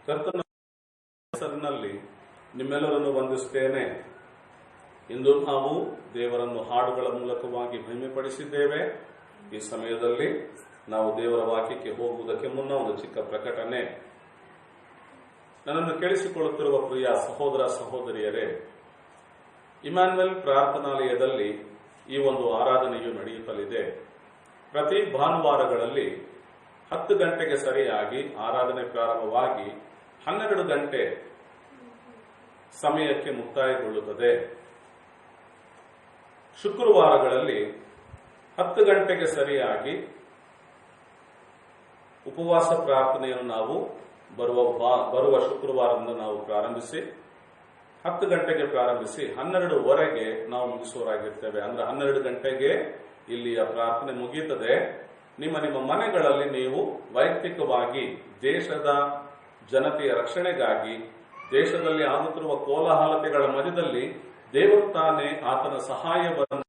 ಕರ್ತನ ಹೆಸರಿನಲ್ಲಿ ನಿಮ್ಮೆಲ್ಲರನ್ನು ವಂದಿಸುತ್ತೇನೆ. ಇಂದು ನಾವು ದೇವರನ್ನು ಹಾಡುಗಳ ಮೂಲಕವಾಗಿ ಮಹಿಮೆಪಡಿಸಿದ್ದೇವೆ. ಈ ಸಮಯದಲ್ಲಿ ನಾವು ದೇವರ ವಾಕ್ಯಕ್ಕೆ ಹೋಗುವುದಕ್ಕೆ ಮುನ್ನ ಒಂದು ಚಿಕ್ಕ ಪ್ರಕಟಣೆ. ನನ್ನನ್ನು ಕೇಳಿಸಿಕೊಳ್ಳುತ್ತಿರುವ ಪ್ರಿಯ ಸಹೋದರ ಸಹೋದರಿಯರೇ, ಇಮ್ಯಾನ್ಯುಯಲ್ ಪ್ರಾರ್ಥನಾಲಯದಲ್ಲಿ ಈ ಒಂದು ಆರಾಧನೆಯು ನಡೆಯುತ್ತಲಿದೆ. ಪ್ರತಿ ಭಾನುವಾರಗಳಲ್ಲಿ 10 ಗಂಟೆಗೆ ಸರಿಯಾಗಿ ಆರಾಧನೆ ಪ್ರಾರಂಭವಾಗಿ 12 ಗಂಟೆ ಸಮಯಕ್ಕೆ ಮುಕ್ತಾಯಗೊಳ್ಳುತ್ತದೆ. ಶುಕ್ರವಾರಗಳಲ್ಲಿ 10 ಗಂಟೆಗೆ ಸರಿಯಾಗಿ ಉಪವಾಸ ಪ್ರಾರ್ಥನೆಯನ್ನು ನಾವು ಬರುವ ಶುಕ್ರವಾರದಿಂದ ನಾವು ಪ್ರಾರಂಭಿಸಿ 10 ಗಂಟೆಗೆ ಪ್ರಾರಂಭಿಸಿ 12ವರೆಗೆ ನಾವು ಮುಗಿಸುವರಾಗಿರ್ತೇವೆ. ಅಂದ್ರೆ 12 ಗಂಟೆಗೆ ಇಲ್ಲಿಯ ಪ್ರಾರ್ಥನೆ ಮುಗಿಯುತ್ತದೆ. ನಿಮ್ಮ ಮನೆಗಳಲ್ಲಿ ನೀವು ವೈಯಕ್ತಿಕವಾಗಿ ದೇಶದ ಜನತೆಯ ರಕ್ಷಣೆಗಾಗಿ, ದೇಶದಲ್ಲಿ ಆಗುತ್ತಿರುವ ಕೋಲಾಹಲತೆಗಳ ಮಧ್ಯದಲ್ಲಿ ದೇವರು ತಾನೇ ಆತನ ಸಹಾಯವನ್ನು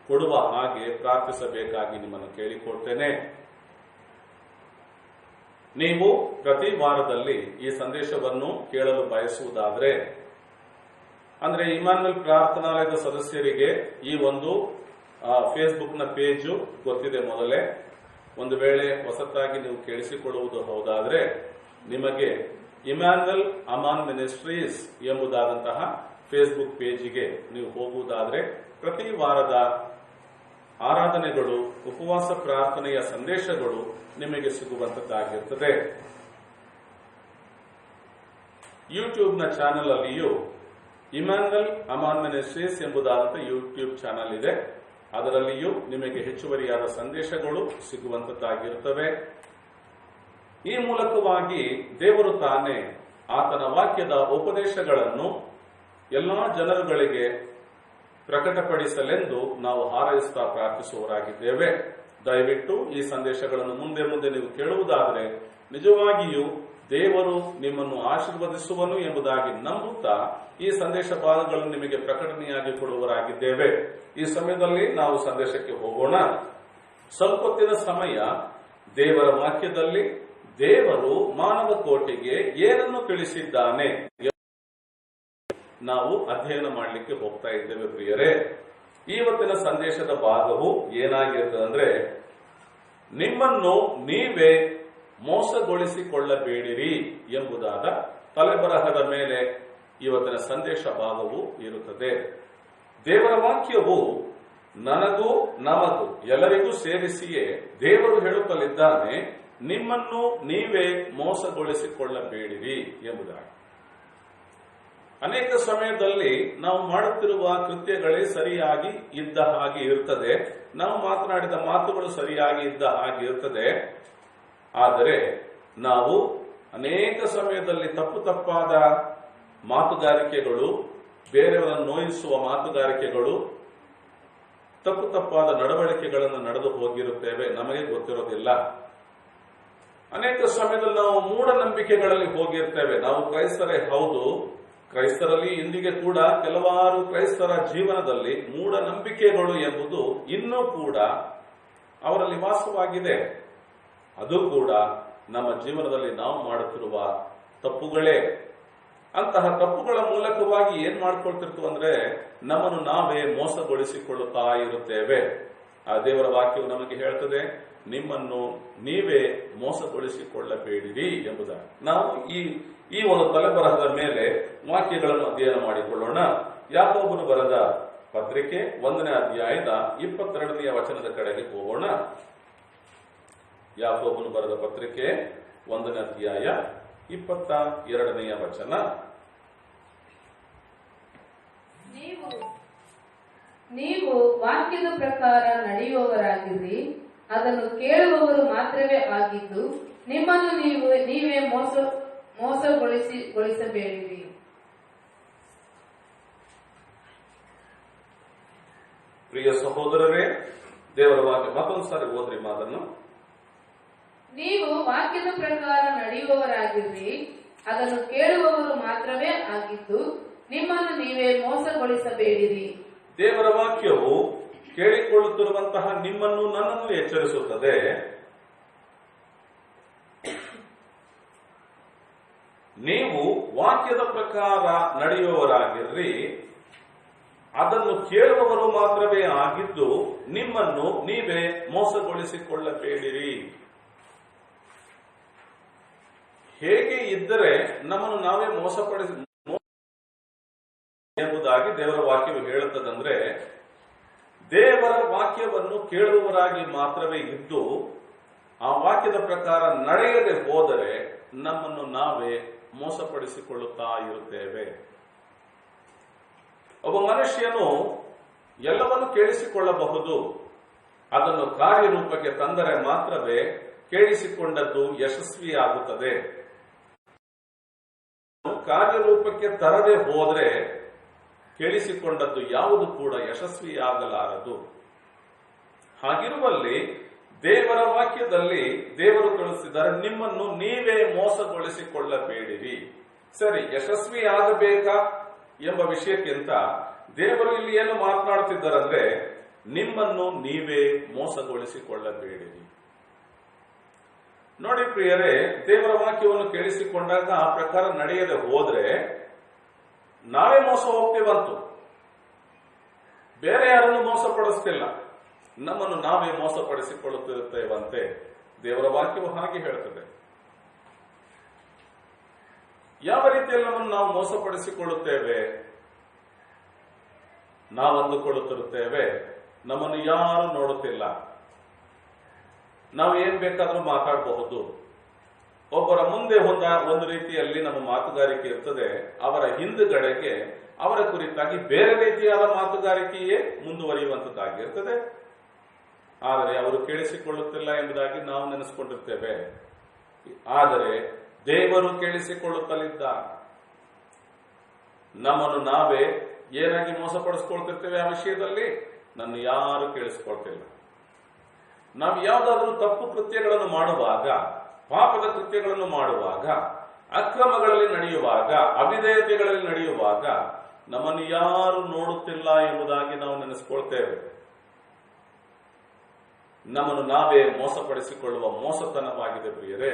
ಕೊಡುವ ಹಾಗೆ ಪ್ರಾರ್ಥಿಸಬೇಕಾಗಿ ನಿಮ್ಮನ್ನು ಕೇಳಿಕೊಳ್ತೇನೆ. ನೀವು ಪ್ರತಿ ವಾರದಲ್ಲಿ ಈ ಸಂದೇಶವನ್ನು ಕೇಳಲು ಬಯಸುವುದಾದರೆ, ಅಂದ್ರೆ ಇಮ್ಯಾನ್ಯುಯಲ್ ಪ್ರಾರ್ಥನಾಲಯದ ಸದಸ್ಯರಿಗೆ ಈ ಒಂದು ಫೇಸ್ಬುಕ್ನ ಪೇಜು ಗೊತ್ತಿದೆ ಮೊದಲೇ. ಒಂದು ವೇಳೆ ಹೊಸತಾಗಿ ನೀವು ಕೇಳಿಸಿಕೊಳ್ಳುವುದು ಹೌದಾದ್ರೆ, ನಿಮಗೆ ಇಮ್ಯಾನ್ಯುಯಲ್ ಅಮಾನ್ ಮಿನಿಸ್ಟ್ರೀಸ್ ಎಂಬುದಾದಂತಹ ಫೇಸ್ಬುಕ್ ಪೇಜಿಗೆ ನೀವು ಹೋಗುವುದಾದ್ರೆ ಪ್ರತಿ ವಾರದ ಆರಾಧನೆಗಳು, ಉಪವಾಸ ಪ್ರಾರ್ಥನೆಯ ಸಂದೇಶಗಳು ನಿಮಗೆ ಸಿಗುವಂತದ್ದಾಗಿರುತ್ತದೆ. ಯೂಟ್ಯೂಬ್ನ ಚಾನೆಲ್ ಅಲ್ಲಿಯೂ ಇಮ್ಯಾನ್ಯುಯಲ್ ಅಮಾನ್ ಮಿನಿಸ್ಟ್ರೀಸ್ ಎಂಬುದಾದಂಥ ಯೂಟ್ಯೂಬ್ ಚಾನೆಲ್ ಇದೆ. ಅದರಲ್ಲಿಯೂ ನಿಮಗೆ ಹೆಚ್ಚುವರಿಯಾದ ಸಂದೇಶಗಳು ಸಿಗುವಂತದ್ದಾಗಿರುತ್ತವೆ. ಈ ಮೂಲಕವಾಗಿ ದೇವರು ತಾನೇ ಆತನ ವಾಕ್ಯದ ಉಪದೇಶಗಳನ್ನು ಎಲ್ಲಾ ಜನರುಗಳಿಗೆ ಪ್ರಕಟಪಡಿಸಲೆಂದು ನಾವು ಹಾರೈಸುತ್ತಾ ಪ್ರಾರ್ಥಿಸುವವರಾಗಿದ್ದೇವೆ. ದಯವಿಟ್ಟು ಈ ಸಂದೇಶಗಳನ್ನು ಮುಂದೆ ಮುಂದೆ ನೀವು ಕೇಳುವುದಾದರೆ ನಿಜವಾಗಿಯೂ ದೇವರು ನಿಮ್ಮನ್ನು ಆಶೀರ್ವದಿಸುವನು ಎಂಬುದಾಗಿ ನಂಬುತ್ತಾ ಈ ಸಂದೇಶ ಭಾಗಗಳನ್ನು ನಿಮಗೆ ಪ್ರಕಟಣೆಯಾಗಿ ಕೊಡುವವರಾಗಿದ್ದೇವೆ. ಈ ಸಮಯದಲ್ಲಿ ನಾವು ಸಂದೇಶಕ್ಕೆ ಹೋಗೋಣ. ಸ್ವಲ್ಪ ಹೊತ್ತಿನ ಸಮಯ ದೇವರ ವಾಕ್ಯದಲ್ಲಿ ದೇವರು ಮಾನವ ಕೋಟಿಗೆ ಏನನ್ನು ತಿಳಿಸಿದ್ದಾನೆ ನಾವು ಅಧ್ಯಯನ ಮಾಡಲಿಕ್ಕೆ ಹೋಗ್ತಾ ಇದ್ದೇವೆ. ಪ್ರಿಯರೇ, ಇವತ್ತಿನ ಸಂದೇಶದ ಭಾಗವು ಏನಾಗಿರ್ತದೆ ಅಂದ್ರೆ, ನಿಮ್ಮನ್ನು ನೀವೇ ಮೋಸಗೊಳಿಸಿಕೊಳ್ಳಬೇಡಿರಿ ಎಂಬುದಾದ ತಲೆಬರಹದ ಮೇಲೆ ಇವತ್ತಿನ ಸಂದೇಶ ಭಾಗವು ಇರುತ್ತದೆ. ದೇವರ ವಾಕ್ಯವು ನನಗೂ ನಮಗೂ ಎಲ್ಲರಿಗೂ ಸೇರಿಸಿಯೇ ದೇವರು ಹೇಳುತ್ತಲಿದ್ದಾನೆ, ನಿಮ್ಮನ್ನು ನೀವೇ ಮೋಸಗೊಳಿಸಿಕೊಳ್ಳಬೇಡಿರಿ ಎಂಬುದಾಗಿ. ಅನೇಕ ಸಮಯದಲ್ಲಿ ನಾವು ಮಾಡುತ್ತಿರುವ ಕೃತ್ಯಗಳೇ ಸರಿಯಾಗಿ ಇದ್ದ ಹಾಗೆ ಇರುತ್ತದೆ, ನಾವು ಮಾತನಾಡಿದ ಮಾತುಗಳು ಸರಿಯಾಗಿ ಇದ್ದ ಹಾಗೆ ಇರುತ್ತದೆ. ಆದರೆ ನಾವು ಅನೇಕ ಸಮಯದಲ್ಲಿ ತಪ್ಪಾದ ಮಾತುಗಾರಿಕೆಗಳು, ಬೇರೆಯವರನ್ನು ನೋಯಿಸುವ ಮಾತುಗಾರಿಕೆಗಳು, ತಪ್ಪಾದ ನಡವಳಿಕೆಗಳನ್ನು ನಡೆದು ಹೋಗಿರುತ್ತೇವೆ, ನಮಗೆ ಗೊತ್ತಿರೋದಿಲ್ಲ. ಅನೇಕ ಸಮಯದಲ್ಲಿ ನಾವು ಮೂಢನಂಬಿಕೆಗಳಲ್ಲಿ ಹೋಗಿರ್ತೇವೆ. ನಾವು ಕ್ರೈಸ್ತರೇ ಹೌದು, ಕ್ರೈಸ್ತರಲ್ಲಿ ಇಂದಿಗೆ ಕೂಡ ಕೆಲವಾರು ಕ್ರೈಸ್ತರ ಜೀವನದಲ್ಲಿ ಮೂಢನಂಬಿಕೆಗಳು ಎಂಬುದು ಇನ್ನೂ ಕೂಡ ಅವರಲ್ಲಿ ವಾಸವಾಗಿದೆ. ಅದು ಕೂಡ ನಮ್ಮ ಜೀವನದಲ್ಲಿ ನಾವು ಮಾಡುತ್ತಿರುವ ತಪ್ಪುಗಳೇ. ಅಂತಹ ತಪ್ಪುಗಳ ಮೂಲಕವಾಗಿ ಏನ್ ಮಾಡ್ಕೊಳ್ತಿರ್ತೀವಿ ಅಂದ್ರೆ, ನಮ್ಮನ್ನು ನಾವೇ ಮೋಸಗೊಳಿಸಿಕೊಳ್ಳುತ್ತಾ ಇರುತ್ತೇವೆ. ಆ ದೇವರ ವಾಕ್ಯವು ನಮಗೆ ಹೇಳ್ತದೆ, ನಿಮ್ಮನ್ನು ನೀವೇ ಮೋಸಗೊಳಿಸಿಕೊಳ್ಳಬೇಡಿರಿ ಎಂಬುದಾಗಿ. ನಾವು ಈ ಒಂದು ತಲೆಬರಹದ ಮೇಲೆ ವಾಕ್ಯಗಳನ್ನು ಅಧ್ಯಯನ ಮಾಡಿಕೊಳ್ಳೋಣ. ಯಾಕೋಬನು ಬರೆದ ಪತ್ರಿಕೆ 1ನೇ ಅಧ್ಯಾಯದ 22ನೇ ವಚನದ ಕಡೆಗೆ ಹೋಗೋಣ. ಯಾಕೋಬನು ಬರೆದ ಪತ್ರಿಕೆ 1ನೇ ಅಧ್ಯಾಯ 22ನೇ ವಚನ. ನೀವು ವಾಕ್ಯದ ಪ್ರಕಾರ ನಡೆಯುವವರಾಗಿರಿ, ಅದನ್ನು ಕೇಳುವವರು ಮಾತ್ರವೇ ಆಗಿದ್ದು ನಿಮ್ಮನ್ನು ನೀವೇ ಮೋಸಗೊಳಿಸಬೇಡಿರಿ. ಪ್ರಿಯ ಸಹೋದರರೇ, ದೇವರ ವಾಕ್ಯ ಮತ್ತೊಂದು ಸಾರಿ ಓದ್ರಿ ಮಾತನ್ನು. ನೀವು ವಾಕ್ಯದ ಪ್ರಕಾರ ನಡೆಯುವವರಾಗಿರ್ರಿ, ಅದನ್ನು ಕೇಳುವವರು ಮಾತ್ರವೇ ಆಗಿದ್ದು ನಿಮ್ಮನ್ನು ನೀವೇ ಮೋಸಗೊಳಿಸಬೇಡಿರಿ. ದೇವರ ವಾಕ್ಯವು ಕೇಳಿಕೊಳ್ಳುತ್ತಿರುವಂತಹ ನಿಮ್ಮನ್ನು ನನ್ನನ್ನು ಎಚ್ಚರಿಸುತ್ತದೆ. ನೀವು ವಾಕ್ಯದ ಪ್ರಕಾರ ನಡೆಯುವವರಾಗಿರ್ರಿ, ಅದನ್ನು ಕೇಳುವವರು ಮಾತ್ರವೇ ಆಗಿದ್ದು ನಿಮ್ಮನ್ನು ನೀವೇ ಮೋಸಗೊಳಿಸಿಕೊಳ್ಳಬೇಡಿರಿ. ಹೇಗೆ ಇದ್ದರೆ ನಮ್ಮನ್ನು ನಾವೇ ಮೋಸಪಡಿಸಿ ಎಂಬುದಾಗಿ ದೇವರ ವಾಕ್ಯವು ಹೇಳುತ್ತದಂದ್ರೆ, ದೇವರ ವಾಕ್ಯವನ್ನು ಕೇಳುವವರಾಗಿ ಮಾತ್ರವೇ ಇದ್ದು ಆ ವಾಕ್ಯದ ಪ್ರಕಾರ ನಡೆಯದೆ ಹೋದರೆ ನಮ್ಮನ್ನು ನಾವೇ ಮೋಸಪಡಿಸಿಕೊಳ್ಳುತ್ತಾ ಇರುತ್ತೇವೆ. ಒಬ್ಬ ಮನುಷ್ಯನು ಎಲ್ಲವನ್ನು ಕೇಳಿಸಿಕೊಳ್ಳಬಹುದು, ಅದನ್ನು ಕಾರ್ಯರೂಪಕ್ಕೆ ತಂದರೆ ಮಾತ್ರವೇ ಕೇಳಿಸಿಕೊಂಡದ್ದು ಯಶಸ್ವಿಯಾಗುತ್ತದೆ. ಕಾರ್ಯರೂಪಕ್ಕೆ ತರದೆ ಹೋದರೆ ಕೇಳಿಸಿಕೊಂಡದ್ದು ಯಾವುದು ಕೂಡ ಯಶಸ್ವಿಯಾಗಲಾರದು. ಹಾಗಿರುವಲ್ಲಿ ದೇವರ ವಾಕ್ಯದಲ್ಲಿ ದೇವರು ತಿಳಿಸಿದ್ದಾರೆ, ನಿಮ್ಮನ್ನು ನೀವೇ ಮೋಸಗೊಳಿಸಿಕೊಳ್ಳಬೇಡಿರಿ. ಸರಿ, ಯಶಸ್ವಿಯಾಗಬೇಕಾ ಎಂಬ ವಿಷಯಕ್ಕಿಂತ ದೇವರು ಇಲ್ಲಿ ಏನು ಮಾತನಾಡುತ್ತಿದ್ದಾರಂದ್ರೆ, ನಿಮ್ಮನ್ನು ನೀವೇ ಮೋಸಗೊಳಿಸಿಕೊಳ್ಳಬೇಡಿರಿ. ನೋಡಿ ಪ್ರಿಯರೇ, ದೇವರ ವಾಕ್ಯವನ್ನು ಕೇಳಿಸಿಕೊಂಡಾಗ ಆ ಪ್ರಕಾರ ನಡೆಯದೆ ಹೋದ್ರೆ ನಾವೇ ಮೋಸ ಹೋಗ್ತೀವಂತು, ಬೇರೆ ಯಾರನ್ನು ಮೋಸಪಡಿಸ್ತಿಲ್ಲ, ನಮ್ಮನ್ನು ನಾವೇ ಮೋಸಪಡಿಸಿಕೊಳ್ಳುತ್ತಿರುತ್ತೇವಂತೆ. ದೇವರ ವಾಕ್ಯವು ಹಾಗೆ ಹೇಳ್ತದೆ. ಯಾವ ರೀತಿಯಲ್ಲಿ ನಮ್ಮನ್ನು ನಾವು ಮೋಸಪಡಿಸಿಕೊಳ್ಳುತ್ತೇವೆ? ನಾವು ಅಂದುಕೊಳ್ಳುತ್ತಿರುತ್ತೇವೆ ನಮ್ಮನ್ನು ಯಾರು ನೋಡುತ್ತಿಲ್ಲ, ನಾವು ಏನ್ ಬೇಕಾದ್ರೂ ಮಾತಾಡಬಹುದು. ಒಬ್ಬರ ಮುಂದೆ ಒಂದು ರೀತಿಯಲ್ಲಿ ನಮ್ಮ ಮಾತುಗಾರಿಕೆ ಇರ್ತದೆ, ಅವರ ಹಿಂದುಗಡೆಗೆ ಅವರ ಕುರಿತಾಗಿ ಬೇರೆ ರೀತಿಯಾದ ಮಾತುಗಾರಿಕೆಯೇ ಮುಂದುವರಿಯುವಂತದ್ದಾಗಿರ್ತದೆ. ಆದರೆ ಅವರು ಕೇಳಿಸಿಕೊಳ್ಳುತ್ತಿಲ್ಲ ಎಂಬುದಾಗಿ ನಾವು ನೆನೆಸಿಕೊಂಡಿರ್ತೇವೆ. ಆದರೆ ದೇವರು ಕೇಳಿಸಿಕೊಳ್ಳುತ್ತಲಿದ್ದಾರೆ. ನಮ್ಮನ್ನು ನಾವೇ ಏನಾಗಿ ಮೋಸಪಡಿಸ್ಕೊಳ್ತಿರ್ತೇವೆ ಆ ವಿಷಯದಲ್ಲಿ? ನನ್ನ ಯಾರು ಕೇಳಿಸಿಕೊಳ್ತಿಲ್ಲ. ನಾವು ಯಾವುದಾದ್ರೂ ತಪ್ಪು ಕೃತ್ಯಗಳನ್ನು ಮಾಡುವಾಗ, ಪಾಪದ ಕೃತ್ಯಗಳನ್ನು ಮಾಡುವಾಗ, ಅಕ್ರಮಗಳಲ್ಲಿ ನಡೆಯುವಾಗ, ಅವಿಧೇಯತೆಗಳಲ್ಲಿ ನಡೆಯುವಾಗ ನಮ್ಮನ್ನು ಯಾರು ನೋಡುತ್ತಿಲ್ಲ ಎಂಬುದಾಗಿ ನಾವು ನೆನೆಸಿಕೊಳ್ತೇವೆ. ನಮ್ಮನ್ನು ನಾವೇ ಮೋಸಪಡಿಸಿಕೊಳ್ಳುವ ಮೋಸತನವಾಗಿದೆ ಪ್ರಿಯರೇ.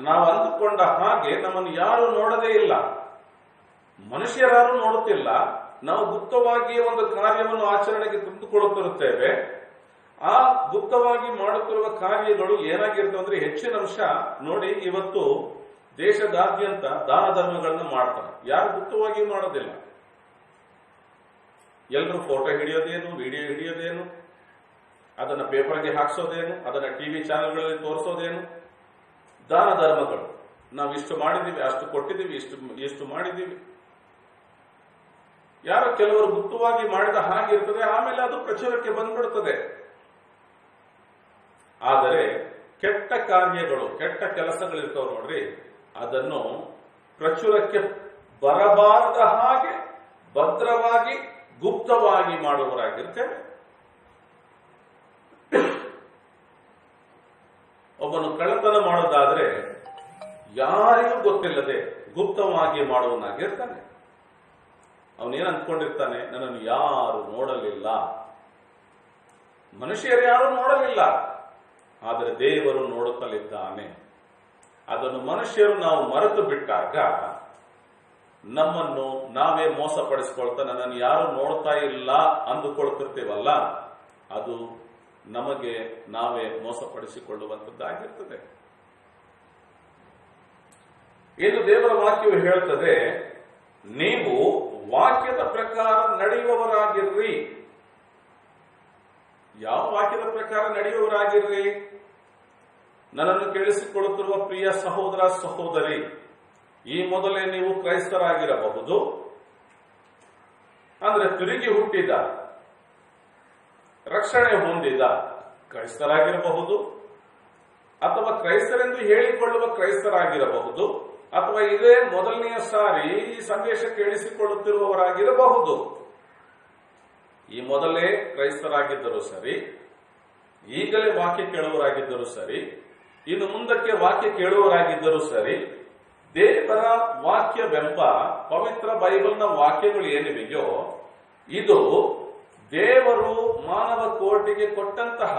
ನಾವು ಅಂದುಕೊಂಡ ಹಾಗೆ ನಮ್ಮನ್ನು ಯಾರು ನೋಡದೇ ಇಲ್ಲ, ಮನುಷ್ಯರಾರು ನೋಡುತ್ತಿಲ್ಲ. ನಾವು ಗುಪ್ತವಾಗಿಯೇ ಒಂದು ಕಾರ್ಯವನ್ನು ಆಚರಣೆಗೆ ತಂದುಕೊಳ್ಳುತ್ತಿರುತ್ತೇವೆ. ಆ ಗುಪ್ತವಾಗಿ ಮಾಡುತ್ತಿರುವ ಕಾರ್ಯಗಳು ಏನಾಗಿರ್ತವೆ ಅಂದ್ರೆ, ಹೆಚ್ಚಿನ ಅಂಶ ನೋಡಿ, ಇವತ್ತು ದೇಶದಾದ್ಯಂತ ದಾನ ಧರ್ಮಗಳನ್ನ ಮಾಡ್ತಾರೆ. ಯಾರು ಗುಪ್ತವಾಗಿ ಮಾಡೋದಿಲ್ಲ. ಎಲ್ಲರೂ ಫೋಟೋ ಹಿಡಿಯೋದೇನು, ವಿಡಿಯೋ ಹಿಡಿಯೋದೇನು, ಅದನ್ನ ಪೇಪರ್ಗೆ ಹಾಕ್ಸೋದೇನು, ಅದನ್ನ ಟಿವಿ ಚಾನೆಲ್ಗಳಲ್ಲಿ ತೋರಿಸೋದೇನು? ದಾನ ಧರ್ಮಗಳು. ನಾವು ಇಷ್ಟು ಮಾಡಿದೀವಿ, ಅಷ್ಟು ಕೊಟ್ಟಿದ್ದೀವಿ, ಇಷ್ಟು ಮಾಡಿದ್ದೀವಿ. ಯಾರೋ ಕೆಲವರು ಗುಪ್ತವಾಗಿ ಮಾಡಿದ ಹಾಗಿರ್ತದೆ, ಆಮೇಲೆ ಅದು ಪ್ರಚುರಕ್ಕೆ ಬಂದ್ಬಿಡುತ್ತದೆ. ಆದರೆ ಕೆಟ್ಟ ಕಾರ್ಯಗಳು, ಕೆಟ್ಟ ಕೆಲಸಗಳಿರ್ತಾವ ನೋಡ್ರಿ, ಅದನ್ನು ಪ್ರಚುರಕ್ಕೆ ಬರಬಾರದ ಹಾಗೆ ಭದ್ರವಾಗಿ ಗುಪ್ತವಾಗಿ ಮಾಡುವವರಾಗಿರ್ತೇವೆ. ಒಬ್ಬನು ಕಳ್ಳತನ ಮಾಡೋದಾದ್ರೆ ಯಾರಿಗೂ ಗೊತ್ತಿಲ್ಲದೆ ಗುಪ್ತವಾಗಿ ಮಾಡುವನಾಗಿರ್ತಾನೆ. ಅವನೇನು ಅಂದ್ಕೊಂಡಿರ್ತಾನೆ, ನನ್ನನ್ನು ಯಾರು ನೋಡಲಿಲ್ಲ, ಮನುಷ್ಯರು ಯಾರು ನೋಡಲಿಲ್ಲ, ಆದರೆ ದೇವರು ನೋಡುತ್ತಲಿದ್ದಾನೆ. ಅದನ್ನು ಮನುಷ್ಯರು ನಾವು ಮರೆತು ಬಿಟ್ಟಾಗ ನಮ್ಮನ್ನು ನಾವೇ ಮೋಸಪಡಿಸಿಕೊಳ್ತಾ, ನನ್ನನ್ನು ಯಾರು ನೋಡ್ತಾ ಇಲ್ಲ ಅಂದುಕೊಳ್ತಿರ್ತೀವಲ್ಲ, ಅದು ನಮಗೆ ನಾವೇ ಮೋಸಪಡಿಸಿಕೊಳ್ಳುವಂಥದ್ದಾಗಿರ್ತದೆ. ಇನ್ನು ದೇವರ ವಾಕ್ಯವು ಹೇಳ್ತದೆ, ನೀವು ವಾಕ್ಯದ ಪ್ರಕಾರ ನಡೆಯುವವರಾಗಿರ್ರಿ. ಯಾವ ವಾಕ್ಯದ ಪ್ರಕಾರ ನಡೆಯುವವರಾಗಿರ್ರಿ? ನನ್ನನ್ನು ಕೇಳಿಸಿಕೊಳ್ಳುತ್ತಿರುವ ಪ್ರಿಯ ಸಹೋದರ ಸಹೋದರಿ, ಈ ಮೊದಲೇ ನೀವು ಕ್ರೈಸ್ತರಾಗಿರಬಹುದು, ಅಂದ್ರೆ ತಿರುಗಿ ಹುಟ್ಟಿದ, ರಕ್ಷಣೆ ಹೊಂದಿದ ಕ್ರೈಸ್ತರಾಗಿರಬಹುದು, ಅಥವಾ ಕ್ರೈಸ್ತರೆಂದು ಹೇಳಿಕೊಳ್ಳುವ ಕ್ರೈಸ್ತರಾಗಿರಬಹುದು, ಅಥವಾ ಇದೇ ಮೊದಲನೆಯ ಸಾರಿ ಈ ಸಂದೇಶ ಕೇಳಿಸಿಕೊಳ್ಳುತ್ತಿರುವವರಾಗಿರಬಹುದು. ಈ ಮೊದಲೇ ಕ್ರೈಸ್ತರಾಗಿದ್ದರೂ ಸರಿ, ಈಗಲೇ ವಾಕ್ಯ ಕೇಳುವವರಾಗಿದ್ದರೂ ಸರಿ, ಇನ್ನು ಮುಂದಕ್ಕೆ ವಾಕ್ಯ ಕೇಳುವವರಾಗಿದ್ದರೂ ಸರಿ, ದೇವರ ವಾಕ್ಯವೆಂಬ ಪವಿತ್ರ ಬೈಬಲ್ನ ವಾಕ್ಯಗಳು ಏನಿವೆಯೋ, ಇದು ದೇವರು ಮಾನವ ಕೋಟಿಗೆ ಕೊಟ್ಟಂತಹ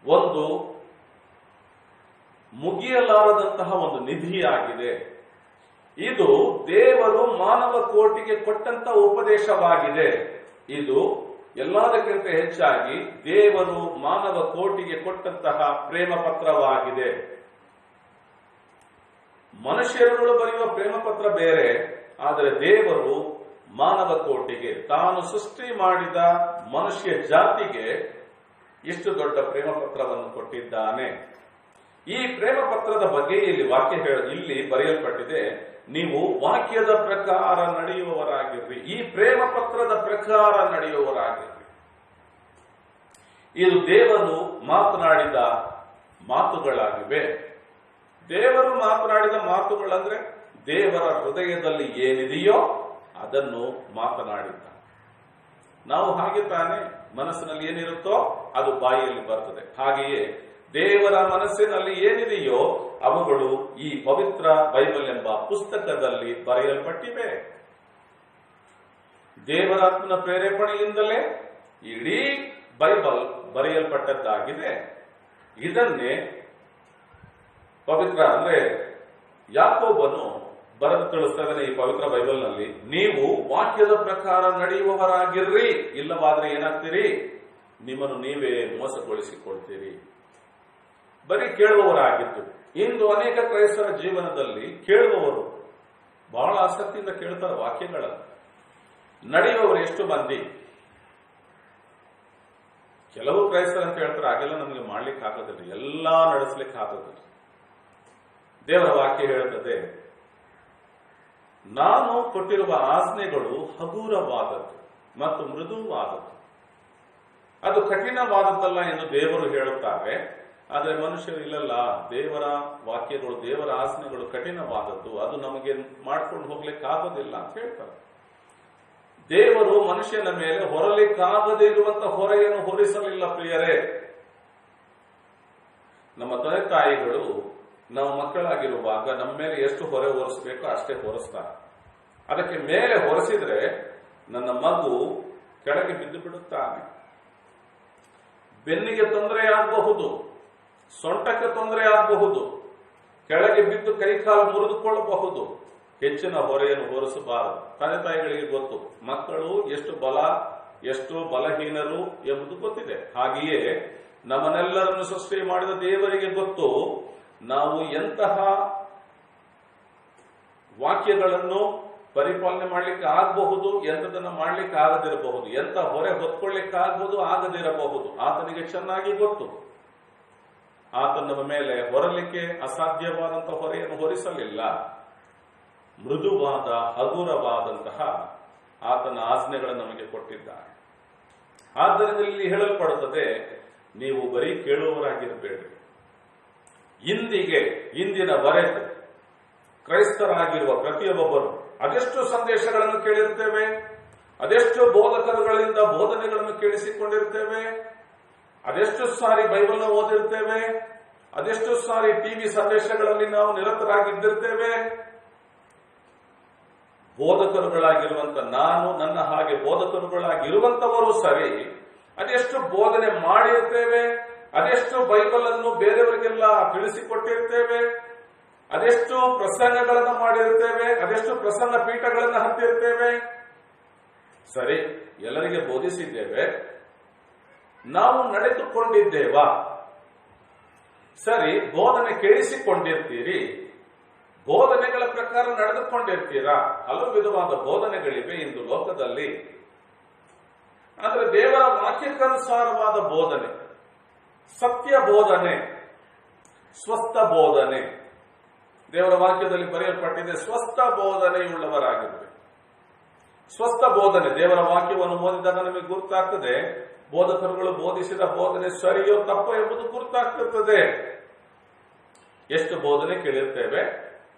ಒಂದು ಮುಗಿಯಲಾರದಂತಹ ಒಂದು ನಿಧಿಯಾಗಿದೆ. ಇದು ದೇವರು ಮಾನವ ಕೋಟಿಗೆ ಕೊಟ್ಟಂತ ಉಪದೇಶವಾಗಿದೆ. ಇದು ಎಲ್ಲದಕ್ಕಿಂತ ಹೆಚ್ಚಾಗಿ ದೇವರು ಮಾನವ ಕೋಟಿಗೆ ಕೊಟ್ಟಂತಹ ಪ್ರೇಮ ಪತ್ರವಾಗಿದೆ. ಮನುಷ್ಯರುಗಳು ಬರೆಯುವ ಪ್ರೇಮ ಪತ್ರ ಬೇರೆ, ಆದರೆ ದೇವರು ಮಾನವ ಕೋಟಿಗೆ, ತಾನು ಸೃಷ್ಟಿ ಮಾಡಿದ ಮನುಷ್ಯ ಜಾತಿಗೆ ಇಷ್ಟು ದೊಡ್ಡ ಪ್ರೇಮ ಪತ್ರವನ್ನು ಕೊಟ್ಟಿದ್ದಾನೆ. ಈ ಪ್ರೇಮ ಪತ್ರದ ಬಗ್ಗೆ ಇಲ್ಲಿ ಬರೆಯಲ್ಪಟ್ಟಿದೆ, ನೀವು ವಾಕ್ಯದ ಪ್ರಕಾರ ನಡೆಯುವವರಾಗಿರ್ರಿ. ಈ ಪ್ರೇಮ ಪತ್ರದ ಪ್ರಕಾರ ನಡೆಯುವವರಾಗಿರ್ರಿ. ಇದು ದೇವರು ಮಾತನಾಡಿದ ಮಾತುಗಳಾಗಿವೆ. ದೇವರು ಮಾತನಾಡಿದ ಮಾತುಗಳಂದ್ರೆ ದೇವರ ಹೃದಯದಲ್ಲಿ ಏನಿದೆಯೋ ಅದನ್ನು ಮಾತನಾಡಿದ್ದ. ನಾವು ಹಾಗೆ ತಾನೇ ಮನಸ್ಸಿನಲ್ಲಿ ಏನಿರುತ್ತೋ ಅದು ಬಾಯಿಯಲ್ಲಿ ಬರ್ತದೆ. ಹಾಗೆಯೇ ದೇವರ ಮನಸ್ಸಿನಲ್ಲಿ ಏನಿದೆಯೋ ಅವುಗಳು ಈ ಪವಿತ್ರ ಬೈಬಲ್ ಎಂಬ ಪುಸ್ತಕದಲ್ಲಿ ಬರೆಯಲ್ಪಟ್ಟಿವೆ. ದೇವರಾತ್ಮನ ಪ್ರೇರೇಪಣೆಯಿಂದಲೇ ಇಡೀ ಬೈಬಲ್ ಬರೆಯಲ್ಪಟ್ಟದ್ದಾಗಿದೆ. ಇದನ್ನೇ ಪವಿತ್ರ ಅಂದ್ರೆ ಯಾಕೋಬನು ಬರೆದು ತಿಳಿಸ್ತೇನೆ ಈ ಪವಿತ್ರ ಬೈಬಲ್ನಲ್ಲಿ, ನೀವು ವಾಕ್ಯದ ಪ್ರಕಾರ ನಡೆಯುವವರಾಗಿರ್ರಿ, ಇಲ್ಲವಾದ್ರೆ ಏನಾಗ್ತೀರಿ, ನಿಮ್ಮನ್ನು ನೀವೇ ಮೋಸಗೊಳಿಸಿಕೊಳ್ತೀರಿ. ಬರೀ ಕೇಳುವವರಾಗಿದ್ದು. ಇಂದು ಅನೇಕ ಕ್ರೈಸ್ತರ ಜೀವನದಲ್ಲಿ ಕೇಳುವವರು ಬಹಳ ಆಸಕ್ತಿಯಿಂದ ಕೇಳ್ತಾರೆ ವಾಕ್ಯಗಳನ್ನು. ನಡೆಯುವವರು ಎಷ್ಟು ಮಂದಿ? ಕೆಲವು ಕ್ರೈಸ್ತರು ಅಂತ ಹೇಳ್ತಾರೆ, ಹಾಗೆಲ್ಲ ನಮಗೆ ಮಾಡ್ಲಿಕ್ಕೆ ಆಗೋದಿಲ್ಲ, ಎಲ್ಲಾ ನಡೆಸ್ಲಿಕ್ಕೆ ಆಗೋದಿಲ್ಲ. ದೇವರ ವಾಕ್ಯ ಹೇಳುತ್ತದೆ, ನಾನು ಕೊಟ್ಟಿರುವ ಆಜ್ಞೆಗಳು ಹಗುರವಾದದ್ದು ಮತ್ತು ಮೃದುವಾದದ್ದು, ಅದು ಕಠಿಣವಾದದ್ದಲ್ಲ ಎಂದು ದೇವರು ಹೇಳುತ್ತಾರೆ. ಆದರೆ ಮನುಷ್ಯರು ಇಲ್ಲಲ್ಲ, ದೇವರ ವಾಕ್ಯಗಳು, ದೇವರ ಆಜ್ಞೆಗಳು ಕಠಿಣವಾದದ್ದು, ಅದು ನಮಗೆ ಮಾಡ್ಕೊಂಡು ಹೋಗ್ಲಿಕ್ಕೆ ಆಗೋದಿಲ್ಲ ಅಂತ ಹೇಳ್ತಾರೆ. ದೇವರು ಮನುಷ್ಯನ ಮೇಲೆ ಹೊರಲಿಕ್ಕಾಗದೇ ಇರುವಂತಹ ಹೊರೆಯನ್ನು ಹೊರಿಸಲಿಲ್ಲ ಪ್ರಿಯರೇ. ನಮ್ಮ ತಂದೆ ತಾಯಿಗಳು ನಾವು ಮಕ್ಕಳಾಗಿರುವಾಗ ನಮ್ಮ ಮೇಲೆ ಎಷ್ಟು ಹೊರೆ ಹೊರಿಸಬೇಕೋ ಅಷ್ಟೇ ಹೊರಿಸ್ತಾರೆ. ಅದಕ್ಕೆ ಮೇಲೆ ಹೊರಿಸಿದ್ರೆ ನನ್ನ ಮಗು ಕೆಳಗೆ ಬಿದ್ದು ಬಿಡುತ್ತಾನೆ. ಬೆನ್ನಿಗೆ ತೊಂದರೆ ಆಗಬಹುದು, ಸೊಂಟಕ್ಕೆ ತೊಂದರೆ ಆಗಬಹುದು, ಕೆಳಗೆ ಬಿದ್ದು ಕೈಕಾಲು ಮುರಿದುಕೊಳ್ಳಬಹುದು. ಹೆಚ್ಚಿನ ಹೊರೆಯನ್ನು ಹೊರಿಸಬಾರದು. ತಂದೆ ತಾಯಿಗಳಿಗೆ ಗೊತ್ತು ಮಕ್ಕಳು ಎಷ್ಟು ಬಲಹೀನರು ಎಂಬುದು ಗೊತ್ತಿದೆ. ಹಾಗೆಯೇ ನಮ್ಮನ್ನೆಲ್ಲರನ್ನು ಸೃಷ್ಟಿ ಮಾಡಿದ ದೇವರಿಗೆ ಗೊತ್ತು ನಾವು ಎಂತಹ ವಾಕ್ಯಗಳನ್ನು ಪರಿಪಾಲನೆ ಮಾಡ್ಲಿಕ್ಕೆ ಆಗಬಹುದು, ಎಂಥದನ್ನು ಮಾಡ್ಲಿಕ್ಕೆ ಆಗದಿರಬಹುದು, ಎಂತ ಹೊರೆ ಹೊತ್ಕೊಳ್ಳಿಕ್ಕೆ ಆಗಬಹುದು, ಆಗದಿರಬಹುದು. ಆತನಿಗೆ ಚೆನ್ನಾಗಿ ಗೊತ್ತು. ಆತ ನಮ್ಮ ಮೇಲೆ ಹೊರಲಿಕ್ಕೆ ಅಸಾಧ್ಯವಾದಂತಹ ಹೊರೆಯನ್ನು ಹೊರಿಸಲಿಲ್ಲ. ಮೃದುವಾದ ಹಗುರವಾದಂತಹ ಆತನ ಆಜ್ಞೆಗಳನ್ನು ನಮಗೆ ಕೊಟ್ಟಿದ್ದಾನೆ. ಆದ್ದರಿಂದ ಇಲ್ಲಿ ಹೇಳಲ್ಪಡುತ್ತದೆ, ನೀವು ಬರೀ ಕೇಳುವವರಾಗಿರಬೇಡಿ. ಇಂದಿನವರೆಗೂ ಕ್ರೈಸ್ತರಾಗಿರುವ ಪ್ರತಿಯೊಬ್ಬರು ಅದೆಷ್ಟು ಸಂದೇಶಗಳನ್ನು ಕೇಳಿರ್ತೇವೆ, ಅದೆಷ್ಟು ಬೋಧಕರುಗಳಿಂದ ಬೋಧನೆಗಳನ್ನು ಕೇಳಿಸಿಕೊಂಡಿರ್ತೇವೆ, ಅದೆಷ್ಟು ಸಾರಿ ಬೈಬಲ್ನ ಓದಿರ್ತೇವೆ, ಅದೆಷ್ಟು ಸಾರಿ ಟಿವಿ ಸಂದೇಶಗಳಲ್ಲಿ ನಾವು ನಿರತರಾಗಿದ್ದಿರ್ತೇವೆ. ಬೋಧಕರುಗಳಾಗಿರುವಂತ ನಾನು, ನನ್ನ ಹಾಗೆ ಬೋಧಕರುಗಳಾಗಿರುವಂತವರು ಸರಿ, ಅದೆಷ್ಟು ಬೋಧನೆ ಮಾಡಿರ್ತೇವೆ, ಅದೆಷ್ಟು ಬೈಬಲ್ ಅನ್ನು ಬೇರೆಯವರಿಗೆಲ್ಲ ತಿಳಿಸಿಕೊಟ್ಟಿರ್ತೇವೆ, ಅದೆಷ್ಟು ಪ್ರಸಂಗಗಳನ್ನು ಮಾಡಿರ್ತೇವೆ, ಅದೆಷ್ಟು ಪ್ರಸಂಗ ಪೀಠಗಳನ್ನು ಹತ್ತಿರ್ತೇವೆ. ಸರಿ, ಎಲ್ಲರಿಗೆ ಬೋಧಿಸಿದ್ದೇವೆ, ನಾವು ನಡೆದುಕೊಂಡಿದ್ದೇವಾ? ಸರಿ, ಬೋಧನೆ ಕೇಳಿಸಿಕೊಂಡಿರ್ತೀರಿ, ಬೋಧನೆಗಳ ಪ್ರಕಾರ ನಡೆದುಕೊಂಡಿರ್ತೀರಾ? ಹಲವು ವಿಧವಾದ ಬೋಧನೆಗಳಿವೆ ಇಂದು ಲೋಕದಲ್ಲಿ. ಆದರೆ ದೇವರ ವಾಕ್ಯಕ್ಕನುಸಾರವಾದ ಬೋಧನೆ, ಸತ್ಯ ಬೋಧನೆ, ಸ್ವಸ್ಥ ಬೋಧನೆ, ದೇವರ ವಾಕ್ಯದಲ್ಲಿ ಬರೆಯಲ್ಪಟ್ಟಿದೆ, ಸ್ವಸ್ಥ ಬೋಧನೆಯುಳ್ಳವರಾಗಿರ್ಬೇಕು. ಸ್ವಸ್ಥ ಬೋಧನೆ, ದೇವರ ವಾಕ್ಯವನ್ನು ಓದಿದಾಗ ನಮಗೆ ಗುರುತಾಗ್ತದೆ, ಬೋಧಕರುಗಳು ಬೋಧಿಸಿದ ಬೋಧನೆ ಸರಿಯೋ ತಪ್ಪೋ ಎಂಬುದು ಗುರುತಾಗ್ತಿರ್ತದೆ. ಎಷ್ಟು ಬೋಧನೆ ಕೇಳಿರ್ತೇವೆ,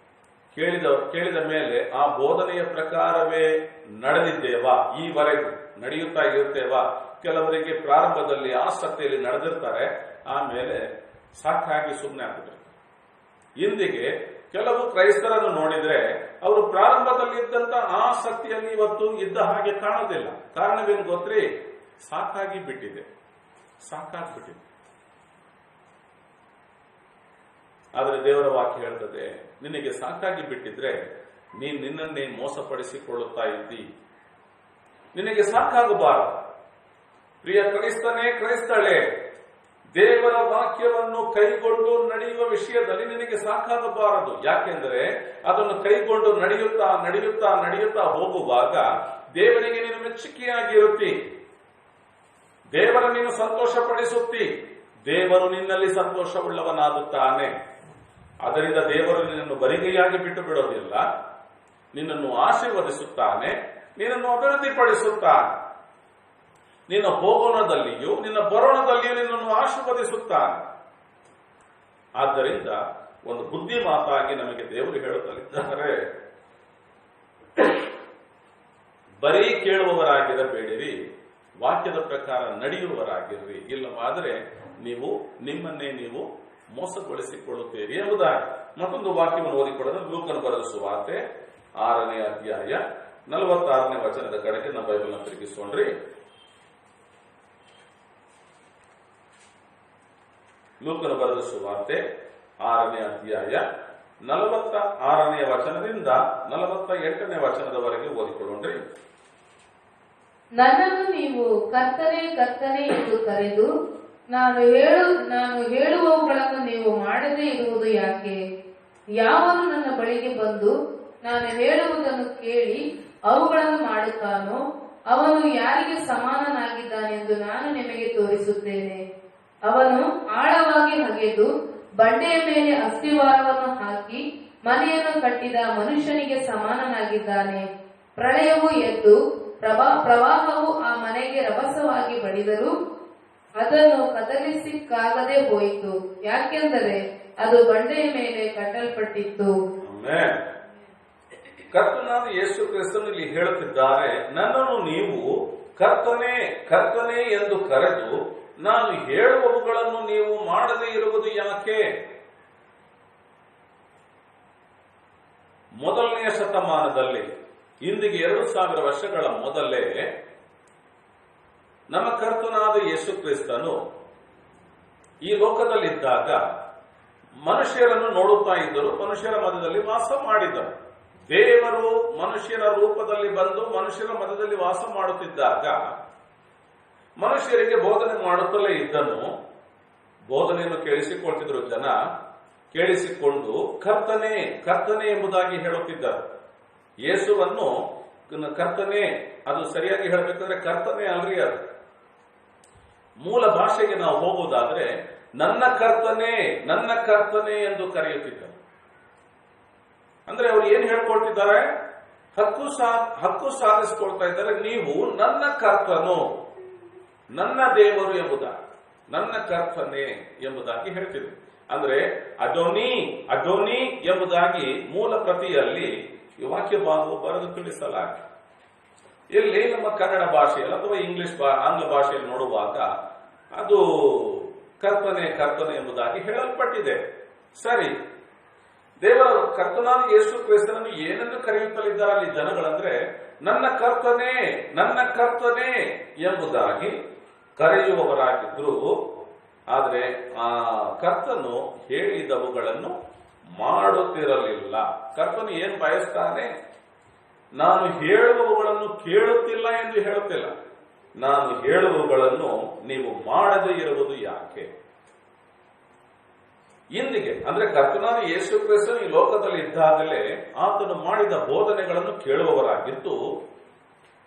ಕೇಳಿದ ಮೇಲೆ ಆ ಬೋಧನೆಯ ಪ್ರಕಾರವೇ ನಡೆದಿದ್ದೇವಾ? ಈವರೆಗೂ ನಡೆಯುತ್ತಾ ಇರುತ್ತೇವಾ? ಕೆಲವರಿಗೆ ಪ್ರಾರಂಭದಲ್ಲಿ ಆಸಕ್ತಿಯಲ್ಲಿ ನಡೆದಿರ್ತಾರೆ, ಆಮೇಲೆ ಸಾಕಾಗಿ ಸುಮ್ಮನೆ ಆಗ್ಬಿಟ್ಟಿರ್ತಾರೆ. ಇಂದಿಗೆ ಕೆಲವು ಕ್ರೈಸ್ತರನ್ನು ನೋಡಿದ್ರೆ ಅವರು ಪ್ರಾರಂಭದಲ್ಲಿ ಇದ್ದಂತ ಆಸಕ್ತಿಯಲ್ಲಿ ಇವತ್ತು ಇದ್ದ ಹಾಗೆ ಕಾಣೋದಿಲ್ಲ. ಕಾರಣವೇನು ಗೊತ್ತ್ರಿ? ಸಾಕಾಗ್ಬಿಟ್ಟಿದೆ. ಆದರೆ ದೇವರ ವಾಕ್ಯ ಹೇಳ್ತದೆ, ನಿನಗೆ ಸಾಕಾಗಿ ಬಿಟ್ಟಿದ್ರೆ ನೀನು ನಿನ್ನನ್ನೇ ಮೋಸಪಡಿಸಿಕೊಳ್ಳುತ್ತಾ ಇದ್ದಿ. ನಿನಗೆ ಸಾಕಾಗಬಾರದು. ಪ್ರಿಯ ಕ್ರೈಸ್ತನೇ, ಕ್ರೈಸ್ತಳೇ, ದೇವರ ವಾಕ್ಯವನ್ನು ಕೈಗೊಂಡು ನಡೆಯುವ ವಿಷಯದಲ್ಲಿ ನಿನಗೆ ಸಾಕಾಗಬಾರದು. ಯಾಕೆಂದರೆ ಅದನ್ನು ಕೈಗೊಂಡು ನಡೆಯುತ್ತಾ ನಡೆಯುತ್ತಾ ನಡೆಯುತ್ತಾ ಹೋಗುವಾಗ ದೇವರಿಗೆ ನೀನು ಮೆಚ್ಚುಗೆಯಾಗಿರುತ್ತಿ, ದೇವರ ನೀನು ಸಂತೋಷಪಡಿಸುತ್ತಿ, ದೇವರು ನಿನ್ನಲ್ಲಿ ಸಂತೋಷವುಳ್ಳವನಾಗುತ್ತಾನೆ. ಅದರಿಂದ ದೇವರು ನಿನ್ನನ್ನು ಬರಿಗೈಯಾಗಿ ಬಿಟ್ಟು ಬಿಡೋದಿಲ್ಲ, ನಿನ್ನನ್ನು ಆಶೀರ್ವದಿಸುತ್ತಾನೆ, ನಿನ್ನನ್ನು ಅಭಿವೃದ್ಧಿಪಡಿಸುತ್ತಾನೆ. ನಿನ್ನ ಹೋಗೋಣದಲ್ಲಿಯೂ ನಿನ್ನ ಬರೋಣದಲ್ಲಿಯೂ ನಿನ್ನನ್ನು ಆಶೀರ್ವದಿಸುತ್ತಾನೆ. ಆದ್ದರಿಂದ ಒಂದು ಬುದ್ಧಿ ಮಾತಾಗಿ ನಮಗೆ ದೇವರು ಹೇಳುತ್ತಲಿದ್ದಾರೆ, ಬರೀ ಕೇಳುವವರಾಗಿರಬೇಡಿರಿ, ವಾಕ್ಯದ ಪ್ರಕಾರ ನಡೆಯುವವರಾಗಿರ್ರಿ. ಇಲ್ಲವಾದರೆ ನೀವು ನಿಮ್ಮನ್ನೇ ನೀವು ಮೋಸಗೊಳಿಸಿಕೊಳ್ಳುತ್ತೀರಿ ಎಂಬುದಾಗಿ. ಮತ್ತೊಂದು ವಾಕ್ಯವನ್ನು ಓದಿಕೊಳ್ಳೋದು ಲೂಕನ ಬರೆದ ಸುವಾರ್ತೆ 6ನೇ ಅಧ್ಯಾಯ 46ನೇ ವಚನದ ಕಡೆಗೆ ನಮ್ಮ ಬೈಬಲ್ನ ತಿರುಗಿಸೋಣ್ರಿ. ಲೂಕನ ಬರೆದ ಸುವಾರ್ತೆ 6ನೇ ಅಧ್ಯಾಯ 46ನೇ ವಚನದಿಂದ 48ನೇ ವಚನದವರೆಗೆ ಓದಿಕೊಳ್ಳೋಣ್ರಿ. ನನ್ನನ್ನು ನೀವು ಕರ್ತನೆ ಕರ್ತನೆ ಎಂದು ಕರೆದು ನಾನು ಹೇಳುವವುಗಳನ್ನು ನೀವು ಮಾಡದೇ ಇರುವುದು ಯಾಕೆ? ಯಾವನು ನನ್ನ ಬಳಿಗೆ ಬಂದು ನಾನು ಹೇಳುವುದನ್ನು ಕೇಳಿ ಅವುಗಳನ್ನು ಮಾಡುತ್ತಾನೋ ಅವನು ಯಾರಿಗೆ ಸಮಾನನಾಗಿದ್ದಾನೆಂದು ನಾನು ನಿಮಗೆ ತೋರಿಸುತ್ತೇನೆ. ಅವನು ಆಳವಾಗಿ ಅಗೆದು ಬಂಡೆಯ ಮೇಲೆ ಅಸ್ತಿವಾರವನ್ನು ಹಾಕಿ ಮನೆಯನ್ನು ಕಟ್ಟಿದ ಮನುಷ್ಯನಿಗೆ ಸಮಾನನಾಗಿದ್ದಾನೆ. ಪ್ರಳಯವು ಎದ್ದು ಪ್ರವಾಹವು ಆ ಮನೆಗೆ ರಭಸವಾಗಿ ಬಡಿದರೂ ಅದನ್ನು ಕದಲಿಸಿಕ್ಕಾಗದೆ ಹೋಯಿತು, ಯಾಕೆಂದರೆ ಅದು ಬಂಡೆಯ ಮೇಲೆ ಕಟ್ಟಲ್ಪಟ್ಟಿತ್ತು. ಕರ್ತನಾದ ಯೇಸು ಕ್ರಿಸ್ತನು ಇಲ್ಲಿ ಹೇಳುತ್ತಿದ್ದಾರೆ, ನನ್ನನ್ನು ನೀವು ಕರ್ತನೆ ಕರ್ತನೆ ಎಂದು ಕರೆದು ನಾನು ಹೇಳುವವುಗಳನ್ನು ನೀವು ಮಾಡದೇ ಇರುವುದು ಯಾಕೆ? ಮೊದಲನೆಯ ಶತಮಾನದಲ್ಲಿ, ಇಂದಿಗೆ 2000 ವರ್ಷಗಳ ಮೊದಲೇ ನಮ್ಮ ಕರ್ತನಾದ ಯೇಸು ಕ್ರಿಸ್ತನು ಈ ಲೋಕದಲ್ಲಿದ್ದಾಗ ಮನುಷ್ಯರನ್ನು ನೋಡುತ್ತಾ ಇದ್ದರು, ಮನುಷ್ಯರ ಮಧ್ಯದಲ್ಲಿ ವಾಸ ಮಾಡಿದ್ದರು. ದೇವರು ಮನುಷ್ಯರ ರೂಪದಲ್ಲಿ ಬಂದು ಮನುಷ್ಯರ ಮಧ್ಯದಲ್ಲಿ ವಾಸ ಮಾಡುತ್ತಿದ್ದಾಗ ಮನುಷ್ಯರಿಗೆ ಬೋಧನೆ ಮಾಡುತ್ತಲೇ ಇದ್ದನು. ಬೋಧನೆಯನ್ನು ಕೇಳಿಸಿಕೊಳ್ತಿದ್ರು ಜನ. ಕೇಳಿಸಿಕೊಂಡು ಕರ್ತನೆ ಕರ್ತನೆ ಎಂಬುದಾಗಿ ಹೇಳುತ್ತಿದ್ದರು. ಯೇಸುವನ್ನು ಕರ್ತನೆ, ಅದು ಸರಿಯಾಗಿ ಹೇಳಬೇಕಂದ್ರೆ ಕರ್ತನೆ ಅಲ್ರಿ, ಅದು ಮೂಲ ಭಾಷೆಗೆ ನಾವು ಹೋಗುವುದಾದ್ರೆ ನನ್ನ ಕರ್ತನೆ ಎಂದು ಕರೆಯುತ್ತಿದ್ದರು. ಅಂದ್ರೆ ಅವರು ಏನ್ ಹೇಳ್ಕೊಳ್ತಿದ್ದಾರೆ? ಹಕ್ಕು ಸಾಧಿಸಿಕೊಳ್ತಾ ಇದ್ದಾರೆ. ನೀವು ನನ್ನ ಕರ್ತನು, ನನ್ನ ದೇವರು ಎಂಬುದಾಗಿ, ನನ್ನ ಕರ್ತನೆ ಎಂಬುದಾಗಿ ಹೇಳ್ತಿದ್ರು. ಅಂದ್ರೆ ಅಡೋನಿ ಎಂಬುದಾಗಿ ಮೂಲ ಪ್ರತಿಯಲ್ಲಿ ಈ ವಾಕ್ಯ ಭಾಗವು ಬರೆದು ತಿಳಿಸಲಾಗಿದೆ. ಇಲ್ಲಿ ನಮ್ಮ ಕನ್ನಡ ಭಾಷೆಯಲ್ಲಿ ಅಥವಾ ಆಂಗ್ಲ ಭಾಷೆಯಲ್ಲಿ ನೋಡುವಾಗ ಅದು ಕರ್ತನೆ ಎಂಬುದಾಗಿ ಹೇಳಲ್ಪಟ್ಟಿದೆ. ಸರಿ, ದೇವರ ಕರ್ತನಾದ ಯೇಸು ಕ್ರಿಸ್ತನನ್ನು ಏನೆಂದು ಕರೆಯುತ್ತಲಿದ್ದಾರೆ ಅಲ್ಲಿ ಜನಗಳಂದ್ರೆ ನನ್ನ ಕರ್ತನೆ ಎಂಬುದಾಗಿ ಕರೆಯುವವರಾಗಿದ್ರು. ಆದರೆ ಆ ಕರ್ತನು ಹೇಳಿದವುಗಳನ್ನು ಮಾಡುತ್ತಿರಲಿಲ್ಲ. ಕರ್ತನು ಏನ್ ಬಯಸ್ತಾನೆ? ನಾನು ಹೇಳುವವುಗಳನ್ನು ಕೇಳುತ್ತಿಲ್ಲ ಎಂದು ಹೇಳುತ್ತಿಲ್ಲ, ನಾನು ಹೇಳುವವುಗಳನ್ನು ನೀವು ಮಾಡದೇ ಇರುವುದು ಯಾಕೆ? ಇಂದಿಗೆ ಅಂದ್ರೆ ಕರ್ತನಾದ ಯೇಸು ಕ್ರಿಸ್ತನು ಈ ಲೋಕದಲ್ಲಿ ಇದ್ದಾಗಲೇ ಆತನು ಮಾಡಿದ ಬೋಧನೆಗಳನ್ನು ಕೇಳುವವರಾಗಿದ್ದು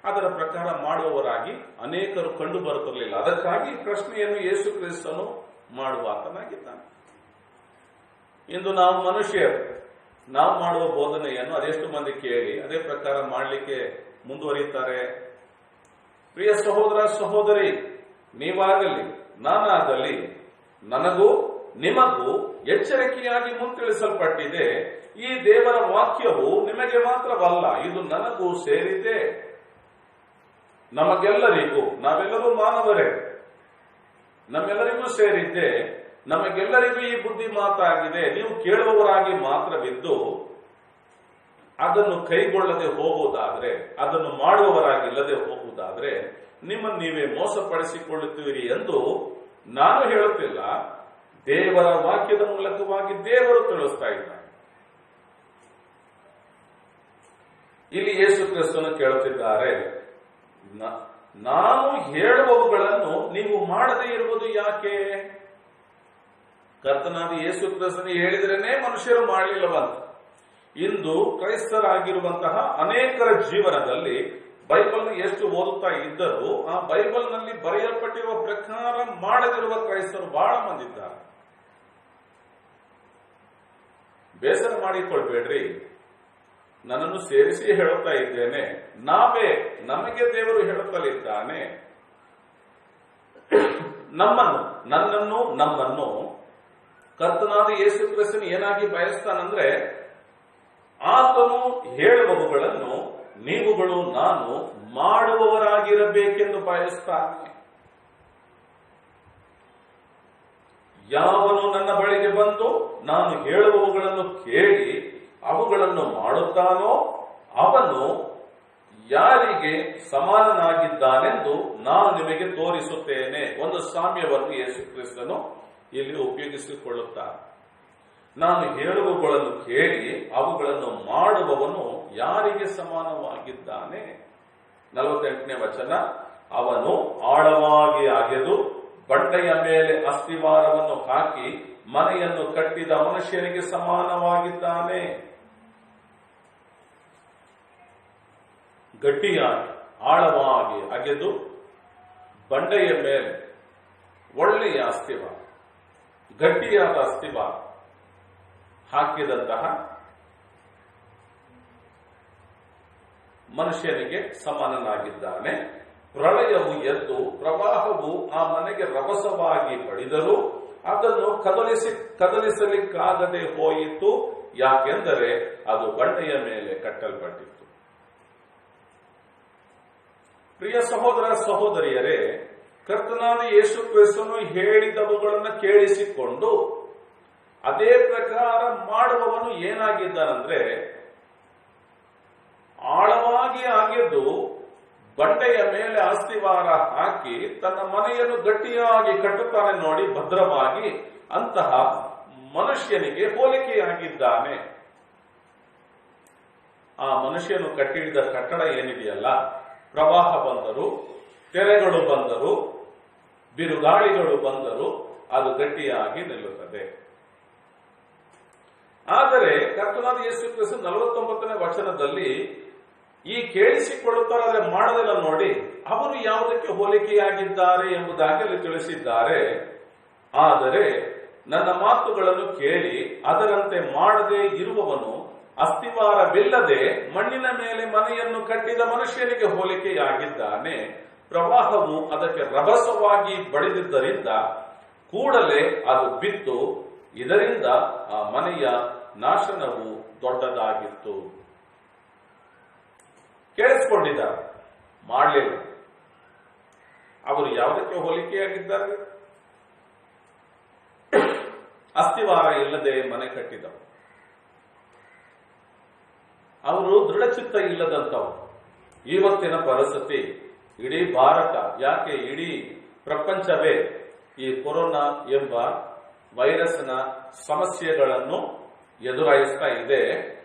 ಅದರ ಪ್ರಕಾರ ಮಾಡುವವರಾಗಿ ಅನೇಕರು ಕಂಡು ಬರುತ್ತಿರಲಿಲ್ಲ. ಅದಕ್ಕಾಗಿ ಪ್ರಶ್ನೆಯನ್ನು ಯೇಸು ಕ್ರಿಸ್ತನು ಮಾಡುವಾತನಾಗಿದ್ದಾನೆ. ಇಂದು ನಾವು ಮನುಷ್ಯರು, ನಾವು ಮಾಡುವ ಬೋಧನೆಯನ್ನು ಅದೆಷ್ಟು ಮಂದಿ ಕೇಳಿ ಅದೇ ಪ್ರಕಾರ ಮಾಡಲಿಕ್ಕೆ ಮುಂದುವರಿಯುತ್ತಾರೆ? ಪ್ರಿಯ ಸಹೋದರ ಸಹೋದರಿ, ನೀವಾಗಲಿ ನಾನಾಗಲಿ ನನಗೂ ನಿಮಗೂ ಎಚ್ಚರಿಕೆಯಾಗಿ ಮುಂತಿಳಿಸಲ್ಪಟ್ಟಿದೆ. ಈ ದೇವರ ವಾಕ್ಯವು ನಿಮಗೆ ಮಾತ್ರವಲ್ಲ, ಇದು ನನಗೂ ಸೇರಿದೆ. ನಮಗೆಲ್ಲರಿಗೂ, ನಾವೆಲ್ಲರೂ ಮಾನವರೇ, ನಮ್ಮೆಲ್ಲರಿಗೂ ಸೇರಿದ್ದೆ. ನಮಗೆಲ್ಲರಿಗೂ ಈ ಬುದ್ಧಿ ಮಾತಾಗಿದೆ. ನೀವು ಕೇಳುವವರಾಗಿ ಮಾತ್ರವಿದ್ದು ಅದನ್ನು ಕೈಗೊಳ್ಳದೆ ಹೋಗುವುದಾದ್ರೆ, ಅದನ್ನು ಮಾಡುವವರಾಗಿಲ್ಲದೆ ಹೋಗುವುದಾದ್ರೆ ನಿಮ್ಮನ್ನು ನೀವೇ ಮೋಸಪಡಿಸಿಕೊಳ್ಳುತ್ತೀರಿ ಎಂದು ನಾನು ಹೇಳುತ್ತಿಲ್ಲ, ದೇವರ ವಾಕ್ಯದ ಮೂಲಕವಾಗಿ ದೇವರು ತಿಳಿಸ್ತಾ ಇದ್ದಾನೆ. ಇಲ್ಲಿ ಯೇಸು ಕ್ರಿಸ್ತನು ಕೇಳುತ್ತಿದ್ದಾರೆ, ನಾನು ಹೇಳುವವುಗಳನ್ನು ನೀವು ಮಾಡದೇ ಇರುವುದು ಯಾಕೆ? ಕರ್ತನಾದ ಯೇಸು ಕ್ರಿಸ್ತನು ಹೇಳಿದ್ರೇನೆ ಮನುಷ್ಯರು ಮಾಡಲಿಲ್ಲವಂತ. ಇಂದು ಕ್ರೈಸ್ತರಾಗಿರುವಂತಹ ಅನೇಕರ ಜೀವನದಲ್ಲಿ ಬೈಬಲ್ನ ಎಷ್ಟು ಓದುತ್ತಾ ಇದ್ದರೂ ಆ ಬೈಬಲ್ನಲ್ಲಿ ಬರೆಯಲ್ಪಟ್ಟಿರುವ ಪ್ರಕಾರ ಮಾಡದಿರುವ ಕ್ರೈಸ್ತರು ಬಹಳ ಮಂದಿ ಇದ್ದಾರೆ. ಬೇಸರ ಮಾಡಿಕೊಳ್ಬೇಡ್ರಿ, ನನ್ನನ್ನು ಸೇರಿಸಿ ಹೇಳುತ್ತಾ ಇದ್ದೇನೆ. ನಮಗೆ ದೇವರು ಹೇಳುತ್ತಲಿದ್ದಾನೆ, ನಮ್ಮನ್ನು ಕರ್ತನಾದ ಯೇಸು ಕ್ರಿಸ್ತನು ಏನಾಗಿ ಬಯಸ್ತಾನಂದ್ರೆ, ಆತನು ಹೇಳುವವುಗಳನ್ನು ನೀವುಗಳು ನಾನು ಮಾಡುವವರಾಗಿರಬೇಕೆಂದು ಬಯಸ್ತಾನೆ. ಯಾವನು ನನ್ನ ಬಳಿಗೆ ಬಂದು ನಾನು ಹೇಳುವವುಗಳನ್ನು ಕೇಳಿ ಅವುಗಳನ್ನು ಮಾಡುತ್ತಾನೋ ಅವನು ಯಾರಿಗೆ ಸಮಾನನಾಗಿದ್ದಾನೆಂದು ನಾನು ನಿಮಗೆ ತೋರಿಸುತ್ತೇನೆ. ಒಂದು ಸಾಮ್ಯವನ್ನು ಯೇಸು ಕ್ರಿಸ್ತನು ಇಲ್ಲಿ ಉಪಯೋಗಿಸಿಕೊಳ್ಳುತ್ತಾನೆ. ನಾನು ಹೇಳುವವುಗಳನ್ನು ಕೇಳಿ ಅವುಗಳನ್ನು ಮಾಡುವವನು ಯಾರಿಗೆ ಸಮಾನವಾಗಿದ್ದಾನೆ? 48ನೇ ವಚನ, ಅವನು ಆಳವಾಗಿ ಅಗೆದು ಬಂಡೆಯ ಮೇಲೆ ಅಸ್ತಿವಾರವನ್ನು ಹಾಕಿ ಮನೆಯನ್ನು ಕಟ್ಟಿದ ಮನುಷ್ಯನಿಗೆ ಸಮಾನವಾಗಿದ್ದಾನೆ. ಗಟ್ಟಿಯಾಗಿ ಆಳವಾಗಿ ಅಗೆದು ಬಂಡೆಯ ಮೇಲೆ ಒಳ್ಳೆಯ ಅಸ್ತಿವಾರ, ಗಟ್ಟಿಯಾದ ಅಸ್ತಿವಾರ ಹಾಕಿದಂತಹ ಮನುಷ್ಯನಿಗೆ ಸಮಾನನಾಗಿದ್ದಾನೆ. ಪ್ರಳಯವು ಎದ್ದು ಪ್ರವಾಹವು ಆ ಮನೆಗೆ ರಭಸವಾಗಿ ಬಡಿದರೂ ಅದನ್ನು ಕದಲಿಸಲಿಕ್ಕಾಗದೆ ಹೋಯಿತು. ಯಾಕೆಂದರೆ ಅದು ಬಂಡೆಯ ಮೇಲೆ ಕಟ್ಟಲ್ಪಟ್ಟಿತ್ತು. ಪ್ರಿಯ ಸಹೋದರ ಸಹೋದರಿಯರೇ, ಕರ್ತನಾದ ಯೇಸು ಕ್ರಿಸ್ತನು ಹೇಳಿದವುಗಳನ್ನು ಕೇಳಿಸಿಕೊಂಡು ಅದೇ ಪ್ರಕಾರ ಮಾಡುವವನು ಏನಾಗಿದ್ದಾನಂದ್ರೆ, ಆಳವಾಗಿ ಅಗೆದು ಬಂಡೆಯ ಮೇಲೆ ಅಸ್ತಿವಾರ ಹಾಕಿ ತನ್ನ ಮನೆಯನ್ನು ಗಟ್ಟಿಯಾಗಿ ಕಟ್ಟುತ್ತಾನೆ ನೋಡಿ, ಭದ್ರವಾಗಿ. ಅಂತಹ ಮನುಷ್ಯನಿಗೆ ಹೋಲಿಕೆಯಾಗಿದ್ದಾನೆ. ಆ ಮನುಷ್ಯನು ಕಟ್ಟಿಡಿದ ಕಟ್ಟಡ ಏನಿದೆಯಲ್ಲ, ಪ್ರವಾಹ ಬಂದರು, ತೆರೆಗಳು ಬಂದರು, ಬಿರುಗಾಳಿಗಳು ಬಂದರು, ಅದು ಗಟ್ಟಿಯಾಗಿ ನಿಲ್ಲುತ್ತದೆ. ಆದರೆ ಕರ್ತನಾದ ಯೇಸು ಕ್ರಿಸ್ತ 49ನೇ ವಚನದಲ್ಲಿ ಈ ಕೇಳಿಸಿಕೊಳ್ಳುತ್ತಾರೆ ಮಾಡದೆಲ್ಲ ನೋಡಿ ಅವರು ಯಾವುದಕ್ಕೆ ಹೋಲಿಕೆಯಾಗಿದ್ದಾರೆ ಎಂಬುದಾಗಿ ಅಲ್ಲಿ ತಿಳಿಸಿದ್ದಾರೆ. ಆದರೆ ನನ್ನ ಮಾತುಗಳನ್ನು ಕೇಳಿ ಅದರಂತೆ ಮಾಡದೆ ಇರುವವನು ಅಸ್ತಿವಾರವಿಲ್ಲದೆ ಮಣ್ಣಿನ ಮೇಲೆ ಮನೆಯನ್ನು ಕಟ್ಟಿದ ಮನುಷ್ಯನಿಗೆ ಹೋಲಿಕೆಯಾಗಿದ್ದಾನೆ. ಪ್ರವಾಹವು ಅದಕ್ಕೆ ರಭಸವಾಗಿ ಬಡಿದಿದ್ದರಿಂದ ಕೂಡಲೇ ಅದು ಬಿತ್ತು. ಇದರಿಂದ ಆ ಮನೆಯ ನಾಶನವು ದೊಡ್ಡದಾಗಿತ್ತು. ಕೇಳಿಸಿಕೊಂಡಿದ್ದಾರೆ, ಮಾಡಲಿಲ್ಲ. ಅವರು ಯಾವುದಕ್ಕೆ ಹೋಲಿಕೆಯಾಗಿದ್ದಾರೆ? ಅಸ್ತಿವಾರ ಇಲ್ಲದೆ ಮನೆ ಕಟ್ಟಿದವರು. ಅವರು ದೃಢಚಿತ್ತ ಇಲ್ಲದಂತವರು. ಇವತ್ತಿನ ಪರಿಸ್ಥಿತಿ ಇಡೀ ಭಾರತ, ಯಾಕೆ ಇಡೀ ಪ್ರಪಂಚವೇ ಈ ಕೊರೋನಾ ಎಂಬ ವೈರಸ್ನ ಸಮಸ್ಯೆಗಳನ್ನು ಎದುರಾಯಿಸ್ತಾ ಇದೆ.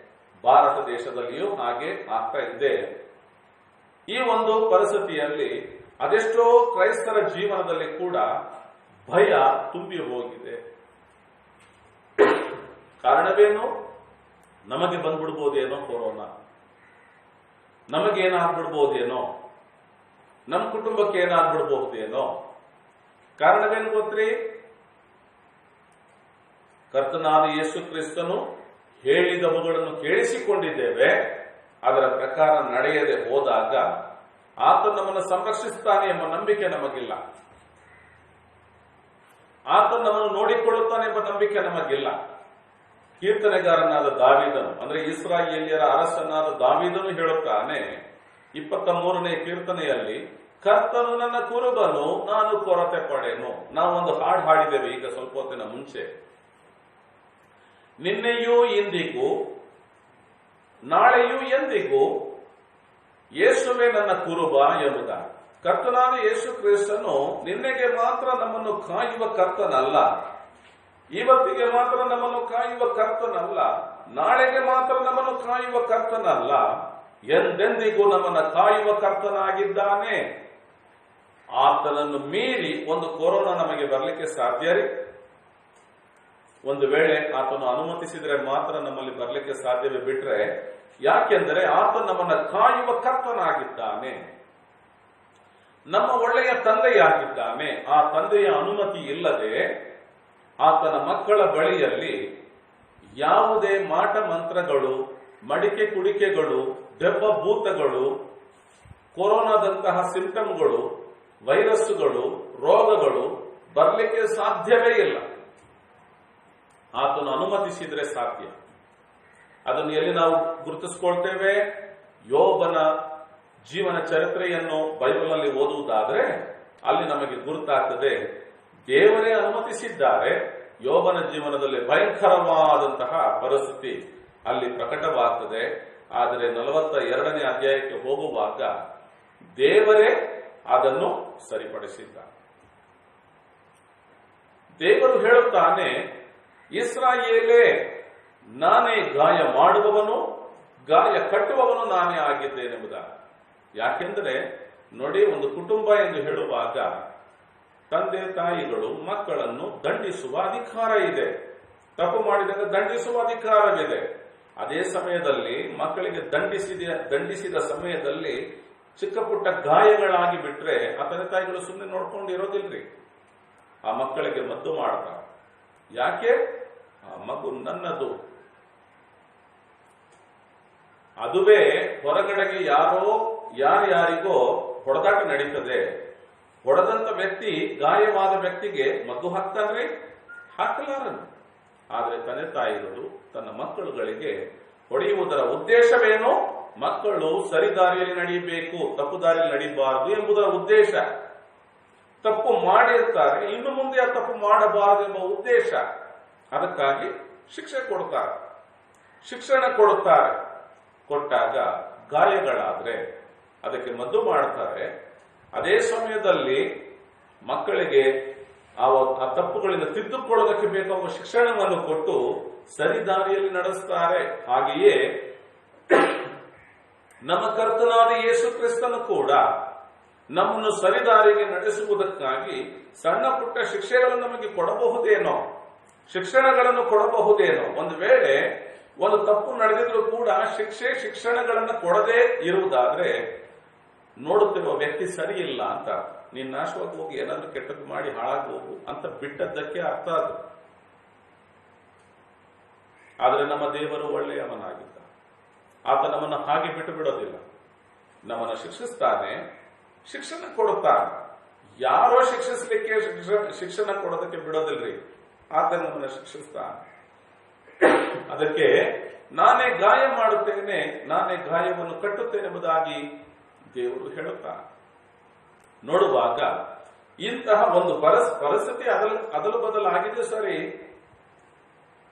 ಭಾರತ ದೇಶದಲ್ಲಿಯೂ ಹಾಗೆ ಆಗ್ತಾ ಇದೆ. ಈ ಒಂದು ಪರಿಸ್ಥಿತಿಯಲ್ಲಿ ಅದೆಷ್ಟೋ ಕ್ರೈಸ್ತರ ಜೀವನದಲ್ಲಿ ಕೂಡ ಭಯ ತುಂಬಿ ಹೋಗಿದೆ. ಕಾರಣವೇನು? ನಮಗೆ ಬಂದ್ಬಿಡ್ಬೋದೇನೋ ಕೊರೋನಾ, ನಮಗೇನಾಗ್ಬಿಡ್ಬೋದೇನೋ, ನಮ್ಮ ಕುಟುಂಬಕ್ಕೆ ಏನಾಗ್ಬಿಡ್ಬಹುದೇನೋ. ಕಾರಣವೇನು ಗೊತ್ತ್ರಿ? ಕರ್ತನಾದ ಯೇಸು ಕ್ರಿಸ್ತನು ಹೇಳಿದವುಗಳನ್ನು ಕೇಳಿಸಿಕೊಂಡಿದ್ದೇವೆ, ಅದರ ಪ್ರಕಾರ ನಡೆಯದೆ ಹೋದಾಗ ಆತ ನಮ್ಮನ್ನು ಸಂರಕ್ಷಿಸುತ್ತಾನೆ ಎಂಬ ನಂಬಿಕೆ ನಮಗಿಲ್ಲ. ಆತ ನಮ್ಮನ್ನು ನೋಡಿಕೊಳ್ಳುತ್ತಾನೆ ಎಂಬ ನಂಬಿಕೆ ನಮಗಿಲ್ಲ. ಕೀರ್ತನೆಗಾರನಾದ ದಾವೀದನು, ಅಂದ್ರೆ ಇಸ್ರಾಯೇಲ್ಯರ ಅರಸನಾದ ದಾವೀದನು ಹೇಳುತ್ತಾನೆ 23ನೇ ಕೀರ್ತನೆಯಲ್ಲಿ, ಕರ್ತನು ನನ್ನ ಕುರುಬನು, ನಾನು ಕೊರತೆ ಪಡೆನು. ನಾವು ಒಂದು ಹಾಡು ಹಾಡಿದ್ದೇವೆ ಈಗ ಸ್ವಲ್ಪ ಹೊತ್ತಿನ ಮುಂಚೆ. ನಿನ್ನೆಯೂ ಇಂದಿಗೂ ನಾಳೆಯೂ ಎಂದಿಗೂ ಯೇಸುವೇ ನನ್ನ ಕುರುಬ ಎಂಬುದಾಗಿ. ಕರ್ತನಾದ ಯೇಸು ಕ್ರಿಸ್ತನು ನಿನ್ನೆಗೆ ಮಾತ್ರ ನಮ್ಮನ್ನು ಕಾಯುವ ಕರ್ತನಲ್ಲ, ಇವತ್ತಿಗೆ ಮಾತ್ರ ನಮ್ಮನ್ನು ಕಾಯುವ ಕರ್ತನಲ್ಲ, ನಾಳೆಗೆ ಮಾತ್ರ ನಮ್ಮನ್ನು ಕಾಯುವ ಕರ್ತನಲ್ಲ, ಎಂದೆಂದಿಗೂ ನಮ್ಮನ್ನು ಕಾಯುವ ಕರ್ತನಾಗಿದ್ದಾನೆ. ಆತನನ್ನು ಮೀರಿ ಒಂದು ಕೊರೋನಾ ನಮಗೆ ಬರಲಿಕ್ಕೆ ಸಾಧ್ಯ ರೀ? ಒಂದು ವೇಳೆ ಆತನು ಅನುಮತಿಸಿದ್ರೆ ಮಾತ್ರ ನಮ್ಮಲ್ಲಿ ಬರಲಿಕ್ಕೆ ಸಾಧ್ಯವೇ ಬಿಟ್ರೆ, ಯಾಕೆಂದರೆ ಆತ ನಮ್ಮನ್ನ ಕಾಯುವ ಕರ್ತನಾಗಿದ್ದಾನೆ, ನಮ್ಮ ಒಳ್ಳೆಯ ತಂದೆಯಾಗಿದ್ದಾನೆ. ಆ ತಂದೆಯ ಅನುಮತಿ ಇಲ್ಲದೆ ಆತನ ಮಕ್ಕಳ ಬಳಿಯಲ್ಲಿ ಯಾವುದೇ ಮಾಟ ಮಂತ್ರಗಳು, ಮಡಿಕೆ ಕುಡಿಕೆಗಳು, ದೆವ್ವ ಭೂತಗಳು, ಕೊರೋನಾದಂತಹ ಸಿಂಪ್ಟಮ್ಗಳು, ವೈರಸ್ಸುಗಳು, ರೋಗಗಳು ಬರಲಿಕ್ಕೆ ಸಾಧ್ಯವೇ ಇಲ್ಲ. ಆತನು ಅನುಮತಿಸಿದ್ರೆ ಸಾಧ್ಯ. ಅದನ್ನು ಎಲ್ಲಿ ನಾವು ಗುರುತಿಸ್ಕೊಳ್ತೇವೆ? ಯೋಬನ ಜೀವನ ಚರಿತ್ರೆಯನ್ನು ಬೈಬಲ್ನಲ್ಲಿ ಓದುವುದಾದ್ರೆ ಅಲ್ಲಿ ನಮಗೆ ಗುರುತಾಗ್ತದೆ, ದೇವರೇ ಅನುಮತಿಸಿದ್ದಾರೆ. ಯೋಬನ ಜೀವನದಲ್ಲಿ ಭಯಂಕರವಾದಂತಹ ಪರಿಸ್ಥಿತಿ ಅಲ್ಲಿ ಪ್ರಕಟವಾಗ್ತದೆ. ಆದರೆ 42ನೇ ಅಧ್ಯಾಯಕ್ಕೆ ಹೋಗುವಾಗ ದೇವರೇ ಅದನ್ನು ಸರಿಪಡಿಸಿದ್ದಾರೆ. ದೇವರು ಹೇಳುತ್ತಾನೆ, ಇಸ್ರಾಯೇಲೇ, ನಾನೇ ಗಾಯ ಮಾಡುವವನು, ಗಾಯ ಕಟ್ಟುವವನು ನಾನೇ ಆಗಿದ್ದೇನೆಂಬುದಾಗಿ. ಯಾಕೆಂದರೆ ನೋಡಿ, ಒಂದು ಕುಟುಂಬ ಎಂದು ಹೇಳುವಾಗ ತಂದೆ ತಾಯಿಗಳು ಮಕ್ಕಳನ್ನು ದಂಡಿಸುವ ಅಧಿಕಾರ ಇದೆ, ತಪ್ಪು ಮಾಡಿದಾಗ ದಂಡಿಸುವ ಅಧಿಕಾರವಿದೆ. ಅದೇ ಸಮಯದಲ್ಲಿ ಮಕ್ಕಳಿಗೆ ದಂಡಿಸಿದ ಸಮಯದಲ್ಲಿ ಚಿಕ್ಕ ಪುಟ್ಟ ಗಾಯಗಳಾಗಿ ಬಿಟ್ರೆ ಆ ತಂದೆ ತಾಯಿಗಳು ಸುಮ್ಮನೆ ನೋಡ್ಕೊಂಡು ಇರೋದಿಲ್ರಿ. ಆ ಮಕ್ಕಳಿಗೆ ಮದ್ದು ಮಾಡ್ತಾರೆ. ಯಾಕೆ? ಆ ಮಗು ನನ್ನದು. ಅದುವೇ ಹೊರಗಡೆಗೆ ಯಾರ್ಯಾರಿಗೋ ಹೊಡೆದಾಟ ನಡೀತದೆ. ಹೊಡೆದಂತ ವ್ಯಕ್ತಿ ಗಾಯವಾದ ವ್ಯಕ್ತಿಗೆ ಮದ್ದು ಹಾಕ್ತಾನ್ರಿ? ಹಾಕಲಾರನು. ಆದರೆ ತಂದೆ ತಾಯಿಗಳು ತನ್ನ ಮಕ್ಕಳುಗಳಿಗೆ ಹೊಡೆಯುವುದರ ಉದ್ದೇಶವೇನು? ಮಕ್ಕಳು ಸರಿದಾರಿಯಲ್ಲಿ ನಡೆಯಬೇಕು, ತಪ್ಪು ದಾರಿಯಲ್ಲಿ ನಡೀಬಾರದು ಎಂಬುದರ ಉದ್ದೇಶ. ತಪ್ಪು ಮಾಡಿರ್ತಾರೆ, ಇನ್ನು ಮುಂದೆ ಆ ತಪ್ಪು ಮಾಡಬಾರದು ಎಂಬ ಉದ್ದೇಶ. ಅದಕ್ಕಾಗಿ ಶಿಕ್ಷೆ ಕೊಡ್ತಾರೆ, ಶಿಕ್ಷಣ ಕೊಡುತ್ತಾರೆ. ಕೊಟ್ಟಾಗ ಗಾಯಗಳಾದ್ರೆ ಅದಕ್ಕೆ ಮದ್ದು ಮಾಡ್ತಾರೆ. ಅದೇ ಸಮಯದಲ್ಲಿ ಮಕ್ಕಳಿಗೆ ಆ ತಪ್ಪುಗಳಿಂದ ತಿದ್ದುಕೊಳ್ಳೋದಕ್ಕೆ ಬೇಕಾಗುವ ಶಿಕ್ಷಣವನ್ನು ಕೊಟ್ಟು ಸರಿದಾರಿಯಲ್ಲಿ ನಡೆಸ್ತಾರೆ. ಹಾಗೆಯೇ ನಮ್ಮ ಕರ್ತನಾದ ಯೇಸು ಕ್ರಿಸ್ತನು ಕೂಡ ನಮ್ಮನ್ನು ಸರಿದಾರಿಗೆ ನಡೆಸುವುದಕ್ಕಾಗಿ ಸಣ್ಣ ಪುಟ್ಟ ಶಿಕ್ಷೆಗಳನ್ನು ನಮಗೆ ಕೊಡಬಹುದೇನೋ, ಶಿಕ್ಷಣಗಳನ್ನು ಕೊಡಬಹುದೇನೋ. ಒಂದು ವೇಳೆ ಒಂದು ತಪ್ಪು ನಡೆದಿದ್ರು ಕೂಡ ಶಿಕ್ಷಣಗಳನ್ನು ಕೊಡದೇ ಇರುವುದಾದ್ರೆ ನೋಡುತ್ತಿರುವ ವ್ಯಕ್ತಿ ಸರಿ ಇಲ್ಲ ಅಂತ, ನೀನ್ ನಾಶವಾಗಿ ಹೋಗಿ ಏನಾದ್ರೂ ಕೆಟ್ಟದ್ದು ಮಾಡಿ ಹಾಳಾಗಿ ಹೋಗು ಅಂತ ಬಿಟ್ಟದ್ದಕ್ಕೆ ಅರ್ಥ ಅದು. ಆದರೆ ನಮ್ಮ ದೇವರು ಒಳ್ಳೆಯವನಾಗಿದ್ದ. ಆತ ನಮ್ಮನ್ನು ಹಾಗೆ ಬಿಟ್ಟು ಬಿಡೋದಿಲ್ಲ, ನಮ್ಮನ್ನು ಶಿಕ್ಷಿಸ್ತಾನೆ, ಶಿಕ್ಷಣ ಕೊಡುತ್ತಾನೆ. ಯಾರೋ ಶಿಕ್ಷಿಸಲಿಕ್ಕೆ ಶಿಕ್ಷಣ ಕೊಡೋದಕ್ಕೆ ಬಿಡೋದಿಲ್ರಿ, ಆತ ನಮ್ಮನ್ನು ಶಿಕ್ಷಿಸ್ತಾನೆ. ಅದಕ್ಕೆ ನಾನೇ ಗಾಯ ಮಾಡುತ್ತೇನೆ, ನಾನೇ ಗಾಯವನ್ನು ಕಟ್ಟುತ್ತೇನೆ ಎಂಬುದಾಗಿ ದೇವರು ಹೇಳುತ್ತಾನೆ. ನೋಡುವಾಗ ಇಂತಹ ಒಂದು ಪರಿಸ್ಥಿತಿ ಅದಲು ಬದಲಾಗಿದೆ. ಸರಿ,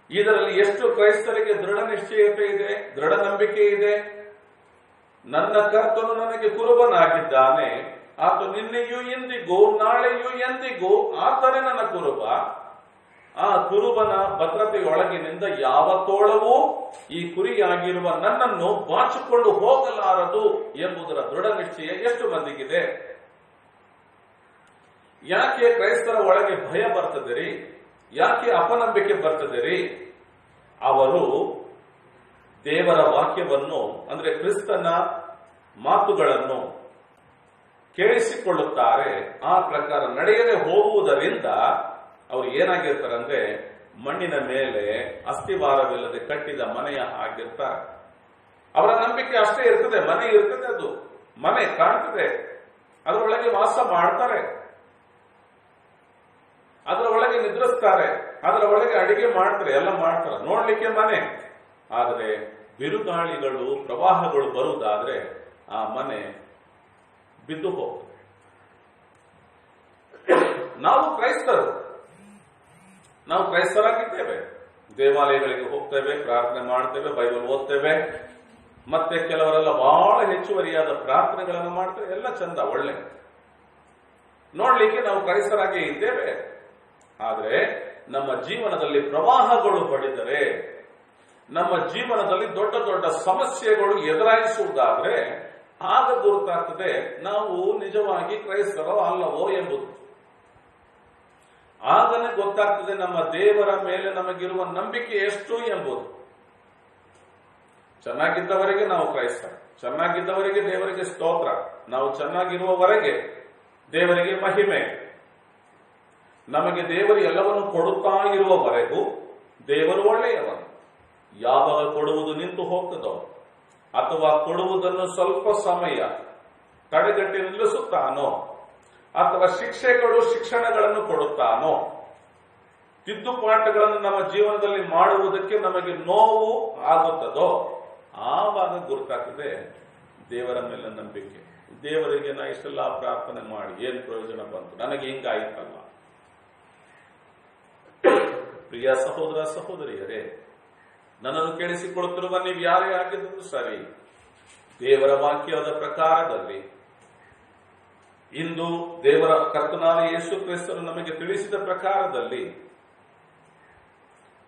ಇದರಲ್ಲಿ ಎಷ್ಟು ಕ್ರೈಸ್ತರಿಗೆ ದೃಢ ನಿಶ್ಚಯತೆ ಇದೆ, ದೃಢ ನಂಬಿಕೆ ಇದೆ. ನನ್ನ ಕರ್ತನು ನನಗೆ ಕುರುಬನಾಗಿದ್ದಾನೆ, ಆತ ನಿನ್ನೆಯೂ ಎಂದಿಗೂ ನಾಳೆಯೂ ಎಂದಿಗೂ ಆತನೇ ನನ್ನ ಕುರುಬ. ಆ ಕುರುಬನ ಭದ್ರತೆಯೊಳಗಿನಿಂದ ಯಾವ ತೋಳವೂ ಈ ಕುರಿಯಾಗಿರುವ ನನ್ನನ್ನು ಬಾಚಿಕೊಂಡು ಹೋಗಲಾರದು ಎಂಬುದರ ದೃಢ ನಿಶ್ಚಯ ಎಷ್ಟು ಮಂದಿಗಿದೆ? ಯಾಕೆ ಕ್ರೈಸ್ತರ ಒಳಗೆ ಭಯ ಬರ್ತದೆ ರೀ? ಯಾಕೆ ಅಪನಂಬಿಕೆ ಬರ್ತದೆ ರೀ? ಅವರು ದೇವರ ವಾಕ್ಯವನ್ನು ಅಂದ್ರೆ ಕ್ರಿಸ್ತನ ಮಾತುಗಳನ್ನು ಕೇಳಿಸಿಕೊಳ್ಳುತ್ತಾರೆ. ಆ ಪ್ರಕಾರ ನಡೆಯದೆ ಹೋಗುವುದರಿಂದ ಅವರು ಏನಾಗಿರ್ತಾರೆ ಅಂದ್ರೆ ಮಣ್ಣಿನ ಮೇಲೆ ಅಸ್ಥಿವಾರವಿಲ್ಲದೆ ಕಟ್ಟಿದ ಮನೆಯ ಆಗಿರ್ತಾರೆ. ಅವರ ನಂಬಿಕೆ ಅಷ್ಟೇ ಇರ್ತದೆ, ಮನೆ ಇರ್ತದೆ, ಅದು ಮನೆ ಕಾಣ್ತದೆ, ಅದರೊಳಗೆ ವಾಸ ಮಾಡ್ತಾರೆ, ಅದರ ಒಳಗೆ ನಿದ್ರಿಸ್ತಾರೆ, ಅದರ ಒಳಗೆ ಅಡಿಗೆ ಮಾಡ್ತಾರೆ, ಎಲ್ಲ ಮಾಡ್ತಾರೆ, ನೋಡ್ಲಿಕ್ಕೆ ಮನೆ. ಆದರೆ ಬಿರುಗಾಳಿಗಳು ಪ್ರವಾಹಗಳು ಬರುವುದಾದ್ರೆ ಆ ಮನೆ ಬಿದ್ದು ಹೋಗ್ತದೆ. ನಾವು ಕ್ರೈಸ್ತರಾಗಿದ್ದೇವೆ, ದೇವಾಲಯಗಳಿಗೆ ಹೋಗ್ತೇವೆ, ಪ್ರಾರ್ಥನೆ ಮಾಡ್ತೇವೆ, ಬೈಬಲ್ ಓದ್ತೇವೆ, ಮತ್ತೆ ಕೆಲವರೆಲ್ಲ ಬಹಳ ಹೆಚ್ಚುವರಿಯಾದ ಪ್ರಾರ್ಥನೆಗಳನ್ನು ಮಾಡ್ತೇವೆ. ಎಲ್ಲ ಚಂದ, ಒಳ್ಳೆ, ನೋಡ್ಲಿಕ್ಕೆ ನಾವು ಕ್ರೈಸ್ತರಾಗಿ ಇದ್ದೇವೆ. ಆದರೆ ನಮ್ಮ ಜೀವನದಲ್ಲಿ ಪ್ರವಾಹಗಳು ಬಡಿದರೆ, ನಮ್ಮ ಜೀವನದಲ್ಲಿ ದೊಡ್ಡ ದೊಡ್ಡ ಸಮಸ್ಯೆಗಳು ಎದುರಾಯಿಸುವುದಾದ್ರೆ ಆಗ ಗುರುತಾಗ್ತದೆ ನಾವು ನಿಜವಾಗಿ ಕ್ರೈಸ್ತರೋ ಅಲ್ಲವೋ ಎಂಬುದು. ಆಗನೇ ಗೊತ್ತಾಗ್ತದೆ ನಮ್ಮ ದೇವರ ಮೇಲೆ ನಮಗಿರುವ ನಂಬಿಕೆ ಎಷ್ಟು ಎಂಬುದು. ಚೆನ್ನಾಗಿದ್ದವರೆಗೆ ನಾವು ಕ್ರೈಸ್ತರ, ಚೆನ್ನಾಗಿದ್ದವರೆಗೆ ದೇವರಿಗೆ ಸ್ತೋತ್ರ, ನಾವು ಚೆನ್ನಾಗಿರುವವರೆಗೆ ದೇವರಿಗೆ ಮಹಿಮೆ. ನಮಗೆ ದೇವರು ಎಲ್ಲವನ್ನು ಕೊಡುತ್ತಾ ಇರುವವರೆಗೂ ದೇವರು ಒಳ್ಳೆಯವನು. ಯಾವಾಗ ಕೊಡುವುದು ನಿಂತು ಹೋಗ್ತದೋ ಅಥವಾ ಕೊಡುವುದನ್ನು ಸ್ವಲ್ಪ ಸಮಯ ತಡೆಗಟ್ಟಿ ನಿಲ್ಲಿಸುತ್ತಾನೋ ಅಥವಾ ಶಿಕ್ಷಣಗಳನ್ನು ಕೊಡುತ್ತಾನೋ, ತಿದ್ದುಪಾಠುಗಳನ್ನು ನಮ್ಮ ಜೀವನದಲ್ಲಿ ಮಾಡುವುದಕ್ಕೆ ನಮಗೆ ನೋವು ಆಗುತ್ತದೋ ಆವಾಗ ಗುರುತಾಗ್ತದೆ ದೇವರ ಮೇಲೆ ನಂಬಿಕೆ. ದೇವರಿಗೆ ನಾ ಇಷ್ಟೆಲ್ಲ ಪ್ರಾರ್ಥನೆ ಮಾಡಿ ಏನು ಪ್ರಯೋಜನ ಬಂತು, ನನಗೆ ಹಿಂಗಾಯಿತಲ್ಲ. ಪ್ರಿಯ ಸಹೋದರ ಸಹೋದರಿಯರೇ, ನನ್ನನ್ನು ಕೇಳಿಸಿಕೊಳ್ಳುತ್ತಿರುವ ನೀವು ಯಾರೇ ಆಗಿದ್ದರೂ ಸರಿ, ದೇವರ ವಾಕ್ಯದ ಪ್ರಕಾರದಲ್ಲಿ ಇಂದು ದೇವರ ಕರ್ತನಾದ ಯೇಸು ಕ್ರಿಸ್ತರು ನಮಗೆ ತಿಳಿಸಿದ ಪ್ರಕಾರದಲ್ಲಿ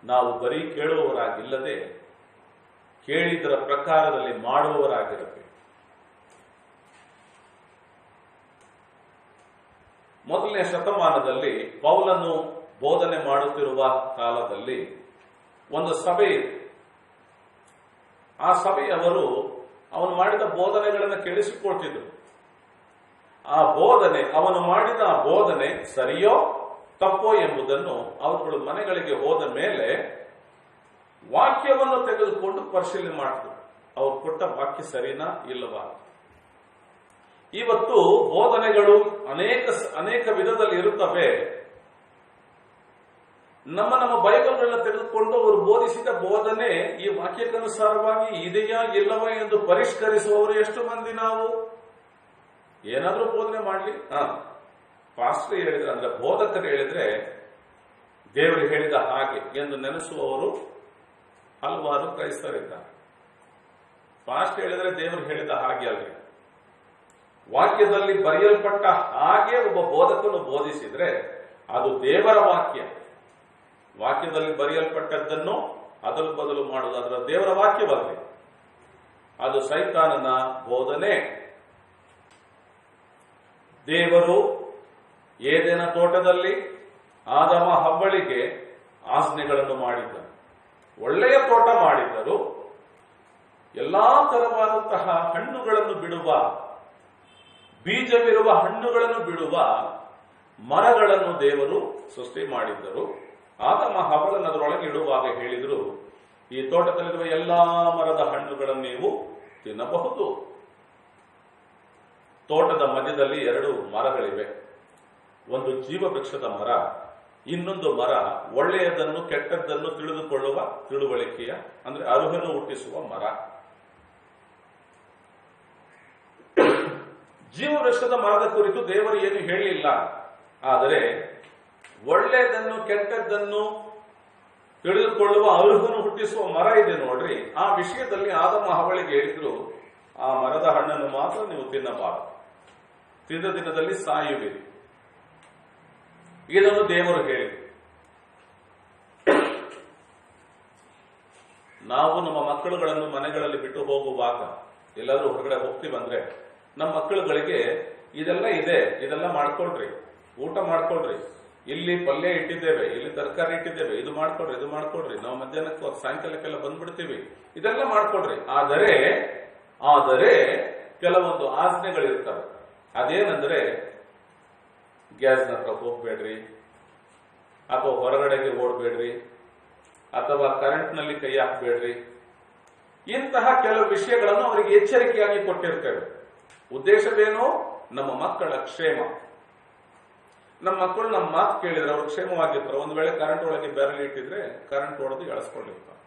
ನಾವು ಬರೀ ಕೇಳುವವರಾಗಿಲ್ಲದೆ ಕೇಳಿದರ ಪ್ರಕಾರದಲ್ಲಿ ಮಾಡುವವರಾಗಿರಬೇಕು. ಮೊದಲನೇ ಶತಮಾನದಲ್ಲಿ ಪೌಲನು ಬೋಧನೆ ಮಾಡುತ್ತಿರುವ ಕಾಲದಲ್ಲಿ ಒಂದು ಸಭೆ ಇದೆ. ಆ ಸಭೆಯವರು ಅವನು ಮಾಡಿದ ಬೋಧನೆಗಳನ್ನು ಕೇಳಿಸಿಕೊಳ್ತಿದ್ರು. ಅವನು ಮಾಡಿದ ಬೋಧನೆ ಸರಿಯೋ ತಪ್ಪೋ ಎಂಬುದನ್ನು ಅವರುಗಳು ಮನೆಗಳಿಗೆ ಹೋದ ಮೇಲೆ ವಾಕ್ಯವನ್ನು ತೆಗೆದುಕೊಂಡು ಪರಿಶೀಲನೆ ಮಾಡಿದ್ರು. ಅವ್ರು ಕೊಟ್ಟ ವಾಕ್ಯ ಸರಿನಾ ಇಲ್ಲವಾ. ಇವತ್ತು ಬೋಧನೆಗಳು ಅನೇಕ ವಿಧದಲ್ಲಿ ಇರುತ್ತವೆ. ನಮ್ಮ ಬೈಬಲ್ಗಳನ್ನ ತೆಗೆದುಕೊಂಡು ಅವರು ಬೋಧಿಸಿದ ಬೋಧನೆ ಈ ವಾಕ್ಯಕ್ಕನುಸಾರವಾಗಿ ಇದೆಯಾ ಇಲ್ಲವಾ ಎಂದು ಪರಿಷ್ಕರಿಸುವವರು ಎಷ್ಟು ಮಂದಿ ನಾವು? ಏನಾದ್ರೂ ಬೋಧನೆ ಮಾಡಲಿ, ಪಾಸ್ಟರ್ ಹೇಳಿದ್ರೆ ಅಂದ್ರೆ ಬೋಧಕರು ಹೇಳಿದ್ರೆ ದೇವರು ಹೇಳಿದ ಹಾಗೆ ಎಂದು ನೆನೆಸುವವರು ಹಲವಾರು ಕ್ರೈಸ್ತರಿದ್ದಾರೆ. ಪಾಸ್ಟರ್ ಹೇಳಿದ್ರೆ ದೇವರು ಹೇಳಿದ ಹಾಗೆ ಅಲ್ರಿ, ವಾಕ್ಯದಲ್ಲಿ ಬರೆಯಲ್ಪಟ್ಟ ಹಾಗೆ ಒಬ್ಬ ಬೋಧಕನು ಬೋಧಿಸಿದ್ರೆ ಅದು ದೇವರ ವಾಕ್ಯ. ವಾಕ್ಯದಲ್ಲಿ ಬರೆಯಲ್ಪಟ್ಟದ್ದನ್ನು ಅದಲು ಬದಲು ಮಾಡುವುದು ಅದರ ದೇವರ ವಾಕ್ಯವಲ್ಲ, ಅದು ಸೈತಾನನ ಬೋಧನೆ. ದೇವರು ಏದೆನ ತೋಟದಲ್ಲಿ ಆದಮ ಹವ್ವಳಿಗೆ ಆಜ್ಞೆಗಳನ್ನು ಮಾಡಿದ್ದರು. ಒಳ್ಳೆಯ ತೋಟ ಮಾಡಿದ್ದರು. ಎಲ್ಲಾ ತರವಾದಂತಹ ಹಣ್ಣುಗಳನ್ನು ಬಿಡುವ, ಬೀಜವಿರುವ ಹಣ್ಣುಗಳನ್ನು ಬಿಡುವ ಮರಗಳನ್ನು ದೇವರು ಸೃಷ್ಟಿ ಮಾಡಿದ್ದರು. ಆದಮ ಹವ್ವಳನ್ನು ಅದರೊಳಗೆ ಇಡುವಾಗ ಹೇಳಿದ್ರು, ಈ ತೋಟದಲ್ಲಿರುವ ಎಲ್ಲಾ ಮರದ ಹಣ್ಣುಗಳನ್ನು ನೀವು ತಿನ್ನಬಹುದು. ತೋಟದ ಮಧ್ಯದಲ್ಲಿ 2 ಮರಗಳಿವೆ. ಒಂದು ಜೀವ ವೃಕ್ಷದ ಮರ, ಇನ್ನೊಂದು ಮರ ಒಳ್ಳೆಯದನ್ನು ಕೆಟ್ಟದ್ದನ್ನು ತಿಳಿದುಕೊಳ್ಳುವ ತಿಳುವಳಿಕೆಯ ಅಂದ್ರೆ ಅರುಹನ್ನು ಹುಟ್ಟಿಸುವ ಮರ. ಜೀವ ವೃಕ್ಷದ ಮರದ ಕುರಿತು ದೇವರು ಏನು ಹೇಳಿಲ್ಲ, ಆದರೆ ಒಳ್ಳೆಯದನ್ನು ಕೆಟ್ಟದ್ದನ್ನು ತಿಳಿದುಕೊಳ್ಳುವ ಅರುಹನ್ನು ಹುಟ್ಟಿಸುವ ಮರ ಇದೆ ನೋಡ್ರಿ, ಆ ವಿಷಯದಲ್ಲಿ ಆದಮ ಹವ್ವಳಿಗೆ ಹೇಳಿದ್ರು, ಆ ಮರದ ಹಣ್ಣನ್ನು ಮಾತ್ರ ನೀವು ತಿನ್ನಬಾರದು, ತಿಂದ ದಿನದಲ್ಲಿ ಸಾಯುವಿರಿ. ಇದನ್ನು ದೇವರು ಹೇಳಿದರು. ನಾವು ನಮ್ಮ ಮಕ್ಕಳುಗಳನ್ನು ಮನೆಗಳಲ್ಲಿ ಬಿಟ್ಟು ಹೋಗುವಾಗ ಎಲ್ಲಾದ್ರೂ ಹೊರಗಡೆ ಹೋಗ್ತೀವಂದ್ರೆ ನಮ್ಮ ಮಕ್ಕಳುಗಳಿಗೆ ಇದೆಲ್ಲ ಇದೆ, ಇದೆಲ್ಲ ಮಾಡ್ಕೊಳ್ರಿ, ಊಟ ಮಾಡ್ಕೊಳ್ರಿ, ಇಲ್ಲಿ ಪಲ್ಯ ಇಟ್ಟಿದ್ದೇವೆ, ಇಲ್ಲಿ ತರಕಾರಿ ಇಟ್ಟಿದ್ದೇವೆ, ಇದು ಮಾಡ್ಕೊಳ್ರಿ, ನಾವು ಮಧ್ಯಾಹ್ನಕ್ಕೆ ಸಾಯಂಕಾಲಕ್ಕೆಲ್ಲ ಬಂದ್ಬಿಡ್ತೀವಿ, ಇದೆಲ್ಲ ಮಾಡ್ಕೊಳ್ರಿ. ಆದರೆ ಕೆಲವೊಂದು ಆಜ್ಞೆಗಳಿರ್ತವೆ. ಅದೇನಂದ್ರೆ ಗ್ಯಾಸ್ನ ಹತ್ರ ಹೋಗ್ಬೇಡ್ರಿ, ಅಥವಾ ಹೊರಗಡೆಗೆ ಓಡಬೇಡ್ರಿ, ಅಥವಾ ಕರೆಂಟ್ನಲ್ಲಿ ಕೈ ಹಾಕಬೇಡ್ರಿ. ಇಂತಹ ಕೆಲವು ವಿಷಯಗಳನ್ನು ಅವರಿಗೆ ಎಚ್ಚರಿಕೆಯಾಗಿ ಕೊಟ್ಟಿರ್ತೇವೆ. ಉದ್ದೇಶವೇನು? ನಮ್ಮ ಮಕ್ಕಳ ಕ್ಷೇಮ. ನಮ್ಮ ಮಕ್ಕಳು ನಮ್ಮ ಮಾತು ಕೇಳಿದ್ರೆ ಅವರು ಕ್ಷೇಮವಾಗಿರ್ತಾರೆ. ಒಂದು ವೇಳೆ ಕರೆಂಟ್ ಒಳಗೆ ಬೆರಳು ಇಟ್ಟಿದ್ರೆ ಕರೆಂಟ್ ಹೊಡೆದು ಎಳಸ್ಕೊಂಡಿರ್ತಾರೆ.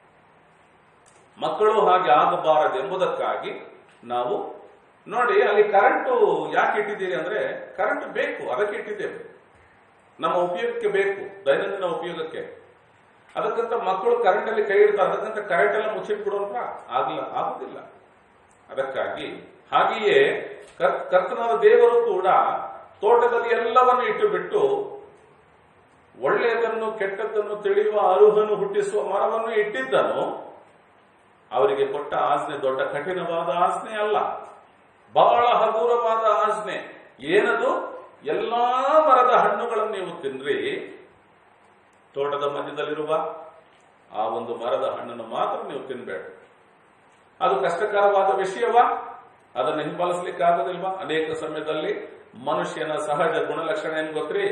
ಮಕ್ಕಳು ಹಾಗೆ ಆಗಬಾರದು ಎಂಬುದಕ್ಕಾಗಿ ನಾವು ನೋಡಿ, ಅಲ್ಲಿ ಕರೆಂಟು ಯಾಕೆ ಇಟ್ಟಿದ್ದೀರಿ ಅಂದ್ರೆ ಕರೆಂಟ್ ಬೇಕು, ಅದಕ್ಕೆ ಇಟ್ಟಿದ್ದೇವೆ, ನಮ್ಮ ಉಪಯೋಗಕ್ಕೆ ಬೇಕು, ದೈನಂದಿನ ಉಪಯೋಗಕ್ಕೆ. ಅದಕ್ಕಂತ ಮಕ್ಕಳು ಕರೆಂಟ್ ಅಲ್ಲಿ ಕೈ ಇಡ್ತಾರೆ, ಅದಕ್ಕಂತ ಕರೆಂಟ್ ಎಲ್ಲ ಮುಚ್ಚಿಟ್ಬಿಡುವಂತ ಆಗುದಿಲ್ಲ. ಅದಕ್ಕಾಗಿ ಹಾಗೆಯೇ ಕರ್ತನಾದ ದೇವರು ಕೂಡ ತೋಟದಲ್ಲಿ ಎಲ್ಲವನ್ನು ಇಟ್ಟು ಬಿಟ್ಟು ಒಳ್ಳೆಯದು ಒಳ್ಳೆಯದನ್ನು ಕೆಟ್ಟದ್ದನ್ನು ತಿಳಿಯುವ ಅರುಹನ್ನು ಹುಟ್ಟಿಸುವ ಮರವನ್ನು ಇಟ್ಟಿದ್ದನು. ಅವರಿಗೆ ಕೊಟ್ಟ ಆಜ್ಞೆ ದೊಡ್ಡ ಕಠಿಣವಾದ ಆಜ್ಞೆ ಅಲ್ಲ, ಬಹಳ ಹಗುರವಾದ ಆಜ್ಞೆ. ಏನದು? ಎಲ್ಲಾ ಮರದ ಹಣ್ಣುಗಳನ್ನು ನೀವು ತಿನ್ರಿ, ತೋಟದ ಮಧ್ಯದಲ್ಲಿರುವ ಆ ಒಂದು ಮರದ ಹಣ್ಣನ್ನು ಮಾತ್ರ ನೀವು ತಿನ್ಬೇಡ. ಅದು ಕಷ್ಟಕರವಾದ ವಿಷಯವಾ? ಅದನ್ನು ಹಿಂಬಾಲಿಸ್ಲಿಕ್ಕಾಗೋದಿಲ್ವಾ? ಅನೇಕ ಸಮಯದಲ್ಲಿ ಮನುಷ್ಯನ ಸಹಜ ಗುಣಲಕ್ಷಣ ಏನ್ ಗೊತ್ತ್ರಿ?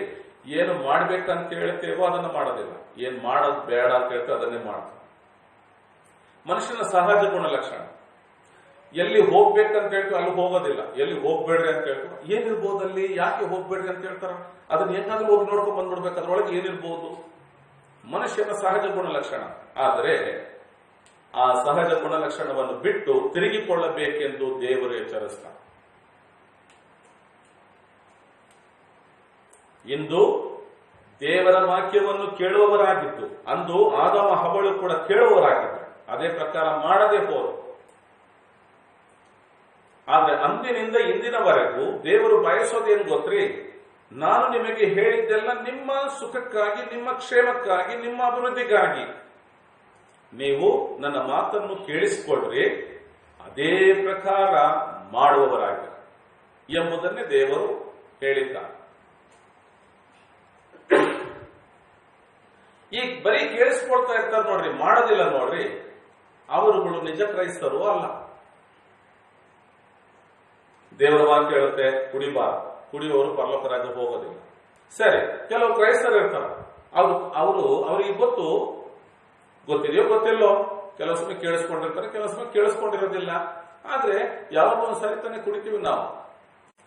ಏನು ಮಾಡ್ಬೇಕಂತ ಹೇಳ್ತೇವೋ ಅದನ್ನು ಮಾಡೋದಿಲ್ಲ, ಏನ್ ಮಾಡೋದು ಬೇಡ ಅಂತ ಹೇಳ್ತೇವೆ ಅದನ್ನೇ ಮಾಡ್ತೇವೆ. ಮನುಷ್ಯನ ಸಹಜ ಗುಣಲಕ್ಷಣ. ಎಲ್ಲಿ ಹೋಗ್ಬೇಕಂತ ಹೇಳ್ತೀವಿ ಅಲ್ಲಿ ಹೋಗೋದಿಲ್ಲ, ಎಲ್ಲಿ ಹೋಗ್ಬೇಡ್ರಿ ಅಂತ ಹೇಳ್ತೀವಿ. ಏನಿರ್ಬೋದಲ್ಲಿ, ಯಾಕೆ ಹೋಗ್ಬೇಡ್ರಿ ಅಂತ ಹೇಳ್ತಾರ? ಅದನ್ನ ಹೆಂಗಾದ್ರೂ ಹೋಗಿ ನೋಡ್ಕೊಂಡ್ ಬಂದ್ಬಿಡ್ಬೇಕು, ಅದ್ರೊಳಗೆ ಏನಿರ್ಬೋದು? ಮನುಷ್ಯನ ಸಹಜ ಗುಣಲಕ್ಷಣ. ಆದರೆ ಆ ಸಹಜ ಗುಣಲಕ್ಷಣವನ್ನು ಬಿಟ್ಟು ತಿರುಗಿಕೊಳ್ಳಬೇಕೆಂದು ದೇವರು ಎಚ್ಚರಿಸ್ತಾರೆ. ಇಂದು ದೇವರ ವಾಕ್ಯವನ್ನು ಕೇಳುವವರಾಗಿದ್ದು, ಅಂದು ಆದಮ ಹವಳು ಕೂಡ ಕೇಳುವವರಾಗಿದ್ದರು, ಅದೇ ಪ್ರಕಾರ ಮಾಡದೆ ಹೋದರು. ಆದ್ರೆ ಅಂದಿನಿಂದ ಇಂದಿನವರೆಗೂ ದೇವರು ಬಯಸೋದೇನು ಗೊತ್ತ್ರಿ? ನಾನು ನಿಮಗೆ ಹೇಳಿದ್ದೆಲ್ಲ ನಿಮ್ಮ ಸುಖಕ್ಕಾಗಿ, ನಿಮ್ಮ ಕ್ಷೇಮಕ್ಕಾಗಿ, ನಿಮ್ಮ ಅಭಿವೃದ್ಧಿಗಾಗಿ. ನೀವು ನನ್ನ ಮಾತನ್ನು ಕೇಳಿಸಿಕೊಳ್ಳ್ರಿ, ಅದೇ ಪ್ರಕಾರ ಮಾಡುವವರಾಗಿ ಎಂಬುದನ್ನೇ ದೇವರು ಹೇಳಿದ್ದಾರೆ. ಈಗ ಬರೀ ಕೇಳಿಸ್ಕೊಳ್ತಾ ಇರ್ತಾರೆ ನೋಡ್ರಿ, ಮಾಡೋದಿಲ್ಲ ನೋಡ್ರಿ, ಅವರುಗಳು ನಿಜ ಕ್ರೈಸ್ತರು ಅಲ್ಲ. ದೇವರ ವಾಕ್ಯ ಹೇಳುತ್ತೆ ಕುಡಿಬಾರದು, ಕುಡಿಯುವವರು ಪರಲೋಕ ರಾಜ್ಯ ಹೋಗೋದಿಲ್ಲ. ಸರಿ, ಕೆಲವು ಕ್ರೈಸ್ತರು ಇರ್ತಾರೆ, ಅವರಿಗೆ ಗೊತ್ತಿದೆಯೋ ಗೊತ್ತಿಲ್ಲೋ, ಕೆಲವು ಸಮಯ ಕೇಳಿಸ್ಕೊಂಡಿರ್ತಾರೆ, ಕೆಲವು ಸಮಯ ಕೇಳಿಸ್ಕೊಂಡಿರೋದಿಲ್ಲ. ಆದ್ರೆ ಯಾವಾಗ ಒಂದ್ಸರಿ ತಾನೇ ಕುಡಿತೀವಿ ನಾವು.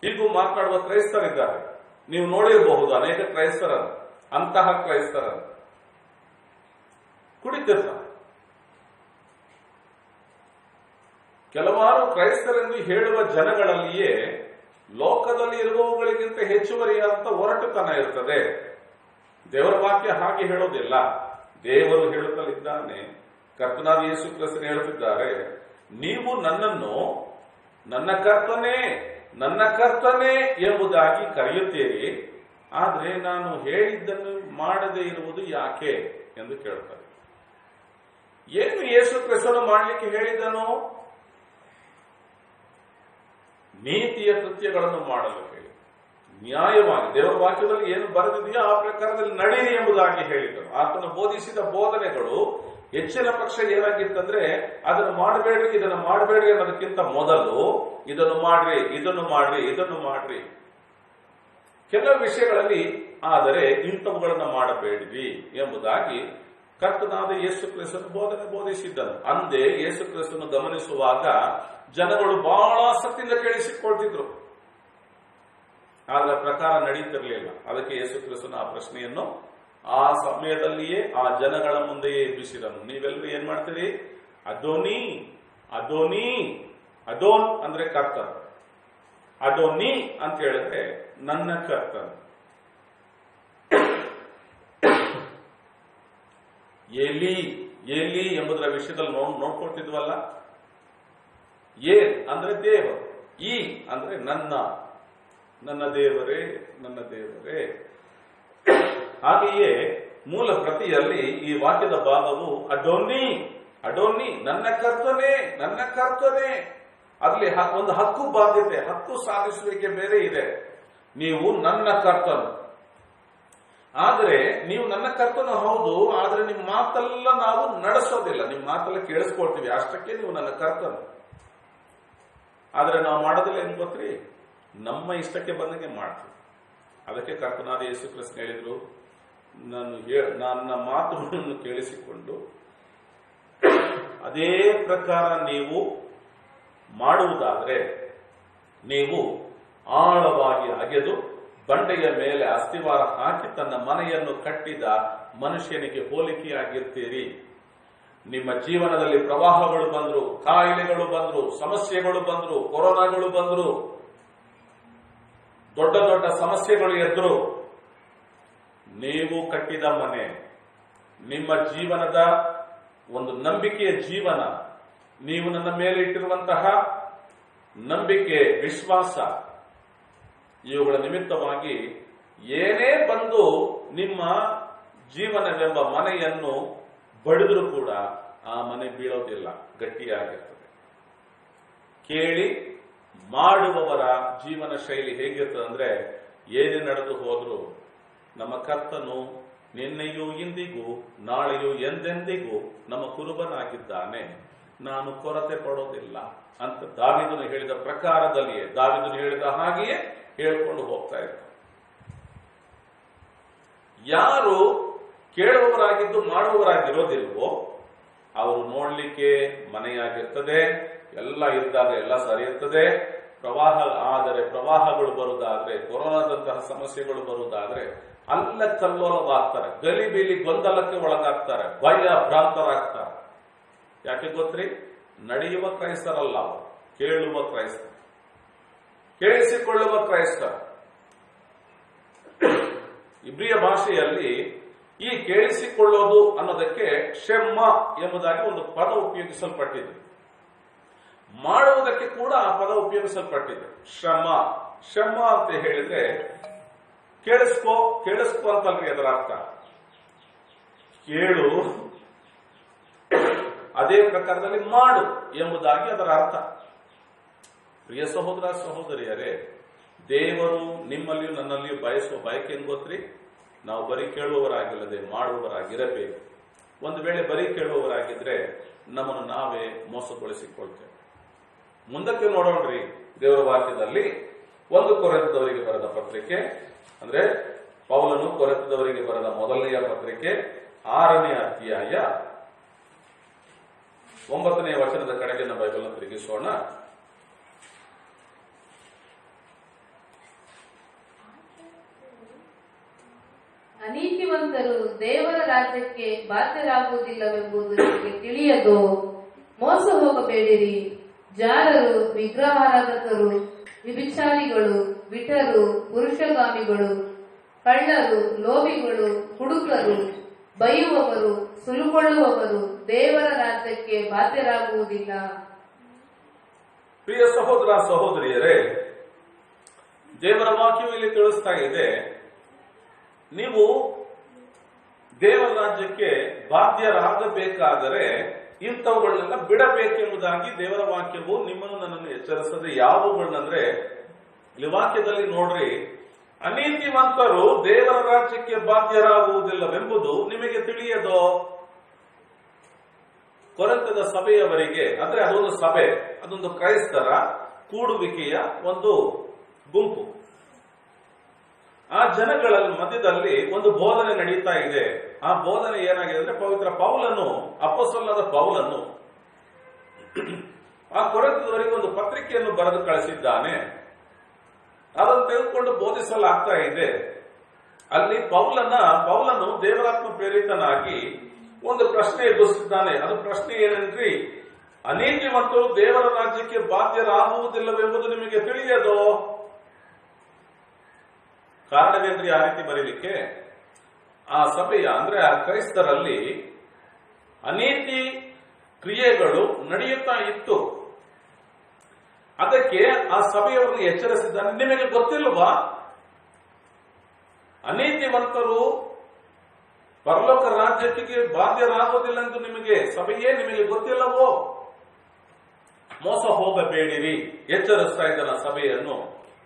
ಈಗೂ ಮಾತನಾಡುವ ಕ್ರೈಸ್ತರಿದ್ದಾರೆ, ನೀವು ನೋಡಿರಬಹುದು ಅನೇಕ ಕ್ರೈಸ್ತರನ್ನು, ಅಂತಹ ಕ್ರೈಸ್ತರನ್ನು ಕುಡಿತಿರ್ತಾರೆ. ಕೆಲವಾರು ಕ್ರೈಸ್ತರೆಂದು ಹೇಳುವ ಜನಗಳಲ್ಲಿಯೇ ಲೋಕದಲ್ಲಿ ಇರುವವುಗಳಿಗಿಂತ ಹೆಚ್ಚುವರಿಯಾದಂತ ಒರಟುತನ ಇರ್ತದೆ. ದೇವರ ವಾಕ್ಯ ಹಾಗೆ ಹೇಳೋದಿಲ್ಲ. ದೇವರು ಹೇಳುತ್ತಲಿದ್ದಾನೆ, ಕರ್ತನಾದ ಯೇಸು ಕ್ರಿಸ್ತನು ಹೇಳುತ್ತಿದ್ದಾರೆ, ನೀವು ನನ್ನನ್ನು ನನ್ನ ಕರ್ತನೇ ಎಂಬುದಾಗಿ ಕರೆಯುತ್ತೀರಿ, ಆದ್ರೆ ನಾನು ಹೇಳಿದ್ದನ್ನು ಮಾಡದೇ ಇರುವುದು ಯಾಕೆ ಎಂದು ಕೇಳುತ್ತಾರೆ. ಏನು ಯೇಸು ಕ್ರಿಸ್ತನು ಮಾಡಲಿಕ್ಕೆ ಹೇಳಿದನು? ನೀತಿಯ ಕೃತ್ಯಗಳನ್ನು ಮಾಡಲು ಹೇಳಿ, ನ್ಯಾಯವಾಗಿ ದೇವರ ವಾಕ್ಯದಲ್ಲಿ ಏನು ಬರೆದಿದೆಯೋ ಆ ಪ್ರಕಾರದಲ್ಲಿ ನಡೆಯಿರಿ ಎಂಬುದಾಗಿ ಹೇಳಿದರು. ಆತನು ಬೋಧಿಸಿದ ಬೋಧನೆಗಳು ಹೆಚ್ಚಿನ ಪಕ್ಷ ಏನಾಗಿತ್ತಂದ್ರೆ, ಅದನ್ನು ಮಾಡಬೇಡ್ರಿ, ಇದನ್ನು ಮಾಡಬೇಡ್ರಿ ಅನ್ನೋದಕ್ಕಿಂತ ಮೊದಲು ಇದನ್ನು ಮಾಡ್ರಿ, ಇದನ್ನು ಮಾಡ್ರಿ, ಇದನ್ನು ಮಾಡ್ರಿ. ಕೆಲವು ವಿಷಯಗಳಲ್ಲಿ ಆದರೆ ಇಂಥವುಗಳನ್ನು ಮಾಡಬೇಡ್ರಿ ಎಂಬುದಾಗಿ ಕರ್ತನಾದ ಯೇಸು ಕ್ರಿಸ್ತನು ಬೋಧಿಸಿದ್ದನು. ಅಂದೇ ಯೇಸು ಕ್ರಿಸ್ತನು ಗಮನಿಸುವಾಗ ಜನಗಳು ಬಹಳ ಆಸಕ್ತಿಯಿಂದ ಕೇಳಿಸಿಕೊಳ್ತಿದ್ರು, ಅದರ ಪ್ರಕಾರ ನಡೀತಿರ್ಲಿಲ್ಲ. ಅದಕ್ಕೆ ಯೇಸು ಕ್ರಿಸ್ತನು ಆ ಪ್ರಶ್ನೆಯನ್ನು ಆ ಸಮಯದಲ್ಲಿಯೇ ಆ ಜನಗಳ ಮುಂದೆಯೇ ಎಬ್ಬಿಸಿದನು. ನೀವೆಲ್ಲರೂ ಏನ್ ಮಾಡ್ತೀರಿ? ಅದೋನಿ ಅದೋನಿ, ಅದೋನ್ ಅಂದ್ರೆ ಕರ್ತನ, ಅದೋನಿ ಅಂತ ಹೇಳಿದ್ರೆ ನನ್ನ ಕರ್ತನ. ಏಲಿ ಏಲಿ ಎಂಬುದರ ವಿಷಯದಲ್ಲಿ ನೋಡ್ಕೊಳ್ತಿದ್ವಲ್ಲ. ಏನ್ ಅಂದ್ರೆ ದೇವರು, ಈ ಅಂದ್ರೆ ನನ್ನ ದೇವರೇ, ನನ್ನ ದೇವರೇ. ಹಾಗೆಯೇ ಮೂಲ ಪ್ರತಿಯಲ್ಲಿ ಈ ವಾಕ್ಯದ ಭಾಗವು ಅದೋನಿ ಅದೋನಿ, ನನ್ನ ಕರ್ತನೆ, ನನ್ನ ಕರ್ತನೆ. ಅಲ್ಲಿ ಒಂದು ಹಕ್ಕು ಬಾಧ್ಯತೆ, ಹಕ್ಕು ಸಾಧಿಸುವಿಕೆ ಬೇರೆ ಇದೆ. ನೀವು ನನ್ನ ಕರ್ತನು, ಆದ್ರೆ ನೀವು ನನ್ನ ಕರ್ತನು ಹೌದು, ಆದ್ರೆ ನಿಮ್ಮ ಮಾತೆಲ್ಲ ನಾವು ನಡೆಸೋದಿಲ್ಲ, ನಿಮ್ಮ ಮಾತೆಲ್ಲ ಕೇಳಿಸ್ಕೊಳ್ತೀವಿ, ಅಷ್ಟಕ್ಕೆ ನೀವು ನನ್ನ ಕರ್ತನು. ಆದ್ರೆ ನಾವು ಮಾಡೋದಿಲ್ಲ ಏನ್ ಗೊತ್ತ್ರಿ? ನಮ್ಮ ಇಷ್ಟಕ್ಕೆ ಬಂದಂಗೆ ಮಾಡ್ತೀವಿ. ಅದಕ್ಕೆ ಕರ್ತನಾದ ಯೇಸು ಕ್ರಿಸ್ತನು ಹೇಳಿದ್ರು, ನನ್ನ ಮಾತುಗಳನ್ನು ಕೇಳಿಸಿಕೊಂಡು ಅದೇ ಪ್ರಕಾರ ನೀವು ಮಾಡುವುದಾದ್ರೆ ನೀವು ಆಳವಾಗಿ ಅಗೆದು ಬಂಡೆಯ ಮೇಲೆ ಅಸ್ತಿವಾರ ಹಾಕಿ ತನ್ನ ಮನೆಯನ್ನು ಕಟ್ಟಿದ ಮನುಷ್ಯನಿಗೆ ಹೋಲಿಕೆಯಾಗಿರ್ತೀರಿ. ನಿಮ್ಮ ಜೀವನದಲ್ಲಿ ಪ್ರವಾಹಗಳು ಬಂದ್ರು, ಕಾಯಿಲೆಗಳು ಬಂದ್ರು, ಸಮಸ್ಯೆಗಳು ಬಂದ್ರು, ಕೊರೋನಾಗಳು ಬಂದ್ರು, ದೊಡ್ಡ ದೊಡ್ಡ ಸಮಸ್ಯೆಗಳು ಎದ್ರು, ನೀವು ಕಟ್ಟಿದ ಮನೆ, ನಿಮ್ಮ ಜೀವನದ ಒಂದು ನಂಬಿಕೆಯ ಜೀವನ, ನೀವು ನನ್ನ ಮೇಲೆ ಇಟ್ಟಿರುವಂತಹ ನಂಬಿಕೆ, ವಿಶ್ವಾಸ, ಇವುಗಳ ನಿಮಿತ್ತವಾಗಿ ಏನೇ ಬಂದು ನಿಮ್ಮ ಜೀವನವೆಂಬ ಮನೆಯನ್ನು ಬಡಿದ್ರೂ ಕೂಡ ಆ ಮನೆ ಬೀಳೋದಿಲ್ಲ, ಗಟ್ಟಿಯಾಗಿರ್ತದೆ. ಕೇಳಿ ಮಾಡುವವರ ಜೀವನ ಶೈಲಿ ಹೇಗಿರ್ತದೆ ಅಂದ್ರೆ, ಏನೇ ನಡೆದು ಹೋದ್ರು ನಮ್ಮ ಕರ್ತನು ನಿನ್ನೆಯೂ ಇಂದಿಗೂ ನಾಳೆಯೂ ಎಂದೆಂದಿಗೂ ನಮ್ಮ ಕುರುಬನಾಗಿದ್ದಾನೆ, ನಾನು ಕೊರತೆ ಪಡೋದಿಲ್ಲ ಅಂತ ದಾವೀದನು ಹೇಳಿದ ಪ್ರಕಾರದಲ್ಲಿಯೇ, ದಾವೀದನು ಹೇಳಿದ ಹಾಗೆಯೇ ಹೇಳ್ಕೊಂಡು ಹೋಗ್ತಾ ಇದ್ದಾರೆ. ಯಾರು ಕೇಳುವವರಾಗಿದ್ದು ಮಾಡುವವರಾಗಿರೋದಿಲ್ವೋ ಅವರು ನೋಡ್ಲಿಕ್ಕೆ ಮನೆಯಾಗಿರ್ತದೆ, ಎಲ್ಲ ಇದ್ದಾಗ ಎಲ್ಲ ಸರಿ ಇರ್ತದೆ. ಪ್ರವಾಹ ಆದರೆ, ಪ್ರವಾಹಗಳು ಬರುವುದಾದ್ರೆ, ಕೊರೋನಾದಂತಹ ಸಮಸ್ಯೆಗಳು ಬರುವುದಾದ್ರೆ ಅಲ್ಲ ಕಲ್ಲೋಲವಾಗ್ತಾರೆ, ಗಲಿಬಿಲಿ ಗೊಂದಲಕ್ಕೆ ಒಳಗಾಗ್ತಾರೆ, ಭಯ ಭ್ರಾಂತರಾಗ್ತಾರೆ. ಯಾಕೆ ಗೊತ್ತ್ರಿ? ನಡೆಯುವ ಕ್ರೈಸ್ತರಲ್ಲ ಅವರು, ಕೇಳುವ ಕ್ರೈಸ್ತರ, ಕೇಳಿಸಿಕೊಳ್ಳುವ ಕ್ರೈಸ್ತರ. ಇಬ್ರಿಯ ಭಾಷೆಯಲ್ಲಿ ಈ ಕೇಳಿಸಿಕೊಳ್ಳೋದು ಅನ್ನೋದಕ್ಕೆ ಶೆಮ್ಮ ಎಂಬುದಾಗಿ ಒಂದು ಪದ ಉಪಯೋಗಿಸಲ್ಪಟ್ಟಿದೆ. ಮಾಡುವುದಕ್ಕೆ ಕೂಡ ಆ ಪದ ಉಪಯೋಗಿಸಲ್ಪಟ್ಟಿದೆ, ಶ್ರಮ. ಶ್ರಮ ಅಂತ ಹೇಳಿದ್ರೆ ಕೇಳಿಸ್ಕೋ ಅಂತಲ್ರಿ ಅದರ ಅರ್ಥ. ಕೇಳು, ಅದೇ ಪ್ರಕಾರದಲ್ಲಿ ಮಾಡು ಎಂಬುದಾಗಿ ಅದರ ಅರ್ಥ. ಪ್ರಿಯ ಸಹೋದರ ಸಹೋದರಿಯರೇ, ದೇವರು ನಿಮ್ಮಲ್ಲಿಯೂ ನನ್ನಲ್ಲಿಯೂ ಬಯಸುವ ಬಯಕೆ ಏನ್ ಗೊತ್ತ್ರಿ? ನಾವು ಬರೀ ಕೇಳುವವರಾಗಿಲ್ಲದೆ ಮಾಡುವವರಾಗಿರಬೇಕು. ಒಂದು ವೇಳೆ ಬರೀ ಕೇಳುವವರಾಗಿದ್ರೆ ನಮ್ಮನ್ನು ನಾವೇ ಮೋಸಗೊಳಿಸಿಕೊಳ್ತೇವೆ. ಮುಂದಕ್ಕೆ ನೋಡೋಣ್ರಿ, ದೇವರ ವಾಕ್ಯದಲ್ಲಿ 1 ಕೊರಿಂಥದವರಿಗೆ ಬರೆದ ಪತ್ರಿಕೆ, ಅಂದ್ರೆ ಪೌಲನು ಕೊರಿಂಥದವರಿಗೆ ಬರೆದ ಮೊದಲನೆಯ ಪತ್ರಿಕೆ 6ನೇ ಅಧ್ಯಾಯ 9ನೇ ವಚನದ ಕಡೆಗೆ ನಮ್ಮ ಬೈಬಲ್ ತಿರುಗಿಸೋಣ. ಅನೀತಿವಂತರು ದೇವರ ರಾಜ್ಯಕ್ಕೆ ಬಾಧ್ಯರಾಗುವುದಿಲ್ಲವೆಂಬುದು ನಿಮಗೆ ತಿಳಿಯದೋ? ಮೋಸ ಹೋಗಬೇಡಿರಿ. ಜಾರರು, ವಿಗ್ರಹಾರಾಧಕರು, ವ್ಯಭಿಚಾರಿಗಳು, ವಿಟರು, ಪುರುಷಗಾಮಿಗಳು, ಕಳ್ಳರು, ಲೋಭಿಗಳು, ಹುಡುಗರು, ಬೈಯುವವರು, ಸುಲುಕೊಳ್ಳುವವರು ದೇವರ ರಾಜ್ಯಕ್ಕೆ ಬಾಧ್ಯರಾಗುವುದಿಲ್ಲ. ಪ್ರಿಯ ಸಹೋದರ ಸಹೋದರಿಯರೇ, ದೇವರ ವಾಕ್ಯವು ಇಲ್ಲಿ ತಿಳಿಸ್ತಾ ಇದೆ, ನೀವು ದೇವರ ರಾಜ್ಯಕ್ಕೆ ಬಾಧ್ಯರಾಗಬೇಕಾದರೆ ಇಂಥವುಗಳನ್ನೆಲ್ಲ ಬಿಡಬೇಕೆಂಬುದಾಗಿ ದೇವರ ವಾಕ್ಯವು ನಿಮ್ಮನ್ನು ನನ್ನನ್ನು ಎಚ್ಚರಿಸದೆ. ಯಾವುಗಳನ್ನಂದ್ರೆ ಇಲ್ಲಿ ವಾಕ್ಯದಲ್ಲಿ ನೋಡ್ರಿ, ಅನೀತಿವಂತರು ದೇವರ ರಾಜ್ಯಕ್ಕೆ ಬಾಧ್ಯರಾಗುವುದಿಲ್ಲವೆಂಬುದು ನಿಮಗೆ ತಿಳಿಯದೋ? ಕೊರಿಂಥದ ಸಭೆಯವರಿಗೆ, ಅಂದ್ರೆ ಅದೊಂದು ಸಭೆ, ಅದೊಂದು ಕ್ರೈಸ್ತರ ಕೂಡುವಿಕೆಯ ಒಂದು ಗುಂಪು. ಆ ಜನಗಳ ಮಧ್ಯದಲ್ಲಿ ಒಂದು ಬೋಧನೆ ನಡೀತಾ ಇದೆ. ಆ ಬೋಧನೆ ಏನಾಗಿದೆ ಅಂದ್ರೆ, ಪವಿತ್ರ ಪೌಲನು, ಅಪೊಸ್ತಲನಾದ ಪೌಲನು ಆ ಕೊರಿಂಥದವರಿಗೆ ಒಂದು ಪತ್ರಿಕೆಯನ್ನು ಬರೆದು ಕಳಿಸಿದ್ದಾನೆ. ಅದನ್ನು ತೆಗೆದುಕೊಂಡು ಬೋಧಿಸಲಾಗ್ತಾ ಇದೆ. ಅಲ್ಲಿ ಪೌಲನು ದೇವರಾತ್ಮ ಪ್ರೇರಿತನಾಗಿ ಒಂದು ಪ್ರಶ್ನೆ ಎದುರಿಸಿದ್ದಾನೆ. ಅದು ಪ್ರಶ್ನೆ ಏನೆಂದ್ರಿ, ಅನೀತಿವಂತರು ದೇವರ ರಾಜ್ಯಕ್ಕೆ ಬಾಧ್ಯರಾಗುವುದಿಲ್ಲವೆಂಬುದು ನಿಮಗೆ ತಿಳಿಯದೋ? ಕಾರಣವೇನ್ರಿ ಆ ರೀತಿ ಬರೀಲಿಕ್ಕೆ? ಆ ಸಭೆಯ, ಅಂದ್ರೆ ಆ ಕ್ರೈಸ್ತರಲ್ಲಿ ಅನೀತಿ ಕ್ರಿಯೆಗಳು ನಡೆಯುತ್ತಾ ಇತ್ತು. ಅದಕ್ಕೆ ಆ ಸಭೆಯವರನ್ನು ಎಚ್ಚರಿಸಿದ್ದಾನೆ. ನಿಮಗೆ ಗೊತ್ತಿಲ್ವಾ ಅನೀತಿವಂತರು ಪರಲೋಕ ರಾಜ್ಯಕ್ಕೆ ಬಾಧ್ಯರಾಗುವುದಿಲ್ಲ ಎಂದು ನಿಮಗೆ ಗೊತ್ತಿಲ್ಲವೋ? ಮೋಸ ಹೋಗಬೇಡಿರಿ, ಎಚ್ಚರಿಸ್ತಾ ಇದ್ದಾನ ಸಭೆಯನ್ನು.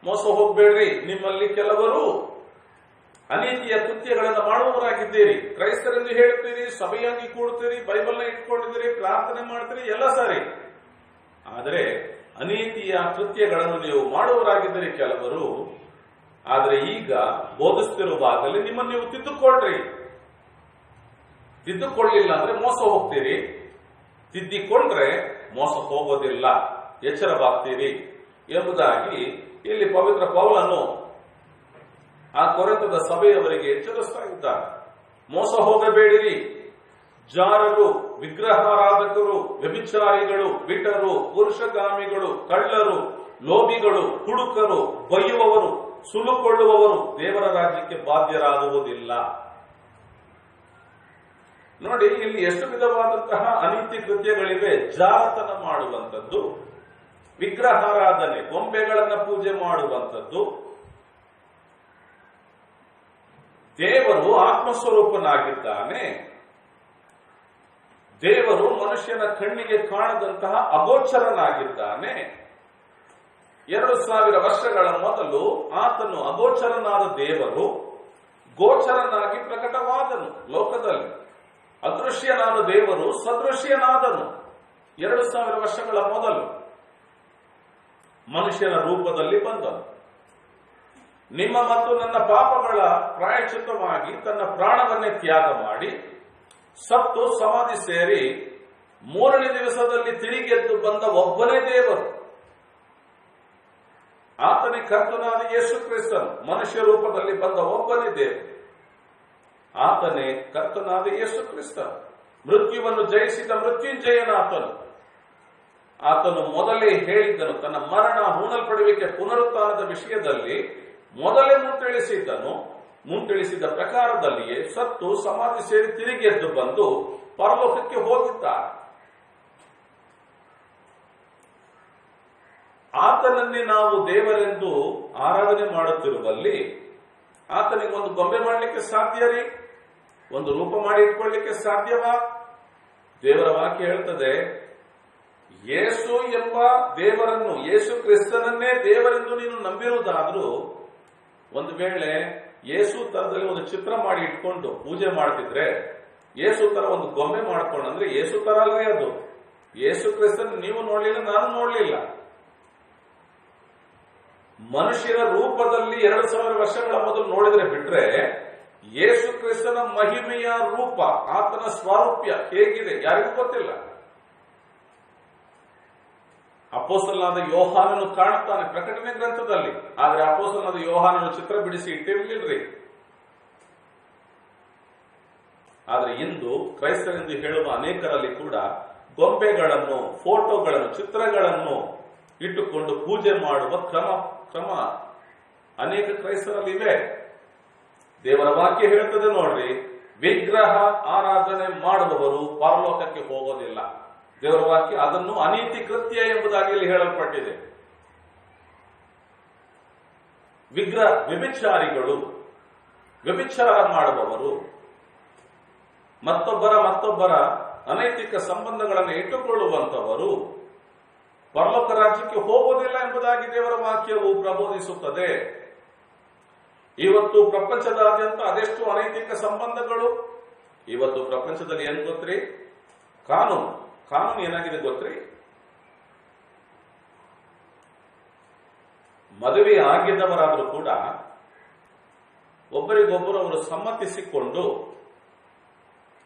ಮೋಸ ಹೋಗಬೇಡ್ರಿ, ನಿಮ್ಮಲ್ಲಿ ಕೆಲವರು ಅನೀತಿಯ ಕೃತ್ಯಗಳನ್ನು ಮಾಡುವವರಾಗಿದ್ದೀರಿ. ಕ್ರೈಸ್ತರೆಂದು ಹೇಳ್ತೀರಿ, ಸಭೆಯಾಗಿ ಕೂಡ್ತೀರಿ, ಬೈಬಲ್ನ ಇಟ್ಕೊಂಡಿದ್ದೀರಿ, ಪ್ರಾರ್ಥನೆ ಮಾಡ್ತೀರಿ, ಎಲ್ಲ ಸರಿ. ಆದರೆ ಅನೀತಿಯ ಕೃತ್ಯಗಳನ್ನು ನೀವು ಮಾಡುವವರಾಗಿದ್ದೀರಿ ಕೆಲವರು. ಆದರೆ ಈಗ ಬೋಧಿಸ್ತಿರುವಾಗಲೇ ನಿಮ್ಮನ್ನು ನೀವು ತಿದ್ದುಕೊಳ್ರಿ. ತಿದ್ದುಕೊಳ್ಳಿಲ್ಲ ಅಂದ್ರೆ ಮೋಸ ಹೋಗ್ತೀರಿ, ತಿದ್ದಿಕೊಂಡ್ರೆ ಮೋಸ ಹೋಗೋದಿಲ್ಲ, ಎಚ್ಚರವಾಗ್ತೀರಿ ಎಂಬುದಾಗಿ ಇಲ್ಲಿ ಪವಿತ್ರ ಪೌಲನು ಆ ಕೊರಿಂಥದ ಸಭೆಯವರಿಗೆ ಎಚ್ಚರಿಸ್ತಾ ಇದ್ದಾನೆ. ಮೋಸ ಹೋಗಬೇಡಿರಿ. ಜಾರರು, ವಿಗ್ರಹಾರಾಧಕರು, ವ್ಯಭಿಚಾರಿಗಳು, ವಿಟರು, ಪುರುಷಗಾಮಿಗಳು, ಕಳ್ಳರು, ಲೋಭಿಗಳು, ಹುಡುಕರು, ಬೈಯುವವರು, ಸುಲುಕೊಳ್ಳುವವರು ದೇವರ ರಾಜ್ಯಕ್ಕೆ ಬಾಧ್ಯರಾಗುವುದಿಲ್ಲ. ನೋಡಿ, ಇಲ್ಲಿ ಎಷ್ಟು ವಿಧವಾದಂತಹ ಅನೀತಿ ಕೃತ್ಯಗಳಿವೆ. ಜಾರತನ ಮಾಡುವಂಥದ್ದು, ವಿಗ್ರಹಾರಾಧನೆ, ಗೊಂಬೆಗಳನ್ನ ಪೂಜೆ ಮಾಡುವಂಥದ್ದು, ದೇವರು ಆತ್ಮಸ್ವರೂಪನಾಗಿದ್ದಾನೆ. ದೇವರು ಮನುಷ್ಯನ ಕಣ್ಣಿಗೆ ಕಾಣದಂತಹ ಅಗೋಚರನಾಗಿದ್ದಾನೆ. 2000 ವರ್ಷಗಳ ಮೊದಲು ಆತನು ಅಗೋಚರನಾದ ದೇವರು ಗೋಚರನಾಗಿ ಪ್ರಕಟವಾದನು ಲೋಕದಲ್ಲಿ. ಅದೃಶ್ಯನಾದ ದೇವರು ಸದೃಶ್ಯನಾದನು 2000 ವರ್ಷಗಳ ಮೊದಲು ಮನುಷ್ಯನ ರೂಪದಲ್ಲಿ ಬಂದನು. ನಿಮ್ಮ ಮತ್ತು ನನ್ನ ಪಾಪಗಳ ಪ್ರಾಯಶ್ಚಿತ್ತವಾಗಿ ತನ್ನ ಪ್ರಾಣವನ್ನೇ ತ್ಯಾಗ ಮಾಡಿ ಸತ್ತು ಸಮಾಧಿ ಸೇರಿ 3ನೇ ದಿವಸದಲ್ಲಿ ತಿರುಗೆದ್ದು ಬಂದ ಒಬ್ಬನೇ ದೇವರು. ಆತನೇ ಕರ್ತನಾದ ಯೇಸು ಕ್ರಿಸ್ತನು. ಮನುಷ್ಯ ರೂಪದಲ್ಲಿ ಬಂದ ಒಬ್ಬನೇ ದೇವರು, ಆತನೇ ಕರ್ತನಾದ ಯೇಸು ಕ್ರಿಸ್ತನು. ಮೃತ್ಯುವನ್ನು ಜಯಿಸಿದ ಮೃತ್ಯುಂಜಯನಾತನು. ಆತನು ಮೊದಲೇ ಹೇಳಿದ್ದನು, ತನ್ನ ಮರಣ ಹೂಣಲ್ಪಡುವಿಕೆ ಪುನರುತ್ಥಾನದ ವಿಷಯದಲ್ಲಿ ಮೊದಲೇ ಮುಂತಿಳಿಸಿದ ಪ್ರಕಾರದಲ್ಲಿಯೇ ಸತ್ತು ಸಮಾಧಿ ಸೇರಿ ತಿರುಗಿ ಎದ್ದು ಬಂದು ಪರಲೋಕಕ್ಕೆ ಹೋಗಿದ್ದಾರೆ. ಆತನನ್ನೇ ನಾವು ದೇವರೆಂದು ಆರಾಧನೆ ಮಾಡುತ್ತಿರುವಲ್ಲಿ ಆತನಿಗೆ ಒಂದು ಗೊಂಬೆ ಮಾಡಲಿಕ್ಕೆ ಸಾಧ್ಯ ರೀ? ಒಂದು ರೂಪ ಮಾಡಿ ಇಟ್ಕೊಳ್ಳಿಕ್ಕೆ ಸಾಧ್ಯವಾ? ದೇವರ ವಾಕ್ಯ ಹೇಳ್ತದೆ, ಯೇಸು ಎಂಬ ದೇವರನ್ನು, ಯೇಸು ಕ್ರಿಸ್ತನನ್ನೇ ದೇವರೆಂದು ನೀನು ನಂಬಿರುವುದಾದ್ರೂ ಒಂದು ವೇಳೆ ಯೇಸು ತರದಲ್ಲಿ ಒಂದು ಚಿತ್ರ ಮಾಡಿ ಇಟ್ಕೊಂಡು ಪೂಜೆ ಮಾಡ್ತಿದ್ರೆ, ಯೇಸು ತರ ಒಂದು ಗೊಂಬೆ ಮಾಡ್ಕೊಂಡು, ಅಂದ್ರೆ ಯೇಸು ತರ ಅಲ್ವೇ ಅದು. ಯೇಸು ಕ್ರಿಸ್ತನ್ ನೀವು ನೋಡ್ಲಿಲ್ಲ, ನಾನು ನೋಡ್ಲಿಲ್ಲ. ಮನುಷ್ಯರ ರೂಪದಲ್ಲಿ 2000 ವರ್ಷಗಳ ಮೊದಲು ನೋಡಿದ್ರೆ ಬಿಟ್ರೆ, ಯೇಸು ಕ್ರಿಸ್ತನ ಮಹಿಮೆಯ ರೂಪ, ಆತನ ಸ್ವಾರೂಪ್ಯ ಹೇಗಿದೆ ಯಾರಿಗೂ ಗೊತ್ತಿಲ್ಲ. ಅಪೊಸ್ತಲನಾದ ಯೋಹಾನನು ಕಾಣುತ್ತಾನೆ ಪ್ರಕಟಣೆ ಗ್ರಂಥದಲ್ಲಿ, ಆದ್ರೆ ಅಪೊಸ್ತಲನಾದ ಯೋಹಾನನು ಚಿತ್ರ ಬಿಡಿಸಿ ಇಟ್ಟಿರ್ಲಿಲ್ರಿ. ಆದ್ರೆ ಇಂದು ಕ್ರೈಸ್ತರೆಂದು ಹೇಳುವ ಅನೇಕರಲ್ಲಿ ಕೂಡ ಗೊಂಬೆಗಳನ್ನು, ಫೋಟೋಗಳನ್ನು, ಚಿತ್ರಗಳನ್ನು ಇಟ್ಟುಕೊಂಡು ಪೂಜೆ ಮಾಡುವ ಕ್ರಮ ಅನೇಕ ಕ್ರೈಸ್ತರಲ್ಲಿ ಇವೆ. ದೇವರ ವಾಕ್ಯ ಹೇಳ್ತದೆ ನೋಡ್ರಿ, ವಿಗ್ರಹ ಆರಾಧನೆ ಮಾಡುವವರು ಪರಲೋಕಕ್ಕೆ ಹೋಗೋದಿಲ್ಲ. ದೇವರ ವಾಕ್ಯ ಅದನ್ನು ಅನೀತಿ ಕೃತ್ಯ ಎಂಬುದಾಗಿ ಇಲ್ಲಿ ಹೇಳಲ್ಪಟ್ಟಿದೆ. ವ್ಯಭಿಚಾರಿಗಳು, ವ್ಯಭಿಚಾರ ಮಾಡುವವರು, ಮತ್ತೊಬ್ಬರ ಅನೈತಿಕ ಸಂಬಂಧಗಳನ್ನು ಇಟ್ಟುಕೊಳ್ಳುವಂತವರು ಪರಲೋಕ ರಾಜ್ಯಕ್ಕೆ ಹೋಗುವುದಿಲ್ಲ ಎಂಬುದಾಗಿ ದೇವರ ವಾಕ್ಯವು ಪ್ರಬೋಧಿಸುತ್ತದೆ. ಇವತ್ತು ಪ್ರಪಂಚದಾದ್ಯಂತ ಅದೆಷ್ಟು ಅನೈತಿಕ ಸಂಬಂಧಗಳು. ಇವತ್ತು ಪ್ರಪಂಚದಲ್ಲಿ ಏನ್ ಗೊತ್ತ್ರಿ? ಕಾನೂನು ಏನಾಗಿದೆ ಗೊತ್ತ್ರಿ? ಮದುವೆ ಆಗಿದ್ದವರಾದ್ರೂ ಕೂಡ ಒಬ್ಬರಿಗೊಬ್ಬರು ಅವರು ಸಮ್ಮತಿಸಿಕೊಂಡು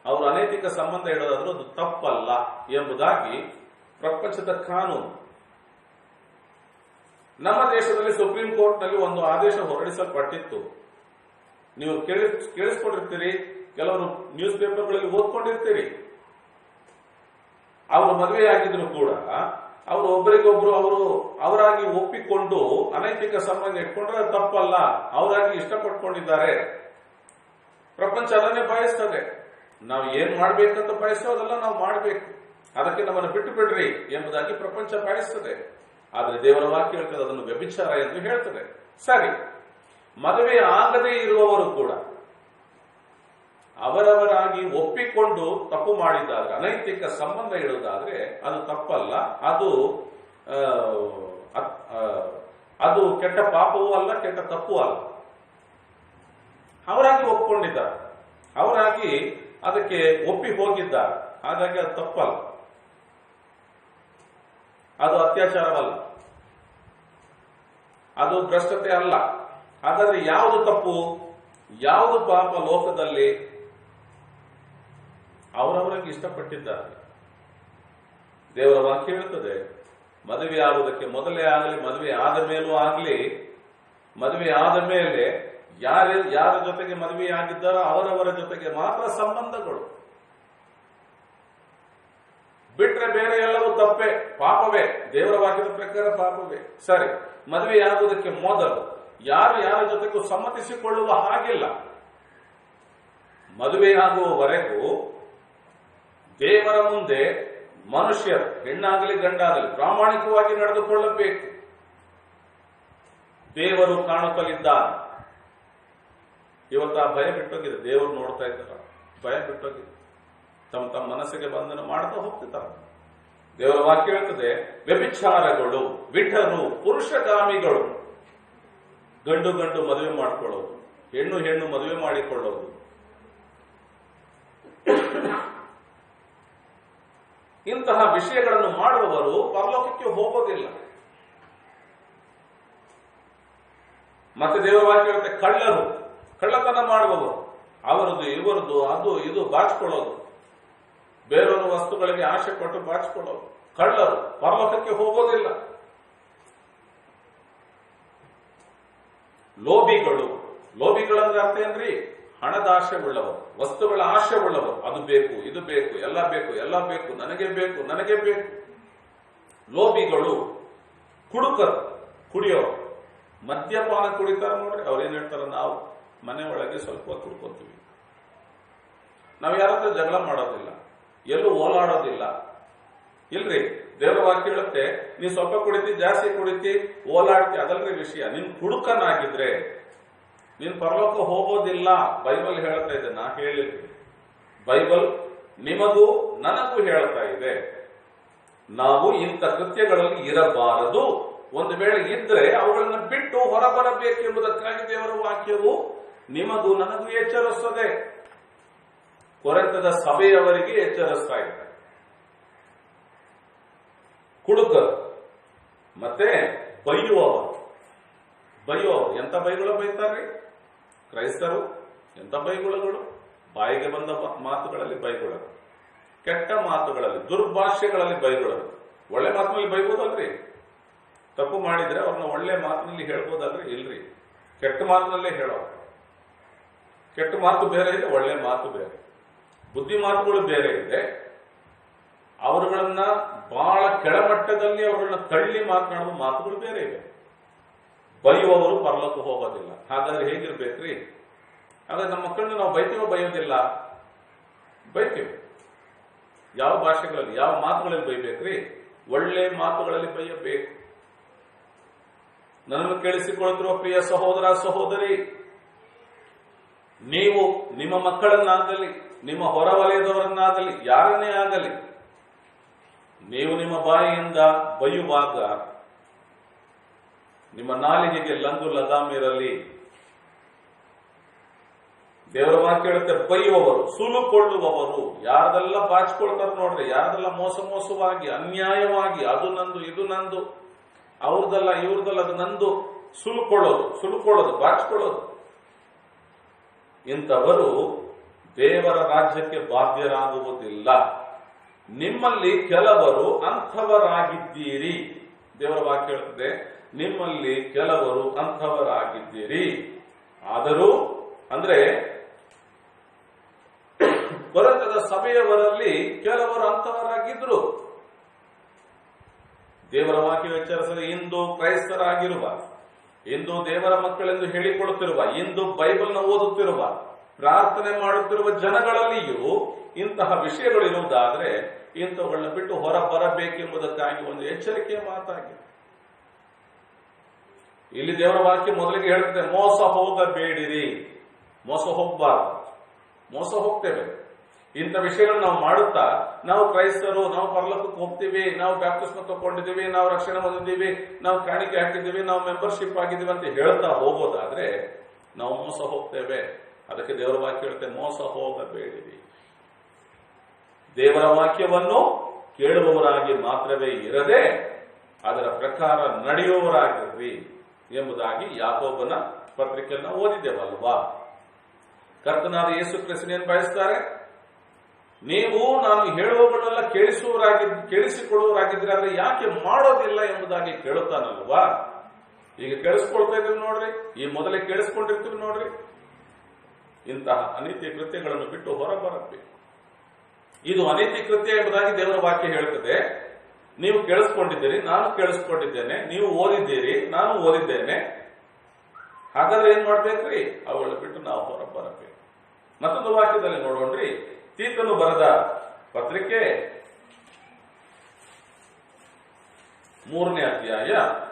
ಅವರು ಅನೈತಿಕ ಸಂಬಂಧ ಇಡೋದಾದ್ರೂ ಅದು ತಪ್ಪಲ್ಲ ಎಂಬುದಾಗಿ ಪ್ರಪಂಚದ ಕಾನೂನು. ನಮ್ಮ ದೇಶದಲ್ಲಿ ಸುಪ್ರೀಂ ಕೋರ್ಟ್ ನಲ್ಲಿ ಒಂದು ಆದೇಶ ಹೊರಡಿಸಲ್ಪಟ್ಟಿತ್ತು. ನೀವು ಕೇಳಿಸ್ಕೊಂಡಿರ್ತೀರಿ, ಕೆಲವರು ನ್ಯೂಸ್ ಪೇಪರ್ಗಳಲ್ಲಿ ಓದ್ಕೊಂಡಿರ್ತೀರಿ. ಅವರು ಮದುವೆಯಾಗಿದ್ರು ಕೂಡ ಅವರು ಒಬ್ಬರಿಗೊಬ್ರು ಅವರಾಗಿ ಒಪ್ಪಿಕೊಂಡು ಅನೈತಿಕ ಸಂಬಂಧ ಇಟ್ಕೊಂಡ್ರೆ ತಪ್ಪಲ್ಲ, ಅವರಾಗಿ ಇಷ್ಟಪಟ್ಕೊಂಡಿದ್ದಾರೆ. ಪ್ರಪಂಚ ಅದನ್ನೇ ಬಯಸ್ತದೆ. ನಾವು ಏನ್ ಮಾಡ್ಬೇಕಂತ ಬಯಸೋದಲ್ಲ, ನಾವು ಮಾಡಬೇಕು, ಅದಕ್ಕೆ ನಮ್ಮನ್ನು ಬಿಟ್ಟು ಬಿಡ್ರಿ ಎಂಬುದಾಗಿ ಪ್ರಪಂಚ ಬಯಸ್ತದೆ. ಆದ್ರೆ ದೇವರ ವಾಕ್ಯ ಹೇಳ್ತದೆ ಅದನ್ನು ವ್ಯಭಿಚಾರ ಎಂದು ಹೇಳ್ತದೆ. ಸರಿ, ಮದುವೆ ಆಗದೇ ಇರುವವರು ಕೂಡ ಅವರವರಾಗಿ ಒಪ್ಪಿಕೊಂಡು ತಪ್ಪು ಮಾಡಿದ್ದಾದ್ರೆ, ಅನೈತಿಕ ಸಂಬಂಧ ಇಡುವುದಾದ್ರೆ ಅದು ತಪ್ಪಲ್ಲ, ಅದು ಕೆಟ್ಟ ಪಾಪವೂ ಅಲ್ಲ, ಕೆಟ್ಟ ತಪ್ಪೂ ಅಲ್ಲ. ಅವರಾಗಿ ಒಪ್ಪಿಕೊಂಡಿದ್ದಾರೆ, ಅವರಾಗಿ ಅದಕ್ಕೆ ಒಪ್ಪಿ ಹೋಗಿದ್ದಾರೆ, ಹಾಗಾಗಿ ಅದು ತಪ್ಪಲ್ಲ, ಅದು ಅತ್ಯಾಚಾರವಲ್ಲ, ಅದು ಭ್ರಷ್ಟತೆ ಅಲ್ಲ. ಹಾಗಾದ್ರೆ ಯಾವುದು ತಪ್ಪು, ಯಾವುದು ಪಾಪ ಲೋಕದಲ್ಲಿ? ಅವರವರಿಗೆ ಇಷ್ಟಪಟ್ಟಿದ್ದಾರೆ. ದೇವರ ವಾಕ್ಯ ಹೇಳ್ತದೆ, ಮದುವೆ ಆಗುವುದಕ್ಕೆ ಮೊದಲೇ ಆಗಲಿ, ಮದುವೆ ಆದ ಮೇಲೂ ಆಗಲಿ, ಮದುವೆ ಆದ ಮೇಲೆ ಯಾರ ಜೊತೆಗೆ ಮದುವೆ ಆಗಿದ್ದಾರೋ ಅವರವರ ಜೊತೆಗೆ ಮಾತ್ರ ಸಂಬಂಧಗಳು, ಬಿಟ್ರೆ ಬೇರೆ ಎಲ್ಲವೂ ತಪ್ಪೇ, ಪಾಪವೇ. ದೇವರ ವಾಕ್ಯದ ಪ್ರಕಾರ ಪಾಪವೇ. ಸರಿ, ಮದುವೆ ಆಗುವುದಕ್ಕೆ ಮೊದಲು ಯಾರ ಜೊತೆಗೂ ಸಮ್ಮತಿಸಿಕೊಳ್ಳುವ ಹಾಗಿಲ್ಲ. ಮದುವೆ ಆಗುವವರೆಗೂ ದೇವರ ಮುಂದೆ ಮನುಷ್ಯರು, ಹೆಣ್ಣಾಗಲಿ ಗಂಡಾಗಲಿ, ಪ್ರಾಮಾಣಿಕವಾಗಿ ನಡೆದುಕೊಳ್ಳಬೇಕು. ದೇವರು ಕಾಣುತ್ತಲಿದ್ದಾನೆ. ಇವತ್ತು ಆ ಭಯ ಬಿಟ್ಟೋಗಿದೆ. ದೇವರು ನೋಡ್ತಾ ಇದ್ದಾರ, ಭಯ ಬಿಟ್ಟೋಗಿದೆ. ತಮ್ಮ ತಮ್ಮ ಮನಸ್ಸಿಗೆ ಬಂಧನ ಮಾಡ್ತಾ ಹೋಗ್ತಿದ್ದಾರೆ. ದೇವರ ವಾಕ್ಯ ಹೇಳ್ತದೆ, ವ್ಯಭಿಚಾರಗಳು, ವಿಠರು, ಪುರುಷಗಾಮಿಗಳು, ಗಂಡು ಗಂಡು ಮದುವೆ ಮಾಡಿಕೊಳ್ಳೋದು, ಹೆಣ್ಣು ಹೆಣ್ಣು ಮದುವೆ ಮಾಡಿಕೊಳ್ಳೋದು, ಇಂತಹ ವಿಷಯಗಳನ್ನು ಮಾಡುವವರು ಪರಲೋಕಕ್ಕೆ ಹೋಗೋದಿಲ್ಲ. ಮತ್ತೆ ದೇವರ ವಾಕ್ಯ ಹೇಳುತ್ತೆ, ಕಳ್ಳರು, ಕಳ್ಳತನ ಮಾಡುವವರು, ಅವರದು ಇವರದು ಅದು ಇದು ಬಾಚಿಕೊಳ್ಳೋದು, ಬೇರೊಂದು ವಸ್ತುಗಳಿಗೆ ಆಸೆ ಪಟ್ಟು ಬಾಚಿಕೊಳ್ಳೋದು, ಕಳ್ಳರು ಪರಲೋಕಕ್ಕೆ ಹೋಗೋದಿಲ್ಲ. ಲೋಭಿಗಳು, ಲೋಭಿಗಳಂದ್ರೆ ಅರ್ಥ ಏನ್ರಿ? ಹಣದ ಆಶೆ ಉಳ್ಳವರು, ವಸ್ತುಗಳ ಆಶೆ ಉಳ್ಳವರು. ಅದು ಬೇಕು, ಇದು ಬೇಕು, ಎಲ್ಲ ಬೇಕು, ಎಲ್ಲ ಬೇಕು, ನನಗೆ ಬೇಕು, ನನಗೆ ಬೇಕು. ಲೋಭಿಗಳು, ಕುಡುಕರು, ಕುಡಿಯೋರು, ಮದ್ಯಪಾನ ಕುಡಿತಾರ ನೋಡ್ರಿ. ಅವ್ರೇನ್ ಹೇಳ್ತಾರ, ನಾವು ಮನೆ ಒಳಗೆ ಸ್ವಲ್ಪ ಕುಡ್ಕೊತೀವಿ, ನಾವು ಯಾರ ಹತ್ರ ಜಗಳ ಮಾಡೋದಿಲ್ಲ, ಎಲ್ಲೂ ಓಲಾಡೋದಿಲ್ಲ. ಇಲ್ರಿ, ದೇವರ ವಾಕ್ಯ ಹೇಳುತ್ತೆ, ನೀ ಸ್ವಲ್ಪ ಕುಡಿತಿ, ಜಾಸ್ತಿ ಕುಡಿತಿ, ಓಲಾಡ್ತಿ, ಅದಲ್ರಿ ವಿಷಯ. ನೀನ್ ಕುಡುಕನಾಗಿದ್ರೆ ನೀನ್ ಪರಲೋಕ ಹೋಗೋದಿಲ್ಲ. ಬೈಬಲ್ ಹೇಳ್ತಾ ಇದೆ, ನಾ ಹೇಳಿದ್ರಿ. ಬೈಬಲ್ ನಿಮಗೂ ನನಗೂ ಹೇಳ್ತಾ ಇದೆ, ನಾವು ಇಂಥ ಕೃತ್ಯಗಳಲ್ಲಿ ಇರಬಾರದು. ಒಂದು ವೇಳೆ ಇದ್ರೆ ಅವುಗಳನ್ನು ಬಿಟ್ಟು ಹೊರಬರಬೇಕೆಂಬುದಕ್ಕಾಗಿ ದೇವರ ವಾಕ್ಯವು ನಿಮಗೂ ನನಗೂ ಎಚ್ಚರಿಸುತ್ತದೆ. ಕೊರಿಂಥದ ಸಭೆಯವರಿಗೆ ಎಚ್ಚರಿಸ್ತಾ ಇದೆ. ಕುಡುಕರು ಮತ್ತೆ ಬೈಯುವವರು, ಎಂತ ಬೈಗಳು ಬೈತಾರ್ರಿ ಕ್ರೈಸ್ತರು? ಎಂತ ಬೈಗುಳಗಳು? ಬಾಯಿಗೆ ಬಂದ ಮಾತುಗಳಲ್ಲಿ ಬೈಗುಳರು, ಕೆಟ್ಟ ಮಾತುಗಳಲ್ಲಿ, ದುರ್ಭಾಷೆಗಳಲ್ಲಿ ಬೈಗುಳರು. ಒಳ್ಳೆ ಮಾತಿನಲ್ಲಿ ಬೈಬೋದಲ್ರಿ? ತಪ್ಪು ಮಾಡಿದ್ರೆ ಅವ್ರನ್ನ ಒಳ್ಳೆ ಮಾತಿನಲ್ಲಿ ಹೇಳ್ಬೋದಲ್ರಿ? ಇಲ್ರಿ, ಕೆಟ್ಟ ಮಾತಿನಲ್ಲೇ ಹೇಳೋ. ಕೆಟ್ಟ ಮಾತು ಬೇರೆ ಇದೆ, ಒಳ್ಳೆ ಮಾತು ಬೇರೆ. ಬುದ್ಧಿ ಮಾತುಗಳು ಬೇರೆ ಇದೆ. ಅವರುಗಳನ್ನ ಬಹಳ ಕೆಳಮಟ್ಟದಲ್ಲಿ ಅವರನ್ನ ತಳ್ಳಿ ಮಾತನಾಡುವ ಮಾತುಗಳು ಬೇರೆ ಇದೆ. ಬೈಯುವವರು ಪರಲೋಕ ಹೋಗೋದಿಲ್ಲ. ಹಾಗಾದ್ರೆ ಹೇಗಿರ್ಬೇಕ್ರಿ? ಹಾಗಾದ್ರೆ ನಮ್ಮ ಮಕ್ಕಳನ್ನ ನಾವು ಬೈತೀವೋ ಬೈಯೋದಿಲ್ಲ? ಬೈತೀವಿ. ಯಾವ ಭಾಷೆಗಳಲ್ಲಿ, ಯಾವ ಮಾತುಗಳಲ್ಲಿ ಬೈಬೇಕ್ರಿ? ಒಳ್ಳೆ ಮಾತುಗಳಲ್ಲಿ ಬೈಯಬೇಕು. ನನ್ನನ್ನು ಕೇಳಿಸಿಕೊಳ್ಳುತ್ತಿರುವ ಪ್ರಿಯ ಸಹೋದರ ಸಹೋದರಿ, ನೀವು ನಿಮ್ಮ ಮಕ್ಕಳನ್ನಾಗಲಿ, ನಿಮ್ಮ ಹೊರವಲಯದವರನ್ನಾಗಲಿ, ಯಾರನ್ನೇ ಆಗಲಿ, ನೀವು ನಿಮ್ಮ ಬಾಯಿಯಿಂದ ಬೈಯುವಾಗ ನಿಮ್ಮ ನಾಲಿಗೆಗೆ ಲಂಗು ಲಗಾಮಿರಲಿ. ದೇವರ ವಾಕ್ಯ ಹೇಳುತ್ತೆ, ಬೈಯುವವರು, ಸುಲುಕೊಳ್ಳುವವರು, ಯಾರದೆಲ್ಲ ಬಾಚಿಕೊಳ್ತಾರೆ ನೋಡ್ರಿ, ಯಾರದೆಲ್ಲ ಮೋಸವಾಗಿ ಅನ್ಯಾಯವಾಗಿ ಅದು ನಂದು ಇದು ನಂದು, ಅವ್ರದಲ್ಲ ಇವ್ರದಲ್ಲ ಅದು ನಂದು, ಸುಲುಕೊಳ್ಳೋದು, ಬಾಚಿಕೊಳ್ಳೋದು, ಇಂಥವರು ದೇವರ ರಾಜ್ಯಕ್ಕೆ ಬಾಧ್ಯರಾಗುವುದಿಲ್ಲ. ನಿಮ್ಮಲ್ಲಿ ಕೆಲವರು ಅಂಥವರಾಗಿದ್ದೀರಿ. ದೇವರ ವಾಕ್ಯ ಹೇಳುತ್ತದೆ, ನಿಮ್ಮಲ್ಲಿ ಕೆಲವರು ಅಂಥವರಾಗಿದ್ದೀರಿ. ಆದರೂ ಅಂದ್ರೆ ಕೊರಿಂಥದ ಸಭೆಯವರಲ್ಲಿ ಕೆಲವರು ಅಂಥವರಾಗಿದ್ರು. ದೇವರ ವಾಕ್ಯ ಎಚ್ಚರಿಸದೆ, ಇಂದು ಕ್ರೈಸ್ತರಾಗಿರುವ, ಇಂದು ದೇವರ ಮಕ್ಕಳೆಂದು ಹೇಳಿಕೊಳ್ಳುತ್ತಿರುವ, ಇಂದು ಬೈಬಲ್ನ ಓದುತ್ತಿರುವ, ಪ್ರಾರ್ಥನೆ ಮಾಡುತ್ತಿರುವ ಜನಗಳಲ್ಲಿಯೂ ಇಂತಹ ವಿಷಯಗಳು ಇರುವುದಾದ್ರೆ ಇಂಥವುಗಳನ್ನ ಬಿಟ್ಟು ಹೊರ ಬರಬೇಕೆಂಬುದಕ್ಕಾಗಿ ಒಂದು ಎಚ್ಚರಿಕೆಯ ಮಾತಾಗಿದೆ. ಇಲ್ಲಿ ದೇವರ ವಾಕ್ಯ ಮೊದಲಿಗೆ ಹೇಳುತ್ತದೆ, ಮೋಸ ಹೋಗಬೇಡಿರಿ. ಮೋಸ ಹೋಗಬಾರದು. ಮೋಸ ಹೋಗ್ತೇವೆ. ಇಂಥ ವಿಷಯಗಳನ್ನ ನಾವು ಮಾಡುತ್ತಾ, ನಾವು ಕ್ರೈಸ್ತರು, ನಾವು ಪರಲೋಕಕ್ಕೆ ಹೋಗ್ತೀವಿ, ನಾವು ಬ್ಯಾಪ್ಟಿಸ್ಮ ತಗೊಂಡಿದ್ದೀವಿ, ನಾವು ರಕ್ಷಣೆ ಹೊಂದಿದ್ದೀವಿ, ನಾವು ಕಾಣಿಕೆ ಹಾಕಿದ್ದೀವಿ, ನಾವು ಮೆಂಬರ್ಶಿಪ್ ಆಗಿದ್ದೀವಿ ಅಂತ ಹೇಳ್ತಾ ಹೋಗೋದಾದ್ರೆ ನಾವು ಮೋಸ ಹೋಗ್ತೇವೆ. ಅದಕ್ಕೆ ದೇವರ ವಾಕ್ಯ ಹೇಳುತ್ತೆ, ಮೋಸ ಹೋಗಬೇಡಿರಿ. ದೇವರ ವಾಕ್ಯವನ್ನು ಕೇಳುವವರಾಗಿ ಮಾತ್ರವೇ ಇರದೆ ಅದರ ಪ್ರಕಾರ ನಡೆಯುವವರಾಗಿರ್ರಿ ಎಂಬುದಾಗಿ ಯಾಕೋಬನ ಪತ್ರಿಕೆಯನ್ನು ಓದಿದ್ದೇವಲ್ವಾ. ಕರ್ತನಾದ ಯೇಸು ಕ್ರಿಸ್ತನೇನು ಬಯಸ್ತಾರೆ? ನೀವು ನಾನು ಹೇಳುವವನ್ನೆಲ್ಲ ಕೇಳಿಸಿಕೊಳ್ಳುವವರಾಗಿದ್ರೆ ಆದ್ರೆ ಯಾಕೆ ಮಾಡೋದಿಲ್ಲ ಎಂಬುದಾಗಿ ಕೇಳುತ್ತಾನಲ್ವಾ. ಈಗ ಕೇಳಿಸ್ಕೊಳ್ತಾ ಇದ್ದೀವಿ ನೋಡ್ರಿ, ಈ ಮೊದಲೇ ಕೇಳಿಸ್ಕೊಂಡಿರ್ತೀವಿ ನೋಡ್ರಿ. ಇಂತಹ ಅನೀತಿ ಕೃತ್ಯಗಳನ್ನು ಬಿಟ್ಟು ಹೊರಬರಬೇಕು. ಇದು ಅನೀತಿ ಕೃತ್ಯ ಎಂಬುದಾಗಿ ದೇವರ ವಾಕ್ಯ ಹೇಳ್ತದೆ. ನೀವು ಕೇಳಿಸ್ಕೊಂಡಿದ್ದೀರಿ, ನಾನು ಕೇಳಿಸ್ಕೊಂಡಿದ್ದೇನೆ, ನೀವು ಓದಿದ್ದೀರಿ, ನಾನು ಓದಿದ್ದೇನೆ. ಹಾಗಾದ್ರೆ ಏನ್ ಮಾಡ್ಬೇಕ್ರಿ? ಅವುಗಳ ಬಿಟ್ಟು ನಾವು ಹೊರಬರಬೇಕು. ಮತ್ತೊಂದು ವಾಕ್ಯದಲ್ಲಿ ನೋಡೋಣ್ರಿ, ತೀತನು ಬರೆದ ಪತ್ರಿಕೆ 3ನೇ ಅಧ್ಯಾಯ 8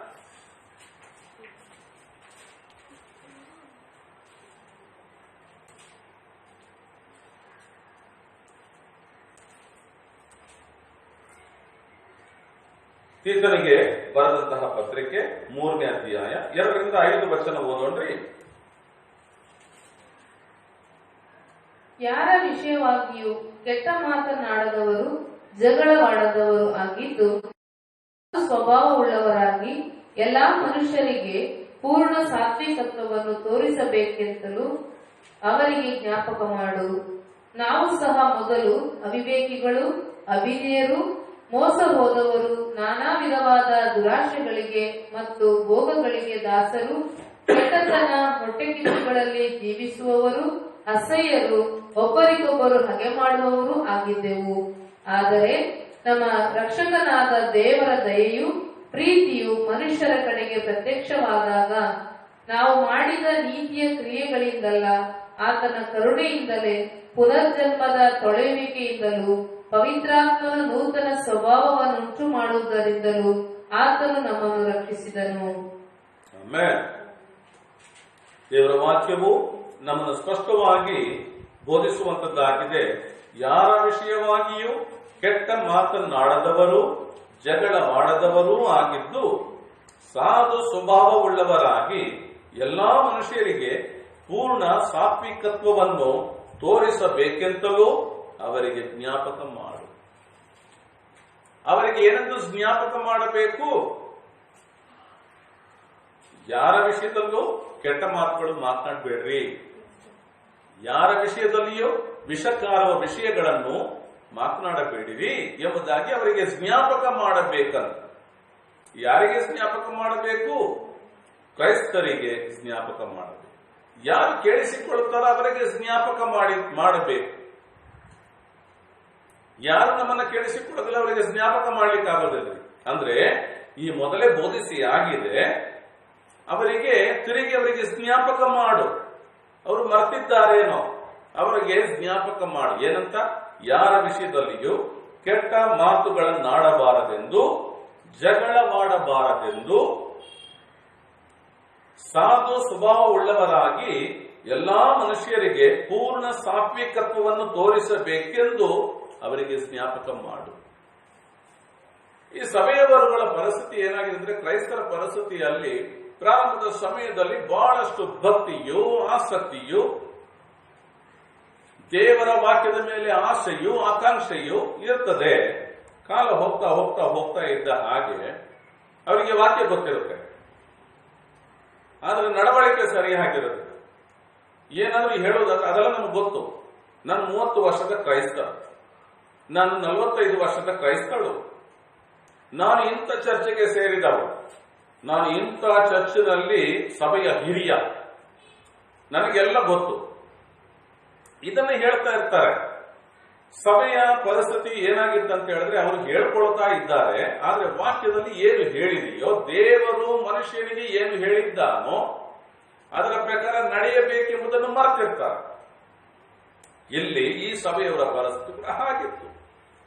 ತೀತನಿಗೆ ಬರೆದಂತಹ ಪತ್ರಿಕೆ 3ನೇ ಅಧ್ಯಾಯ 2ರಿಂದ 5 ವಚನ ಓದೋಣ್ರಿ. ಯಾರ ವಿಷಯವಾಗಿಯೂ ಕೆಟ್ಟ ಮಾತನಾಡದವರು, ಜಗಳವಾಡದವರು ಆಗಿದ್ದು, ಸ್ವಭಾವವುಳ್ಳವರಾಗಿ ಎಲ್ಲಾ ಮನುಷ್ಯರಿಗೆ ಪೂರ್ಣ ಸಾತ್ವಿಕತ್ವವನ್ನು ತೋರಿಸಬೇಕೆಂತಲೂ ಅವರಿಗೆ ಜ್ಞಾಪಕ ಮಾಡು. ನಾವು ಸಹ ಮೊದಲು ಅವಿವೇಕಿಗಳು, ಅವಿಧೇಯರು, ಮೋಸ ಹೋದವರು, ನಾನಾ ವಿಧವಾದ ದುರಾಶೆಗಳಿಗೆ ಮತ್ತು ಭೋಗಗಳಿಗೆ ದಾಸರು, ಕೆಟ್ಟತನ ಹೊಟ್ಟೆಕಿಚ್ಚುಗಳಲ್ಲಿ ಜೀವಿಸುವವರು, ಅಸಹ್ಯರು, ಒಬ್ಬರಿಗೊಬ್ಬರು ಹಗೆ ಮಾಡುವವರು ಆಗಿದ್ದೆವು. ಆದರೆ ನಮ್ಮ ರಕ್ಷಕನಾದ ದೇವರ ದಯೆಯು ಪ್ರೀತಿಯು ಮನುಷ್ಯರ ಕಡೆಗೆ ಪ್ರತ್ಯಕ್ಷವಾದಾಗ ನಾವು ಮಾಡಿದ ನೀತಿಯ ಕ್ರಿಯೆಗಳಿಂದಲ್ಲ, ಆತನ ಕರುಣೆಯಿಂದಲೇ ಪುನರ್ಜನ್ಮದ ತೊಳೆಯುವಿಕೆಯಿಂದಲೂ ಪವಿತ್ರಾತ್ಮನ ನೂತನ ಸ್ವಭಾವವನ್ನುಂಟು ಮಾಡುವುದರಿಂದಲೂ ಆತನು ನಮ್ಮನ್ನು ರಕ್ಷಿಸಿದನು. ದೇವರ ವಾಕ್ಯವು ನಮ್ಮನ್ನು ಸ್ಪಷ್ಟವಾಗಿ ಬೋಧಿಸುವಂತದ್ದಾಗಿದೆ. ಯಾರ ವಿಷಯವಾಗಿಯೂ ಕೆಟ್ಟ ಮಾತನಾಡದವರು, ಜಗಳವಾಡದವರೂ ಆಗಿದ್ದು, ಸಾಧು ಸ್ವಭಾವವುಳ್ಳವರಾಗಿ ಎಲ್ಲಾ ಮನುಷ್ಯರಿಗೆ ಪೂರ್ಣ ಸಾತ್ವಿಕತ್ವವನ್ನು ತೋರಿಸಬೇಕೆಂತಲೂ ಅವರಿಗೆ ಜ್ಞಾಪಕ ಮಾಡು. ಅವರಿಗೆ ಏನೆಂದು ಜ್ಞಾಪಕ ಮಾಡಬೇಕು? ಯಾರ ವಿಷಯದಲ್ಲೂ ಕೆಟ್ಟ ಮಾತುಗಳು ಮಾತನಾಡಬೇಡ್ರಿ, ಯಾರ ವಿಷಯದಲ್ಲಿಯೂ ವಿಷಕಾರುವ ವಿಷಯಗಳನ್ನು ಮಾತನಾಡಬೇಡಿರಿ ಎಂಬುದಾಗಿ ಅವರಿಗೆ ಜ್ಞಾಪಕ ಮಾಡಬೇಕಂತ. ಯಾರಿಗೆ ಜ್ಞಾಪಕ ಮಾಡಬೇಕು? ಕ್ರೈಸ್ತರಿಗೆ ಜ್ಞಾಪಕ ಮಾಡಬೇಕು. ಯಾರು ಕೇಳಿಸಿಕೊಳ್ತಾರೋ ಅವರಿಗೆ ಜ್ಞಾಪಕ ಮಾಡಬೇಕು. ಯಾರು ನಮ್ಮನ್ನ ಕೇಳಿಸಿಕೊಳ್ಳೋದಿಲ್ಲ ಅವರಿಗೆ ಜ್ಞಾಪಕ ಮಾಡ್ಲಿಕ್ಕೆ ಆಗೋದಿಲ್ಲ. ಅಂದ್ರೆ ಈ ಮೊದಲೇ ಬೋಧಿಸಿ ಆಗಿದೆ, ಅವರಿಗೆ ತಿರುಗಿ ಅವರಿಗೆ ಜ್ಞಾಪಕ ಮಾಡು. ಅವರು ಮರ್ತಿದ್ದಾರೇನೋ, ಅವರಿಗೆ ಜ್ಞಾಪಕ ಮಾಡು. ಏನಂತ? ಯಾರ ವಿಷಯದಲ್ಲಿಯೂ ಕೆಟ್ಟ ಮಾತುಗಳನ್ನಾಡಬಾರದೆಂದು, ಜಗಳವಾಡಬಾರದೆಂದು, ಸಾಧು ಸ್ವಭಾವವುಳ್ಳವರಾಗಿ ಎಲ್ಲಾ ಮನುಷ್ಯರಿಗೆ ಪೂರ್ಣ ಸಾತ್ವಿಕತ್ವವನ್ನು ತೋರಿಸಬೇಕೆಂದು ಅವರಿಗೆ ಜ್ಞಾಪಕ ಮಾಡು. ಈ ಸಭೆಯವರುಗಳ ಪರಿಸ್ಥಿತಿ ಏನಾಗಿದೆ ಅಂದ್ರೆ, ಕ್ರೈಸ್ತರ ಪರಿಸ್ಥಿತಿಯಲ್ಲಿ ಪ್ರಾರಂಭದ ಸಮಯದಲ್ಲಿ ಬಹಳಷ್ಟು ಭಕ್ತಿಯು, ಆಸಕ್ತಿಯು, ದೇವರ ವಾಕ್ಯದ ಮೇಲೆ ಆಶೆಯು, ಆಕಾಂಕ್ಷೆಯು ಇರ್ತದೆ. ಕಾಲ ಹೋಗ್ತಾ ಹೋಗ್ತಾ ಹೋಗ್ತಾ ಇದ್ದ ಹಾಗೆ ಅವರಿಗೆ ವಾಕ್ಯ ಗೊತ್ತಿರುತ್ತೆ, ಆದ್ರೆ ನಡವಳಿಕೆ ಸರಿಯಾಗಿರುತ್ತೆ. ಏನಾದ್ರೂ ಹೇಳೋದಾದ್ರೆ ಅದೆಲ್ಲ ನಮ್ಗೆ ಗೊತ್ತು. ನಾನು 30 ವರ್ಷದ ಕ್ರೈಸ್ತ, ನಾನು 45 ವರ್ಷದ ಕ್ರೈಸ್ತಳು, ನಾನು ಇಂಥ ಚರ್ಚೆಗೆ ಸೇರಿದವಳು, ನಾನು ಇಂಥ ಚರ್ಚಿನಲ್ಲಿ ಸಭೆಯ ಹಿರಿಯ, ನನಗೆಲ್ಲ ಗೊತ್ತು. ಇದನ್ನ ಹೇಳ್ತಾ ಇರ್ತಾರೆ. ಸಭೆಯ ಪರಿಸ್ಥಿತಿ ಏನಾಗಿತ್ತಂತ ಹೇಳಿದ್ರೆ, ಅವರು ಹೇಳ್ಕೊಳ್ತಾ ಇದ್ದಾರೆ, ಆದ್ರೆ ವಾಕ್ಯದಲ್ಲಿ ಏನು ಹೇಳಿದೆಯೋ, ದೇವರು ಮನುಷ್ಯನಿಗೆ ಏನು ಹೇಳಿದ್ದಾನೋ ಅದರ ಪ್ರಕಾರ ನಡೆಯಬೇಕೆಂಬುದನ್ನು ಮರೆತಿರ್ತಾರೆ. ಇಲ್ಲಿ ಈ ಸಭೆಯವರ ಪರಿಸ್ಥಿತಿ ಕೂಡ ಹಾಗಿತ್ತು.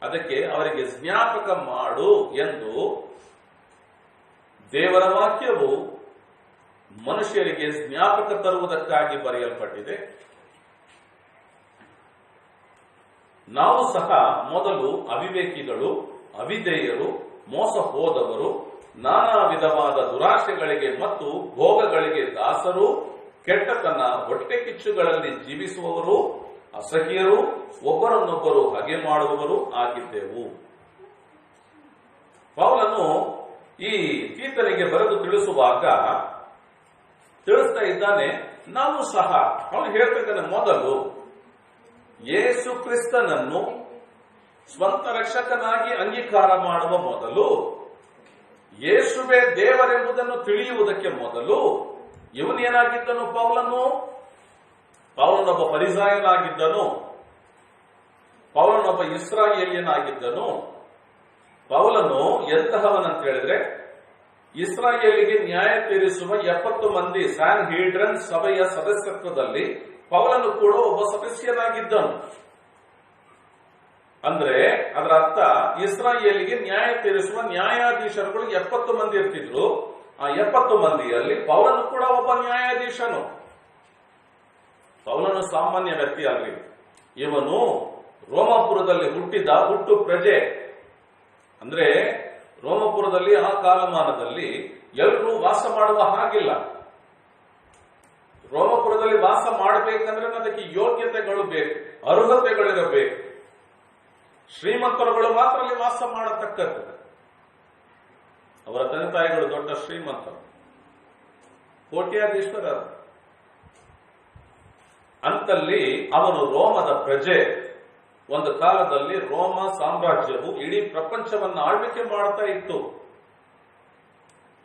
ಅದಕ್ಕೆ ಅವರಿಗೆ ಜ್ಞಾಪಕ ಮಾಡು ಎಂದು ದೇವರ ವಾಕ್ಯವು ಮನುಷ್ಯರಿಗೆ ಜ್ಞಾಪಕ ತರುವುದಕ್ಕಾಗಿ ಬರೆಯಲ್ಪಟ್ಟಿದೆ. ನಾವು ಸಹ ಮೊದಲು ಅವಿವೇಕಿಗಳು, ಅವಿಧೇಯರು, ಮೋಸ ಹೋದವರು, ನಾನಾ ವಿಧವಾದ ದುರಾಶೆಗಳಿಗೆ ಮತ್ತು ಭೋಗಗಳಿಗೆ ದಾಸರು, ಕೆಟ್ಟತನ ಹೊಟ್ಟೆ ಕಿಚ್ಚುಗಳಲ್ಲಿ ಜೀವಿಸುವವರು, ಅಸಹ್ಯರು, ಒಬ್ಬರನ್ನೊಬ್ಬರು ಹಗೆ ಮಾಡುವವರು ಆಗಿದ್ದೆವು. ಪೌಲನು ಈ ತೀತನಿಗೆ ಬರೆದು ತಿಳಿಸುವಾಗ ತಿಳಿಸ್ತಾ ಇದ್ದಾನೆ, ನಾವು ಸಹ, ಅವನು ಹೇಳ್ತಿದ್ದಾನೆ, ಮೊದಲು ಯೇಸು ಕ್ರಿಸ್ತನನ್ನು ಸ್ವಂತ ರಕ್ಷಕನಾಗಿ ಅಂಗೀಕಾರ ಮಾಡುವ ಮೊದಲು, ಯೇಸುವೇ ದೇವರೆಂಬುದನ್ನು ತಿಳಿಯುವುದಕ್ಕೆ ಮೊದಲು ಇವನೇನಾಗಿದ್ದನು? ಪೌಲನೊಬ್ಬ ಫರಿಸಾಯನಾಗಿದ್ದನು, ಪೌಲನೊಬ್ಬ ಇಸ್ರಾಯೇಲಿಯನಾಗಿದ್ದನು. ಪೌಲನು ಎಂತಹವನಂತ ಹೇಳಿದ್ರೆ, ಇಸ್ರಾಯೇಲಿಗೆ ನ್ಯಾಯ ತೀರಿಸುವ 70 ಮಂದಿ ಸ್ಯಾನ್ಹೀಡ್ರನ್ ಸಭೆಯ ಸದಸ್ಯತ್ವದಲ್ಲಿ ಪೌಲನು ಕೂಡ ಒಬ್ಬ ಸದಸ್ಯನಾಗಿದ್ದನು. ಅಂದ್ರೆ ಅದರ ಅರ್ಥ, ಇಸ್ರಾಯೇಲಿಗೆ ನ್ಯಾಯ ತೀರಿಸುವ ನ್ಯಾಯಾಧೀಶರುಗಳು 70 ಮಂದಿ ಇರ್ತಿದ್ರು. ಆ 70 ಮಂದಿಯಲ್ಲಿ ಪೌಲನು ಕೂಡ ಒಬ್ಬ ನ್ಯಾಯಾಧೀಶನು. ಪೌಲನು ಸಾಮಾನ್ಯ ವ್ಯಕ್ತಿ ಅಲ್ರಿ, ಇವನು ರೋಮಾಪುರದಲ್ಲಿ ಹುಟ್ಟಿದ ಹುಟ್ಟು ಪ್ರಜೆ. ಅಂದ್ರೆ ರೋಮಪುರದಲ್ಲಿ ಆ ಕಾಲಮಾನದಲ್ಲಿ ಎಲ್ಲರೂ ವಾಸ ಮಾಡುವ ಹಾಗಿಲ್ಲ. ರೋಮಪುರದಲ್ಲಿ ವಾಸ ಮಾಡಬೇಕಂದ್ರೆ ಅದಕ್ಕೆ ಯೋಗ್ಯತೆಗಳು ಬೇಕು, ಅರ್ಹತೆಗಳಿರಬೇಕು. ಶ್ರೀಮಂತರುಗಳು ಮಾತ್ರ ಅಲ್ಲಿ ವಾಸ ಮಾಡತಕ್ಕದ್ದು. ಅವರ ತಂದೆ ತಾಯಿಗಳು ದೊಡ್ಡ ಶ್ರೀಮಂತರು, ಕೋಟ್ಯಾಧೀಶ್ವರರು. ಅಂತಲ್ಲಿ ಅವನು ರೋಮದ ಪ್ರಜೆ. ಒಂದು ಕಾಲದಲ್ಲಿ ರೋಮ ಸಾಮ್ರಾಜ್ಯವು ಇಡೀ ಪ್ರಪಂಚವನ್ನು ಆಳ್ವಿಕೆ ಮಾಡ್ತಾ ಇತ್ತು.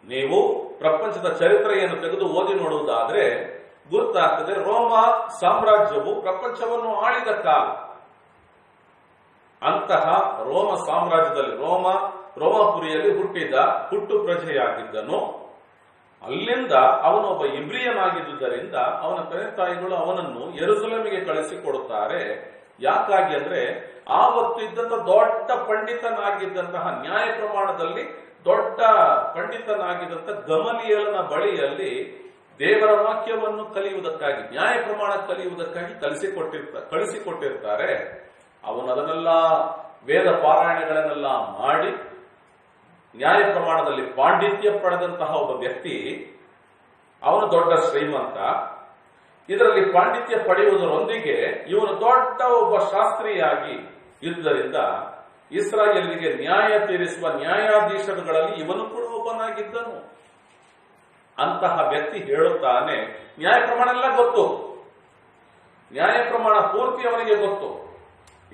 ನೀವು ಪ್ರಪಂಚದ ಚರಿತ್ರೆಯನ್ನು ತೆಗೆದು ಓದಿ ನೋಡುವುದಾದ್ರೆ ಗೊತ್ತಾಗ್ತದೆ, ರೋಮ ಸಾಮ್ರಾಜ್ಯವು ಪ್ರಪಂಚವನ್ನು ಆಳಿದ ಕಾಲ. ಅಂತಹ ರೋಮ ಸಾಮ್ರಾಜ್ಯದಲ್ಲಿ ರೋಮಾಪುರಿಯಲ್ಲಿ ಹುಟ್ಟು ಪ್ರಜೆಯಾಗಿದ್ದನು. ಅಲ್ಲಿಂದ ಅವನೊಬ್ಬ ಇಬ್ರಿಯನಾಗಿದ್ದುದರಿಂದ ಅವನ ತಂದೆ ತಾಯಿಗಳು ಅವನನ್ನು ಯೆರೂಸಲೇಮಿಗೆ ಕಳಿಸಿಕೊಡುತ್ತಾರೆ. ಯಾಕಾಗಿ ಅಂದ್ರೆ ಆವತ್ತು ಇದ್ದಂತ ದೊಡ್ಡ ಪಂಡಿತನಾಗಿದ್ದಂತಹ ನ್ಯಾಯ ಪ್ರಮಾಣದಲ್ಲಿ ದೊಡ್ಡ ಪಂಡಿತನಾಗಿದ್ದಂತ ಗಮಲಿಯಲನ ಬಳಿಯಲ್ಲಿ ದೇವರ ವಾಕ್ಯವನ್ನು ಕಲಿಯುವುದಕ್ಕಾಗಿ, ನ್ಯಾಯ ಪ್ರಮಾಣ ಕಲಿಯುವುದಕ್ಕಾಗಿ ಕಳಿಸಿಕೊಟ್ಟಿರ್ತಾರೆ. ಅವನು ಅದನ್ನೆಲ್ಲ ವೇದ ಪಾರಾಯಣಗಳನ್ನೆಲ್ಲ ಮಾಡಿ ನ್ಯಾಯ ಪ್ರಮಾಣದಲ್ಲಿ ಪಾಂಡಿತ್ಯ ಪಡೆದಂತಹ ಒಬ್ಬ ವ್ಯಕ್ತಿ. ಅವನು ದೊಡ್ಡ ಶ್ರೀಮಂತ. ಇದರಲ್ಲಿ ಪಾಂಡಿತ್ಯ ಪಡೆಯುವುದರೊಂದಿಗೆ ಇವನು ದೊಡ್ಡ ಒಬ್ಬ ಶಾಸ್ತ್ರಿಯಾಗಿ ಇದ್ದುದರಿಂದ ಇಸ್ರಾಯೇಲರಿಗೆ ನ್ಯಾಯ ತೀರಿಸುವ ನ್ಯಾಯಾಧೀಶರುಗಳಲ್ಲಿ ಇವನು ಕೂಡ ಒಬ್ಬನಾಗಿದ್ದನು. ಅಂತಹ ವ್ಯಕ್ತಿ ಹೇಳುತ್ತಾನೆ, ನ್ಯಾಯ ಪ್ರಮಾಣ ಎಲ್ಲ ಗೊತ್ತು, ನ್ಯಾಯ ಪ್ರಮಾಣ ಪೂರ್ತಿ ಅವನಿಗೆ ಗೊತ್ತು.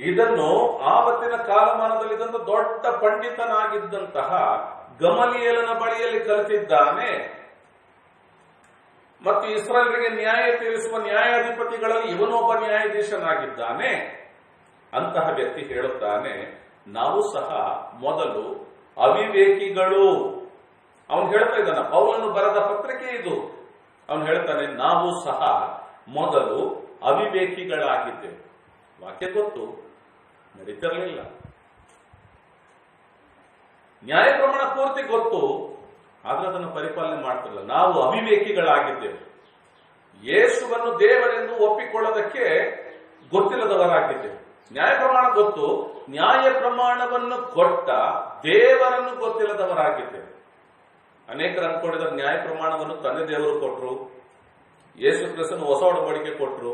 ಇದನ್ನು ಆವತ್ತಿನ ಕಾಲಮಾನದಲ್ಲಿ ಇದ್ದಂತ ದೊಡ್ಡ ಪಂಡಿತನಾಗಿದ್ದಂತಹ ಗಮಲಿಯೇಲನ ಬಳಿಯಲ್ಲಿ ಕಲಿತಿದ್ದಾನೆ. ಮತ್ತು ಇಸ್ರಾಯೇಲರಿಗೆ ನ್ಯಾಯ ತೀರಿಸುವ ನ್ಯಾಯಾಧಿಪತಿಗಳಲ್ಲಿ ಇವನೊಬ್ಬ ನ್ಯಾಯಾಧೀಶನಾಗಿದ್ದಾನೆ. ಅಂತಹ ವ್ಯಕ್ತಿ ಹೇಳುತ್ತಾನೆ, ನಾವು ಸಹ ಮೊದಲು ಅವಿವೇಕಿಗಳು. ಅವನು ಹೇಳ್ತಾ ಇದ್ದಾನ, ಪೌಲನು ಬರೆದ ಪತ್ರಿಕೆ ಇದು. ಅವನು ಹೇಳ್ತಾನೆ, ನಾವು ಸಹ ಮೊದಲು ಅವಿವೇಕಿಗಳಾಗಿದ್ದೇವೆ. ವಾಕ್ಯ ಗೊತ್ತು, ನಡೀತಿರಲಿಲ್ಲ. ನ್ಯಾಯ ಪ್ರಮಾಣ ಪೂರ್ತಿ ಗೊತ್ತು, ಆದ್ರೆ ಅದನ್ನು ಪರಿಪಾಲನೆ ಮಾಡ್ತಿರಲಿಲ್ಲ. ನಾವು ಅವಿವೇಕಿಗಳಾಗಿದ್ದೇವೆ. ಯೇಸುವನ್ನು ದೇವರೆಂದು ಒಪ್ಪಿಕೊಳ್ಳೋದಕ್ಕೆ ಗೊತ್ತಿಲ್ಲದವರಾಗಿದ್ದೇವೆ. ನ್ಯಾಯ ಪ್ರಮಾಣ ಗೊತ್ತು, ನ್ಯಾಯ ಪ್ರಮಾಣವನ್ನು ಕೊಟ್ಟ ದೇವರನ್ನು ಗೊತ್ತಿಲ್ಲದವರಾಗಿದ್ದೇವೆ. ಅನೇಕರು ಅನ್ಕೊಂಡಿದ್ದಾರೆ ನ್ಯಾಯ ಪ್ರಮಾಣವನ್ನು ತಂದೆ ದೇವರು ಕೊಟ್ಟರು, ಯೇಸು ಕ್ರಿಸ್ತನು ಹೊಸ ಒಡಂಬಡಿಕೆ ಕೊಟ್ಟರು.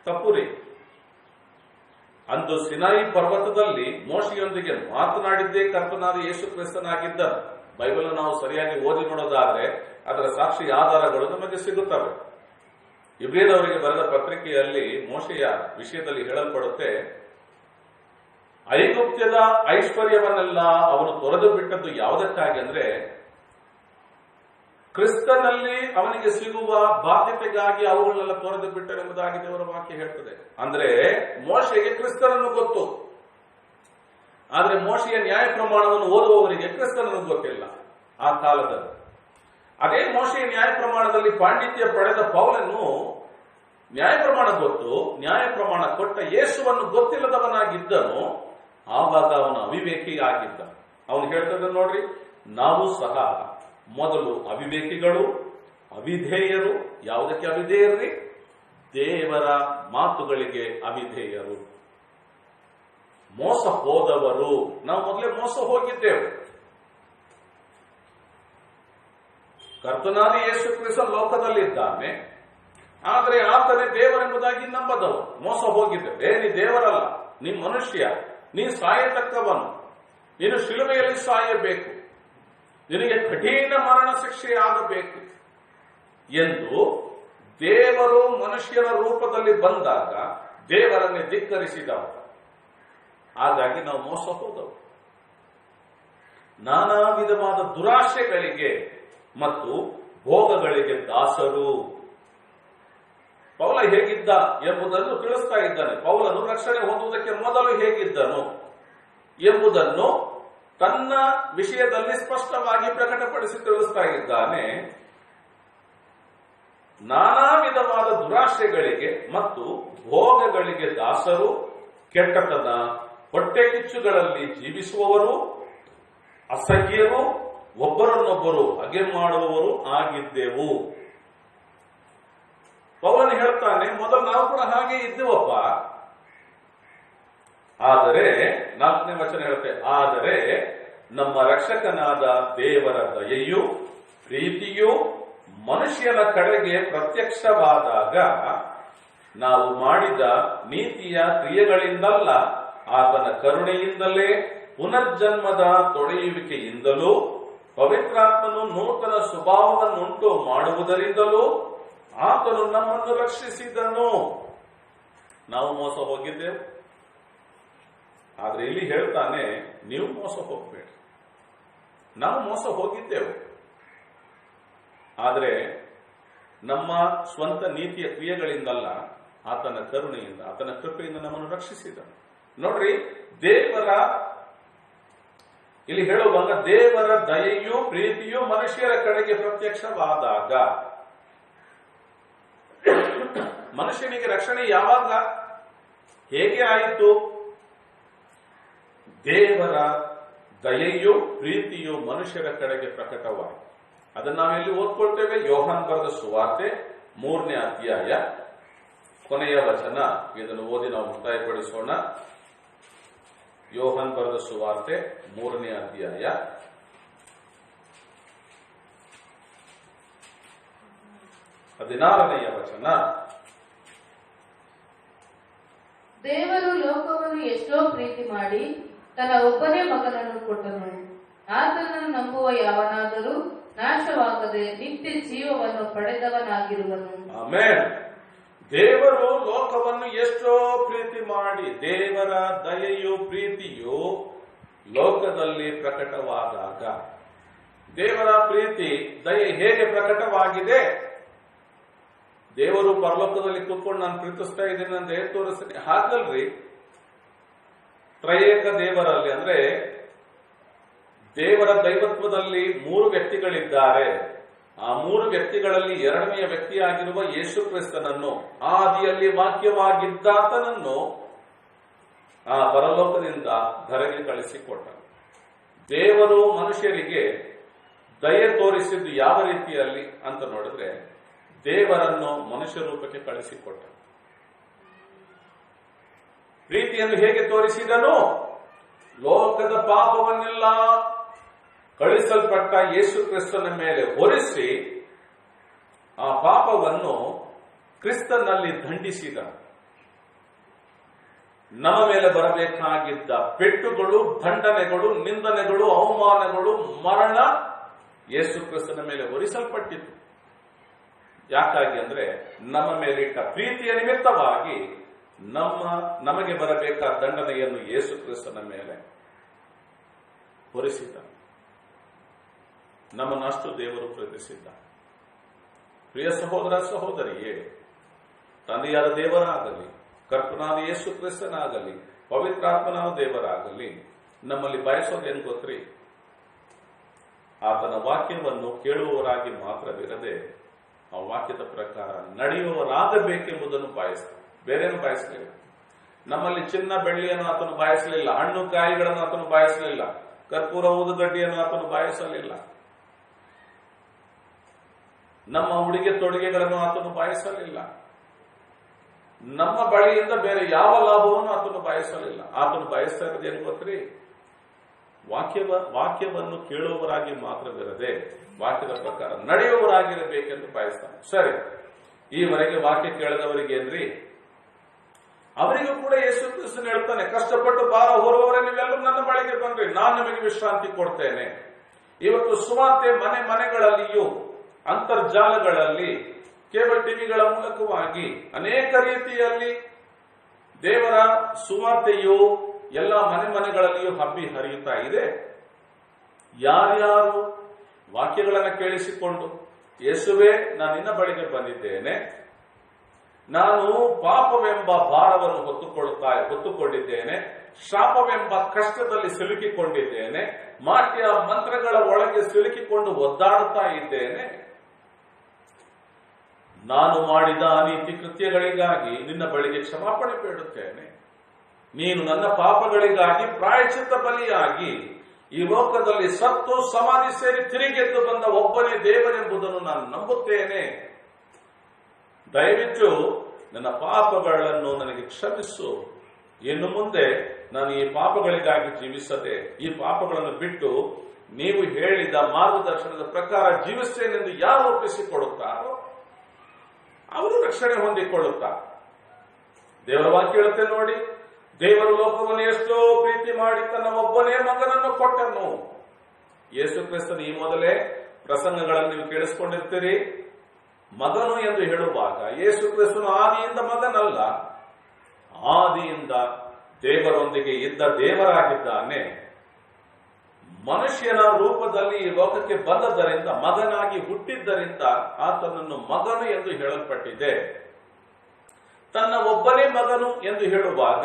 ತಪ್ಪು ರೀ. ಅಂದು ಸಿನಾಯಿ ಪರ್ವತದಲ್ಲಿ ಮೋಶೆಯೊಂದಿಗೆ ಮಾತನಾಡಿದ್ದೇ ಕರ್ತನಾದ ಯೇಸು ಕ್ರಿಸ್ತನಾಗಿದ್ದನು. ಬೈಬಲ್ ನಾವು ಸರಿಯಾಗಿ ಓದಿ ನೋಡೋದಾದ್ರೆ ಅದರ ಸಾಕ್ಷಿ ಆಧಾರಗಳು ನಮಗೆ ಸಿಗುತ್ತವೆ. ಇಬ್ರಿಯದವರಿಗೆ ಬರೆದ ಪತ್ರಿಕೆಯಲ್ಲಿ ಮೋಶೆಯ ವಿಷಯದಲ್ಲಿ ಹೇಳಲ್ಪಡುತ್ತೆ, ಐಗುಪ್ತ್ಯದ ಐಶ್ವರ್ಯವನ್ನೆಲ್ಲ ಅವನು ತೊರೆದು ಬಿಟ್ಟದ್ದು ಯಾವುದಕ್ಕಾಗಿ ಅಂದ್ರೆ ಕ್ರಿಸ್ತನಲ್ಲಿ ಅವನಿಗೆ ಸಿಗುವ ಬಾಧ್ಯತೆಗಾಗಿ ಅವುಗಳನ್ನೆಲ್ಲ ತೊರೆದು ಬಿಟ್ಟರೆಂಬುದಾಗಿ ದೇವರ ವಾಕ್ಯ ಹೇಳ್ತದೆ. ಅಂದ್ರೆ ಮೋಶೆಗೆ ಕ್ರಿಸ್ತನನ್ನು ಗೊತ್ತು, ಆದ್ರೆ ಮೋಶೆಯ ನ್ಯಾಯ ಪ್ರಮಾಣವನ್ನು ಓದುವವರಿಗೆ ಕ್ರಿಸ್ತನನ್ನು ಗೊತ್ತಿಲ್ಲ ಆ ಕಾಲದಲ್ಲಿ. ಅದೇ ಮೋಶೆಯ ನ್ಯಾಯ ಪ್ರಮಾಣದಲ್ಲಿ ಪಾಂಡಿತ್ಯ ಪಡೆದ ಪೌಲನು ನ್ಯಾಯ ಪ್ರಮಾಣ ಗೊತ್ತು, ನ್ಯಾಯ ಪ್ರಮಾಣ ಕೊಟ್ಟ ಯೇಸುವನ್ನು ಗೊತ್ತಿಲ್ಲದವನಾಗಿದ್ದನು. ಆವಾಗ ಅವನು ಅವಿವೇಕಿ ಆಗಿದ್ದ. ಅವನು ಹೇಳ್ತದೆ ನೋಡ್ರಿ, ನಾವು ಸಹ ಮೊದಲು ಅವಿವೇಕಿಗಳು, ಅವಿಧೇಯರು. ಯಾವುದಕ್ಕೆ ಅವಿಧೇಯರ್ರಿ? ದೇವರ ಮಾತುಗಳಿಗೆ ಅವಿಧೇಯರು, ಮೋಸ ಹೋದವರು. ನಾವು ಮೊದಲೇ ಮೋಸ ಹೋಗಿದ್ದೇವೆ. ಕರ್ತನಾದ ಯೇಸು ಕ್ರಿಸ್ತ ಲೋಕದಲ್ಲಿದ್ದಾನೆ, ಆದರೆ ಆತನೇ ದೇವರೆಂಬುದಾಗಿ ನಂಬದವರು. ಮೋಸ ಹೋಗಿದ್ದೇವೆ. ನೀ ದೇವರಲ್ಲ, ನೀ ಮನುಷ್ಯ, ನೀ ಸಾಯತಕ್ಕವನು, ನೀನು ಶಿಲುಬೆಯಲ್ಲಿ ಸಾಯಬೇಕು, ನಿನಗೆ ಕಠಿಣ ಮರಣ ಶಿಕ್ಷೆ ಆಗಬೇಕು ಎಂದು ದೇವರು ಮನುಷ್ಯನ ರೂಪದಲ್ಲಿ ಬಂದಾಗ ದೇವರನ್ನೇ ಧಿಕ್ಕರಿಸಿದವರು. ಹಾಗಾಗಿ ನಾವು ಮೋಸ ಹೋದವು. ನಾನಾ ವಿಧವಾದ ದುರಾಶೆಗಳಿಗೆ ಮತ್ತು ಭೋಗಗಳಿಗೆ ದಾಸರು. ಪೌಲ ಹೇಗಿದ್ದ ಎಂಬುದನ್ನು ತಿಳಿಸ್ತಾ ಇದ್ದಾನೆ. ಪೌಲನು ರಕ್ಷಣೆ ಹೊಂದುವುದಕ್ಕೆ ಮೊದಲು ಹೇಗಿದ್ದನು ಎಂಬುದನ್ನು ತನ್ನ ವಿಷಯದಲ್ಲಿ ಸ್ಪಷ್ಟವಾಗಿ ಪ್ರಕಟಪಡಿಸಿ ತಿಳಿಸ್ತಾ ಇದ್ದಾನೆ. ನಾನಾ ವಿಧವಾದ ದುರಾಶೆಗಳಿಗೆ ಮತ್ತು ಭೋಗಗಳಿಗೆ ದಾಸರು, ಕೆಟ್ಟತನ, ಹೊಟ್ಟೆ ಕಿಚ್ಚುಗಳಲ್ಲಿ ಜೀವಿಸುವವರು, ಅಸಹ್ಯರು, ಒಬ್ಬರನ್ನೊಬ್ಬರು ಹಗೆ ಮಾಡುವವರು ಆಗಿದ್ದೆವು. ಪೌಲನು ಹೇಳ್ತಾನೆ, ಮೊದಲು ನಾವು ಕೂಡ ಹಾಗೆ ಇದ್ದೇವಪ್ಪ. ಆದರೆ 4ನೇ ವಚನ ಹೇಳುತ್ತೆ, ಆದರೆ ನಮ್ಮ ರಕ್ಷಕನಾದ ದೇವರ ದಯೆಯು ಪ್ರೀತಿಯು ಮನುಷ್ಯನ ಕಡೆಗೆ ಪ್ರತ್ಯಕ್ಷವಾದಾಗ ನಾವು ಮಾಡಿದ ನೀತಿಯ ಕ್ರಿಯೆಗಳಿಂದಲ್ಲ, ಆತನ ಕರುಣೆಯಿಂದಲೇ ಪುನರ್ಜನ್ಮದ ತೊಳೆಯುವಿಕೆಯಿಂದಲೂ ಪವಿತ್ರಾತ್ಮನು ನೂತನ ಸ್ವಭಾವವನ್ನುಂಟು ಮಾಡುವುದರಿಂದಲೂ ಆತನು ನಮ್ಮನ್ನು ರಕ್ಷಿಸಿದನು. ನಾವು ಮೋಸ ಹೋಗಿದ್ದೇವೆ, ಆದ್ರೆ ಇಲ್ಲಿ ಹೇಳ್ತಾನೆ, ನೀವು ಮೋಸ ಹೋಗಬೇಡಿ. ನಾವು ಮೋಸ ಹೋಗಿದ್ದೇವೆ, ಆದರೆ ನಮ್ಮ ಸ್ವಂತ ನೀತಿಯ ಕ್ರಿಯೆಗಳಿಂದಲ್ಲ, ಆತನ ಕರುಣೆಯಿಂದ, ಆತನ ಕೃಪೆಯಿಂದ ನಮ್ಮನ್ನು ರಕ್ಷಿಸಿದನು. ನೋಡ್ರಿ, ದೇವರ ಇಲ್ಲಿ ಹೇಳುವಾಗ ದೇವರ ದಯೆಯು ಪ್ರೀತಿಯು ಮನುಷ್ಯರ ಕಡೆಗೆ ಪ್ರತ್ಯಕ್ಷವಾದಾಗ, ಮನುಷ್ಯನಿಗೆ ರಕ್ಷಣೆ ಯಾವಾಗ ಹೇಗೆ ಆಯಿತು? ದೇವರ ದಯೆಯು ಪ್ರೀತಿಯು ಮನುಷ್ಯರ ಕಡೆಗೆ ಪ್ರಕಟವಾಯಿತು. ಅದನ್ನು ನಾವೆಲ್ಲಿ ಓದ್ಕೊಳ್ತೇವೆ? ಯೋಹಾನ್ ಬರೆದ ಸುವಾರ್ತೆ 3ನೇ ಅಧ್ಯಾಯ ಕೊನೆಯ ವಚನ. ಇದನ್ನು ಓದಿ ನಾವು ಮುಕ್ತಾಯಪಡಿಸೋಣ. ಯೋಹಾನ್ ಬರೆದ ಸುವಾರ್ತೆ 3ನೇ ಅಧ್ಯಾಯ 16ನೇ ವಚನ. ದೇವರು ಲೋಕವನ್ನು ಎಷ್ಟೋ ಪ್ರೀತಿ ಮಾಡಿ ತನ್ನ ಒಬ್ಬನೇ ಮಗನನ್ನು ಕೊಟ್ಟನು. ಆತನನ್ನು ನಂಬುವ ಯಾವನಾದರೂ ನಾಶವಾಗದೆ ನಿತ್ಯ ಜೀವವನ್ನು ಪಡೆದವನಾಗಿರುವನು. ಆಮೆನ್. ದೇವರು ಲೋಕವನ್ನು ಎಷ್ಟೋ ಪ್ರೀತಿ ಮಾಡಿ, ದೇವರ ದಯೆಯು ಪ್ರೀತಿಯು ಲೋಕದಲ್ಲಿ ಪ್ರಕಟವಾದಾಗ, ದೇವರ ಪ್ರೀತಿ ದಯೆ ಹೇಗೆ ಪ್ರಕಟವಾಗಿದೆ? ದೇವರು ಪರಲೋಕದಲ್ಲಿ ಕೂತ್ಕೊಂಡು ನಾನು ಪ್ರೀತಿಸ್ತಾ ಇದ್ದೀನಿ ಅಂತ ಹೇಳಿ ತೋರಿಸ್ತೀನಿ, ಹಾಗಲ್ರಿ. ತ್ರಯೇಕ ದೇವರಲ್ಲಿ, ಅಂದ್ರೆ ದೇವರ ದೈವತ್ವದಲ್ಲಿ 3 ವ್ಯಕ್ತಿಗಳಿದ್ದಾರೆ. ಆ 3 ವ್ಯಕ್ತಿಗಳಲ್ಲಿ 2ನೆಯ ವ್ಯಕ್ತಿಯಾಗಿರುವ ಯೇಸು ಕ್ರಿಸ್ತನನ್ನು, ಆದಿಯಲ್ಲಿ ವಾಕ್ಯವಾಗಿದ್ದಾತನನ್ನು ಆ ಪರಲೋಕದಿಂದ ಧರೆಗೆ ಕಳಿಸಿಕೊಟ್ಟ. ದೇವರು ಮನುಷ್ಯರಿಗೆ ದಯೆ ತೋರಿಸಿದ್ದು ಯಾವ ರೀತಿಯಲ್ಲಿ ಅಂತ ನೋಡಿದ್ರೆ, ದೇವರನ್ನು ಮನುಷ್ಯ ರೂಪಕ್ಕೆ ಕಳಿಸಿಕೊಟ್ಟ. ಪ್ರೀತಿಯನ್ನು ಹೇಗೆ ತೋರಿಸಿದನು? ಲೋಕದ ಪಾಪವನ್ನೆಲ್ಲ ಕಳಿಸಲ್ಪಟ್ಟ ಯೇಸು ಕ್ರಿಸ್ತನ ಮೇಲೆ ಹೊರಿಸಿ ಆ ಪಾಪವನ್ನು ಕ್ರಿಸ್ತನಲ್ಲಿ ದಂಡಿಸಿದ. ನಮ್ಮ ಮೇಲೆ ಬರಬೇಕಾಗಿದ್ದ ಪೆಟ್ಟುಗಳು, ದಂಡನೆಗಳು, ನಿಂದನೆಗಳು, ಅವಮಾನಗಳು, ಮರಣ ಯೇಸು ಕ್ರಿಸ್ತನ ಮೇಲೆ ಹೊರಿಸಲ್ಪಟ್ಟಿತು. ಯಾಕಾಗಿ ಅಂದ್ರೆ ನಮ್ಮ ಮೇಲಿಟ್ಟ ಪ್ರೀತಿಯ ನಿಮಿತ್ತವಾಗಿ ನಮಗೆ ಬರಬೇಕಾದ ದಂಡನೆಯನ್ನು ಯೇಸು ಕ್ರಿಸ್ತನ ಮೇಲೆ ಹೊರಿಸಿದ. ನಮ್ಮನ್ನಷ್ಟು ದೇವರು ಪ್ರೀತಿಸಿದ್ದ. ಪ್ರಿಯ ಸಹೋದರ ಸಹೋದರಿಯೇ, ತಂದೆಯಾದ ದೇವರಾಗಲಿ, ಕರ್ತನಾದ ಯೇಸು ಕ್ರಿಸ್ತನಾಗಲಿ, ಪವಿತ್ರಾತ್ಮನಾದ ದೇವರಾಗಲಿ ನಮ್ಮಲ್ಲಿ ಬಯಸೋದೇನು ಗೊತ್ತ್ರಿ? ಆತನ ವಾಕ್ಯವನ್ನು ಕೇಳುವವರಾಗಿ ಮಾತ್ರವಿರದೆ ಆ ವಾಕ್ಯದ ಪ್ರಕಾರ ನಡೆಯುವವರಾಗಬೇಕೆಂಬುದನ್ನು ಬಯಸ್ತಾನೆ. ಬೇರೇನು ಬಯಸಲಿಲ್ಲ. ನಮ್ಮಲ್ಲಿ ಚಿನ್ನ ಬೆಳ್ಳಿಯನ್ನು ಆತನು ಬಯಸಲಿಲ್ಲ, ಹಣ್ಣು ಕಾಯಿಗಳನ್ನು ಆತನು ಬಯಸಲಿಲ್ಲ, ಕರ್ಪೂರ ಊದುಗಡ್ಡಿಯನ್ನು ಆತನು ಬಯಸಲಿಲ್ಲ, ನಮ್ಮ ಉಡುಗೆ ತೊಡುಗೆಗಳನ್ನು ಆತನು ಬಯಸಲಿಲ್ಲ, ನಮ್ಮ ಬಳಿಯಿಂದ ಬೇರೆ ಯಾವ ಲಾಭವನ್ನು ಆತನು ಬಯಸಲಿಲ್ಲ. ಆತನು ಬಯಸ್ತಾ ಇರೋದೇನು ಗೊತ್ತ್ರಿ? ವಾಕ್ಯವನ್ನು ಕೇಳುವವರಾಗಿ ಮಾತ್ರವಿರದೆ ವಾಕ್ಯದ ಪ್ರಕಾರ ನಡೆಯುವವರಾಗಿರಬೇಕೆಂದು ಬಯಸ್ತಾನೆ. ಸರಿ, ಈವರೆಗೆ ವಾಕ್ಯ ಕೇಳದವರಿಗೇನ್ರಿ? ಅವರಿಗೂ ಕೂಡ ಯೇಸು ಕ್ರಿಸ್ತನು ಹೇಳ್ತಾನೆ, ಕಷ್ಟಪಟ್ಟು ಭಾರ ಹೊರುವವರೇ ನೀವೆಲ್ಲರೂ ನನ್ನ ಬಳಿಗೆ ಬನ್ರಿ, ನಾನು ನಿಮಗೆ ವಿಶ್ರಾಂತಿ ಕೊಡ್ತೇನೆ. ಇವತ್ತು ಸುವಾರ್ತೆ ಮನೆ ಮನೆಗಳಲ್ಲಿಯೂ ಅಂತರ್ಜಾಲಗಳಲ್ಲಿ ಕೇಬಲ್ ಟಿವಿಗಳ ಮೂಲಕವಾಗಿ ಅನೇಕ ರೀತಿಯಲ್ಲಿ ದೇವರ ಸುವಾರ್ತೆಯು ಎಲ್ಲ ಮನೆ ಮನೆಗಳಲ್ಲಿಯೂ ಹಬ್ಬಿ ಹರಿಯುತ್ತಾ ಇದೆ. ಯಾರ್ಯಾರು ವಾಕ್ಯಗಳನ್ನು ಕೇಳಿಸಿಕೊಂಡು, ಯೇಸುವೇ ನಾನು ನಿನ್ನ ಬಳಿಗೆ ಬಂದಿದ್ದೇನೆ, ನಾನು ಪಾಪವೆಂಬ ಭಾರವನ್ನು ಹೊತ್ತುಕೊಂಡಿದ್ದೇನೆ, ಶಾಪವೆಂಬ ಕಷ್ಟದಲ್ಲಿ ಸಿಲುಕಿಕೊಂಡಿದ್ದೇನೆ, ಮಾಟ್ಯ ಮಂತ್ರಗಳ ಒಳಗೆ ಸಿಲುಕಿಕೊಂಡು ಒದ್ದಾಡುತ್ತಾ ಇದ್ದೇನೆ, ನಾನು ಮಾಡಿದ ಅನೀತಿ ಕೃತ್ಯಗಳಿಗಾಗಿ ನಿನ್ನ ಬಳಿಗೆ ಕ್ಷಮಾಪಣೆ ಬೇಡುತ್ತೇನೆ, ನೀನು ನನ್ನ ಪಾಪಗಳಿಗಾಗಿ ಪ್ರಾಯಶ್ಚಿತ್ತ ಬಲಿಯಾಗಿ ಈ ಲೋಕದಲ್ಲಿ ಸತ್ತು ಸಮಾಧಿ ಸೇರಿ ತಿರುಗೆದ್ದು ಬಂದ ಒಬ್ಬನೇ ದೇವರೆಂಬುದನ್ನು ನಾನು ನಂಬುತ್ತೇನೆ, ದಯವಿಟ್ಟು ನನ್ನ ಪಾಪಗಳನ್ನು ನನಗೆ ಕ್ಷಮಿಸು ಇನ್ನು ಮುಂದೆ ನಾನು ಈ ಪಾಪಗಳಿಗಾಗಿ ಜೀವಿಸದೆ ಈ ಪಾಪಗಳನ್ನು ಬಿಟ್ಟು ನೀವು ಹೇಳಿದ ಮಾರ್ಗದರ್ಶನದ ಪ್ರಕಾರ ಜೀವಿಸ್ತೇನೆಂದು ಯಾರು ಒಪ್ಪಿಸಿಕೊಡುತ್ತಾರೋ ಅವರು ರಕ್ಷಣೆ ಹೊಂದಿಕೊಳ್ಳುತ್ತಾರೆ. ದೇವರ ವಾಕ್ಯ ಹೇಳುತ್ತೆ ನೋಡಿ, ದೇವರು ಲೋಕವನ್ನು ಎಷ್ಟೋ ಪ್ರೀತಿ ಮಾಡಿ ತನ್ನ ಒಬ್ಬನೇ ಮಗನನ್ನು ಕೊಟ್ಟನು. ಯೇಸು ಕ್ರಿಸ್ತನ ಈ ಮೊದಲೇ ಪ್ರಸಂಗಗಳನ್ನು ನೀವು ಕೇಳಿಸಿಕೊಂಡಿರ್ತೀರಿ. ಮಗನು ಎಂದು ಹೇಳುವಾಗ ಯೇಸು ಕ್ರಿಸ್ತನು ಆದಿಯಿಂದ ಮಗನಲ್ಲ, ಆದಿಯಿಂದ ದೇವರೊಂದಿಗೆ ಇದ್ದ ದೇವರಾಗಿದ್ದಾನೆ. ಮನುಷ್ಯನ ರೂಪದಲ್ಲಿ ಈ ಲೋಕಕ್ಕೆ ಬಂದದ್ದರಿಂದ, ಮಗನಾಗಿ ಹುಟ್ಟಿದ್ದರಿಂದ ಆತನನ್ನು ಮಗನು ಎಂದು ಹೇಳಲ್ಪಟ್ಟಿದೆ. ತನ್ನ ಒಬ್ಬನೇ ಮಗನು ಎಂದು ಹೇಳುವಾಗ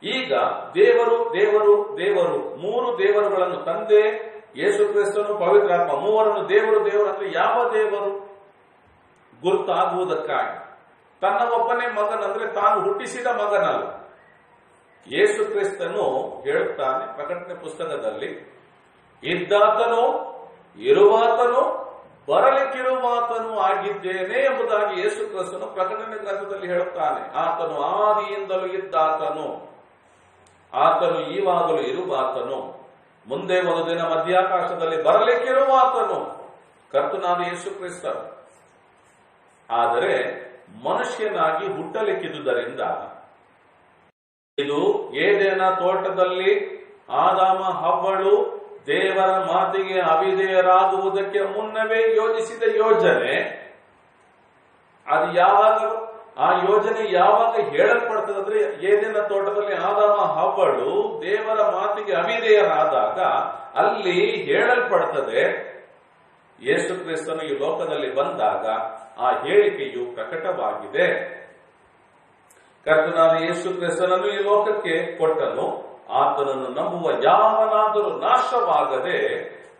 ಈಗ ದೇವರು ದೇವರು ದೇವರು ಮೂರು ದೇವರುಗಳನ್ನು, ತಂದೆ, ಯೇಸು ಕ್ರಿಸ್ತನು, ಪವಿತ್ರಾತ್ಮ, ಮೂವರನ್ನು ದೇವರು ದೇವರು ಅಂದ್ರೆ ಯಾವ ದೇವರು ಗುರುತಾಗುವುದಕ್ಕಾಗಿ. ತನ್ನ ಒಬ್ಬನೇ ಮಗನಂದ್ರೆ ತಾನು ಹುಟ್ಟಿಸಿದ ಮಗನಲ್ಲ. ಯೇಸು ಕ್ರಿಸ್ತನು ಹೇಳುತ್ತಾನೆ ಪ್ರಕಟಣೆ ಪುಸ್ತಕದಲ್ಲಿ, ಇದ್ದಾತನು, ಇರುವಾತನು, ಬರಲಿಕ್ಕಿರುವಾತನು ಆಗಿದ್ದೇನೆ ಎಂಬುದಾಗಿ ಯೇಸು ಕ್ರಿಸ್ತನು ಪ್ರಕಟಣೆ ಗ್ರಂಥದಲ್ಲಿ ಹೇಳುತ್ತಾನೆ. ಆತನು ಆದಿಯಿಂದಲೂ ಇದ್ದಾತನು, ಆತನು ಈವಾಗಲೂ ಇರುವಾತನು, ಮುಂದೆ ಒಂದು ದಿನ ಮಧ್ಯಾಕಾಶದಲ್ಲಿ ಬರಲಿಕ್ಕಿರುವಾತನು ಕರ್ತನಾದ ಯೇಸು ಕ್ರಿಸ್ತನು. ಆದರೆ ಮನುಷ್ಯನಾಗಿ ಹುಟ್ಟಲಿಕ್ಕಿದ್ದುದರಿಂದ, ಇದು ಏದೇನ ತೋಟದಲ್ಲಿ ಆದಾಮ ಹವ್ವಳು ದೇವರ ಮಾತಿಗೆ ಅವಿಧೇಯರಾಗುವುದಕ್ಕೆ ಮುನ್ನವೇ ಯೋಜಿಸಿದ ಯೋಜನೆ. ಅದು ಯಾವಾಗ, ಆ ಯೋಜನೆ ಯಾವಾಗ ಹೇಳಲ್ಪಡ್ತದಂದ್ರೆ, ಏದೇನ ತೋಟದಲ್ಲಿ ಆದಾಮ ಹವ್ವಳು ದೇವರ ಮಾತಿಗೆ ಅವಿಧೇಯರಾದಾಗ ಅಲ್ಲಿ ಹೇಳಲ್ಪಡ್ತದೆ. ಯೇಸು ಕ್ರಿಸ್ತನು ಈ ಲೋಕದಲ್ಲಿ ಬಂದಾಗ ಆ ಹೇಳಿಕೆಯು ಪ್ರಕಟವಾಗಿದೆ. ಕರ್ತನಾದ ಯೇಸು ಕ್ರಿಸ್ತನನ್ನು ಈ ಲೋಕಕ್ಕೆ ಕೊಟ್ಟನು. ಆತನನ್ನು ನಂಬುವ ಯಾವನಾದರೂ ನಾಶವಾಗದೆ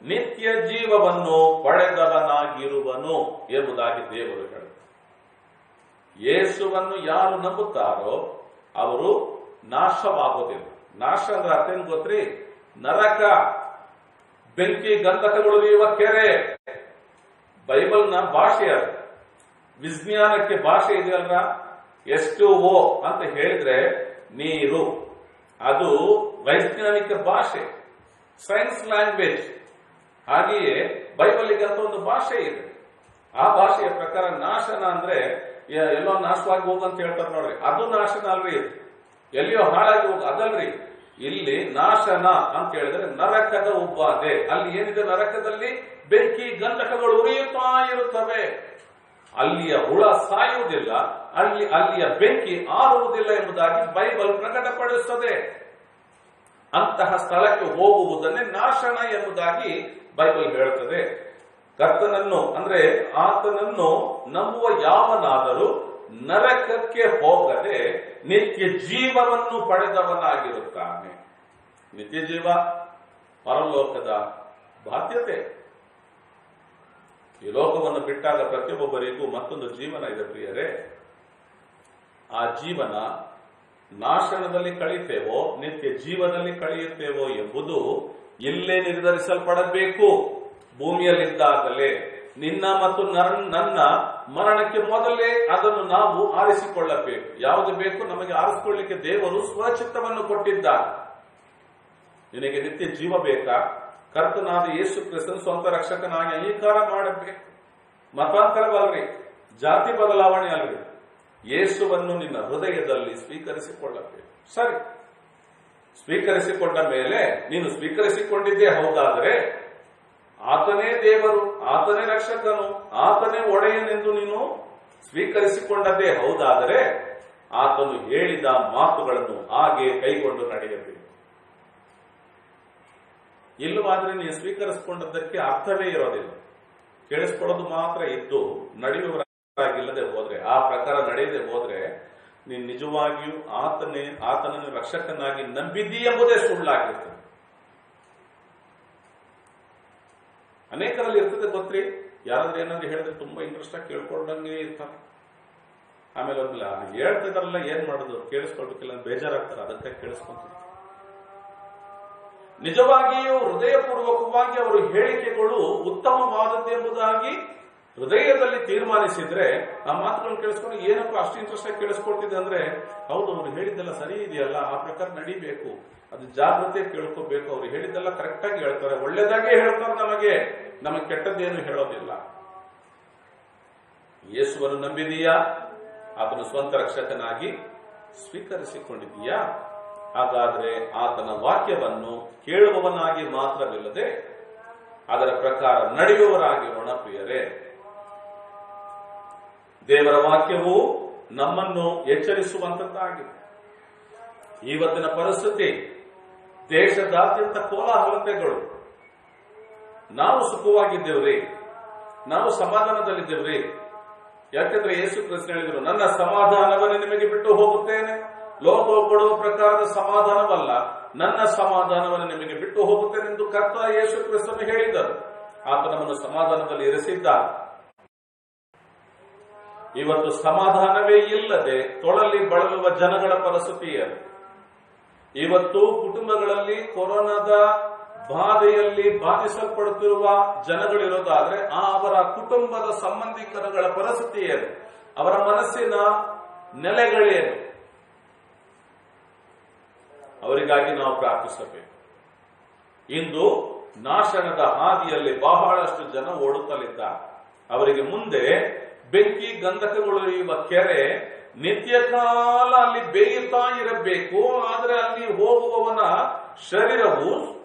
ನಿತ್ಯ ಜೀವವನ್ನು ಪಡೆದವನಾಗಿರುವನು ಎಂಬುದಾಗಿ ದೇವರು ಹೇಳುತ್ತಾರೆ. ಯೇಸುವನ್ನು ಯಾರು ನಂಬುತ್ತಾರೋ ಅವರು ನಾಶವಾಗುವುದಿಲ್ಲ. ನಾಶ ಅಂದ್ರೆ ಅರ್ಥ ಏನ್ ಗೊತ್ತ್ರಿ? ನರಕ, ಬೆಂಕಿ, ಗಂಧಕಗಳು ಇರುವ ಕೆರೆ. ಬೈಬಲ್ನ ಭಾಷೆ ಅದು. ವಿಜ್ಞಾನಕ್ಕೆ ಭಾಷೆ ಇದೆಯಲ್ರ, H2O ಅಂತ ಹೇಳಿದ್ರೆ ನೀರು, ಅದು ವೈಜ್ಞಾನಿಕ ಭಾಷೆ, ಸೈನ್ಸ್ ಲ್ಯಾಂಗ್ವೇಜ್. ಹಾಗೆಯೇ ಬೈಬಲಿಗೆ ಅಂತ ಒಂದು ಭಾಷೆ ಇದೆ. ಆ ಭಾಷೆಯ ಪ್ರಕಾರ ನಾಶನ ಅಂದ್ರೆ ಎಲ್ಲೋ ನಾಶವಾಗಿ ಹೋಗಂತ ಹೇಳ್ತಾರೆ ನೋಡ್ರಿ, ಅದು ನಾಶನ ಅಲ್ರಿ. ಎಲ್ಲಿಯೋ ಹಾಳಾಗಿ ಹೋಗ ಅದಲ್ರಿ. ಇಲ್ಲಿ ನಾಶನ ಅಂತ ಹೇಳಿದ್ರೆ ನರಕದ ಉಪಾದೆ. ಅಲ್ಲಿ ಏನಿದೆ ನರಕದಲ್ಲಿ? ಬೆಂಕಿ, ಗಂಧಕಗಳು ಉರಿಯುತ್ತಾ ಇರುತ್ತವೆ. ಅಲ್ಲಿಯ ಹುಳ ಸಾಯುವುದಿಲ್ಲ, ಅಲ್ಲಿಯ ಬೆಂಕಿ ಆರುವುದಿಲ್ಲ ಎಂಬುದಾಗಿ ಬೈಬಲ್ ಪ್ರಕಟಪಡಿಸುತ್ತದೆ. ಅಂತಹ ಸ್ಥಳಕ್ಕೆ ಹೋಗುವುದನ್ನೇ ನಾಶನ ಎಂಬುದಾಗಿ ಬೈಬಲ್ ಹೇಳುತ್ತದೆ. ಕರ್ತನನ್ನು ಅಂದ್ರೆ ಆತನನ್ನು ನಂಬುವ ಯಾವನಾದರೂ ನರಕಕ್ಕೆ ಹೋಗದೆ ನಿತ್ಯ ಜೀವವನ್ನು ಪಡೆದವನಾಗಿರುತ್ತಾನೆ. ನಿತ್ಯ ಜೀವ ಪರಲೋಕದ ಬಾಧ್ಯತೆ. ಈ ಲೋಕವನ್ನು ಬಿಟ್ಟಾಗ ಪ್ರತಿಯೊಬ್ಬರಿಗೂ ಮತ್ತೊಂದು ಜೀವನ ಇದೆ ಪ್ರಿಯರೇ. ಆ ಜೀವನ ನಾಶನದಲ್ಲಿ ಕಳೆಯುತ್ತೇವೋ ನಿತ್ಯ ಜೀವದಲ್ಲಿ ಕಳೆಯುತ್ತೇವೋ ಎಂಬುದು ಇಲ್ಲೇ ನಿರ್ಧರಿಸಲ್ಪಡಬೇಕು. ಭೂಮಿಯಲ್ಲಿದ್ದಾಗಲೇ ನಿನ್ನ ಮತ್ತು ನನ್ನ ಮರಣಕ್ಕೆ ಮೊದಲೇ ಅದನ್ನು ನಾವು ಆರಿಸಿಕೊಳ್ಳಬೇಕು. ಯಾವುದು ಬೇಕು ನಮಗೆ ಆರಿಸಿಕೊಳ್ಳಲಿಕ್ಕೆ ದೇವರು ಸ್ವಚಿತ್ತವನ್ನು ಕೊಟ್ಟಿದ್ದಾನೆ. ನಿನಗೆ ನಿತ್ಯ ಜೀವ ಬೇಕಾ? ಕರ್ತನಾದ ಯೇಸು ಕ್ರಿಸ್ತನ ಸ್ವಂತ ರಕ್ಷಕನಾಗಿ ಅಂಗೀಕಾರ ಮಾಡಬೇಕು. ಮತಾಂತರವಲ್ರಿ, ಜಾತಿ ಬದಲಾವಣೆ ಅಲ್ರಿ. ಯೇಸುವನ್ನು ನಿನ್ನ ಹೃದಯದಲ್ಲಿ ಸ್ವೀಕರಿಸಿಕೊಳ್ಳಬೇಕು. ಸರಿ, ಸ್ವೀಕರಿಸಿಕೊಂಡ ಮೇಲೆ ನೀನು ಸ್ವೀಕರಿಸಿಕೊಂಡಿದ್ದೇ ಹೌದಾದರೆ ಆತನೇ ದೇವರು, ಆತನೇ ರಕ್ಷಕನು, ಆತನೇ ಒಡೆಯನೆಂದು ನೀನು ಸ್ವೀಕರಿಸಿಕೊಂಡದ್ದೇ ಹೌದಾದರೆ ಆತನು ಹೇಳಿದ ಮಾತುಗಳನ್ನು ಹಾಗೆ ಕೈಗೊಂಡು ನಡೆಯಬೇಕು. ಇಲ್ಲವಾದ್ರೆ ನೀವು ಸ್ವೀಕರಿಸಿಕೊಂಡದ್ದಕ್ಕೆ ಅರ್ಥವೇ ಇರೋದಿಲ್ಲ. ಕೇಳಿಸ್ಕೊಳ್ಳೋದು ಮಾತ್ರ ಇದ್ದು ನಡೆಯುವವರಾಗಿಲ್ಲದೆ ಹೋದ್ರೆ, ಆ ಪ್ರಕಾರ ನಡೆಯದೆ ಹೋದ್ರೆ ನೀನು ನಿಜವಾಗಿಯೂ ಆತನನ್ನು ರಕ್ಷಕನಾಗಿ ನಂಬಿದ್ದೀ ಎಂಬುದೇ ಸುಳ್ಳಾಗಿರ್ತದೆ. ಅನೇಕರಲ್ಲಿ ಇರ್ತದೆ ಗೊತ್ತ್ರಿ, ಯಾರಾದ್ರೂ ಏನಾದ್ರು ಹೇಳಿದ್ರೆ ತುಂಬಾ ಇಂಟ್ರೆಸ್ಟ್ ಆಗಿ ಕೇಳ್ಕೊಂಡಂಗೆ ಇರ್ತಾರೆ. ಆಮೇಲೆ ಒಂದಿಲ್ಲ ಹೇಳ್ತಿದಾರಲ್ಲ, ಏನ್ ಮಾಡೋದು, ಕೇಳಿಸ್ಕೊಳ್ಬೇಕಿಲ್ಲ ಬೇಜಾರಾಗ್ತಾರೆ, ಅದಕ್ಕೆ ಕೇಳಿಸ್ಕೊಂತಾರೆ. ನಿಜವಾಗಿಯೂ ಹೃದಯಪೂರ್ವಕವಾಗಿ ಅವರ ಹೇಳಿಕೆಗಳು ಉತ್ತಮವಾದದ್ದು ಎಂಬುದಾಗಿ ಹೃದಯದಲ್ಲಿ ತೀರ್ಮಾನಿಸಿದ್ರೆ ಆ ಮಾತುಗಳನ್ನು ಕೇಳಿಸ್ಕೊಂಡು ಏನಪ್ಪ ಅಷ್ಟು ಇಂಟ್ರೆಸ್ಟ್ ಆಗಿ ಕೇಳಿಸ್ಕೊಳ್ತಿದೆ ಅಂದ್ರೆ, ಹೌದು ಅವರು ಹೇಳಿದ್ದ ಹೇಳಿದ್ದೆಲ್ಲ ಸರಿ ಇದೆಯಲ್ಲ, ಆ ಪ್ರಕಾರ ನಡಿಬೇಕು, ಅದು ಜಾಗೃತಿ ಕೇಳ್ಕೋಬೇಕು. ಅವ್ರು ಹೇಳಿದ್ದೆಲ್ಲ ಕರೆಕ್ಟ್ ಆಗಿ ಹೇಳ್ತಾರೆ, ಒಳ್ಳೇದಾಗೆ ಹೇಳ್ತಾರೆ, ನಮಗೆ ಕೆಟ್ಟದ್ದೇನು ಹೇಳೋದಿಲ್ಲ. ಯೇಸುವನ್ನು ನಂಬಿದೀಯಾ? ಆತನ ಸ್ವಂತ ರಕ್ಷಕನಾಗಿ ಸ್ವೀಕರಿಸಿಕೊಂಡಿದೀಯಾ? ಹಾಗಾದ್ರೆ ಆತನ ವಾಕ್ಯವನ್ನು ಕೇಳುವವನಾಗಿ ಮಾತ್ರವಿಲ್ಲದೆ ಅದರ ಪ್ರಕಾರ ನಡೆಯುವವರಾಗಿರೋಣ ಪ್ರಿಯರೇ. ದೇವರ ವಾಕ್ಯವು ನಮ್ಮನ್ನು ಎಚ್ಚರಿಸುವಂತದ್ದಾಗಿದೆ. ಇವತ್ತಿನ ಪರಿಸ್ಥಿತಿ, ದೇಶದಾದ್ಯಂತ ಕೋಲಾಹಲತೆಗಳು. ನಾವು ಸುಖವಾಗಿದ್ದೇವ್ರಿ, ನಾವು ಸಮಾಧಾನದಲ್ಲಿದ್ದೇವ್ರಿ. ಯಾಕೆಂದ್ರೆ ಯೇಸು ಕ್ರಿಸ್ತ ಹೇಳಿದ್ರು, ನನ್ನ ಸಮಾಧಾನವನ್ನು ನಿಮಗೆ ಬಿಟ್ಟು ಹೋಗುತ್ತೇನೆ, ಲೋಕವು ಕೊಡುವ ಪ್ರಕಾರದ ಸಮಾಧಾನವಲ್ಲ, ನನ್ನ ಸಮಾಧಾನವನ್ನು ನಿಮಗೆ ಬಿಟ್ಟು ಹೋಗುತ್ತೇನೆ ಎಂದು ಕರ್ತ ಯೇಸು ಕ್ರಿಸ್ತನು ಹೇಳಿದರು. ಆತ ನಮ್ಮನ್ನು ಸಮಾಧಾನದಲ್ಲಿ ಇರಿಸಿದ್ದಾರೆ. ಇವತ್ತು ಸಮಾಧಾನವೇ ಇಲ್ಲದೆ ತೊಳಲಿ ಬಳಲುವ ಜನಗಳ ಪರಿಸ್ಥಿತಿಯಲ್ಲಿ, ಇವತ್ತು ಕುಟುಂಬಗಳಲ್ಲಿ ಕೊರೋನಾದ ಬಾಧೆಯಲ್ಲಿ ಬಾಧಿಸಲ್ಪಡುತ್ತಿರುವ ಜನಗಳಿರೋದಾದ್ರೆ ಅವರ ಕುಟುಂಬದ ಸಂಬಂಧಿಕರುಗಳ ಪರಿಸ್ಥಿತಿಯೇನು, ಅವರ ಮನಸ್ಸಿನ ನೆಲೆಗಳೇನು, ಅವರಿಗಾಗಿ ನಾವು ಪ್ರಾರ್ಥಿಸಬೇಕು. ಇಂದು ನಾಶನದ ಹಾದಿಯಲ್ಲಿ ಬಹಳಷ್ಟು ಜನ ಓಡುತ್ತಲಿದ್ದಾರೆ. ಅವರಿಗೆ ಮುಂದೆ ಬೆಂಕಿ ಗಂಧಕಗಳು ಇರುವ ಕೆರೆ ನಿತ್ಯ ಕಾಲ ಅಲ್ಲಿ ಬೇಯುತ್ತಾ ಇರಬೇಕು. ಆದರೆ ಅಲ್ಲಿ ಹೋಗುವವನ ಶರೀರವು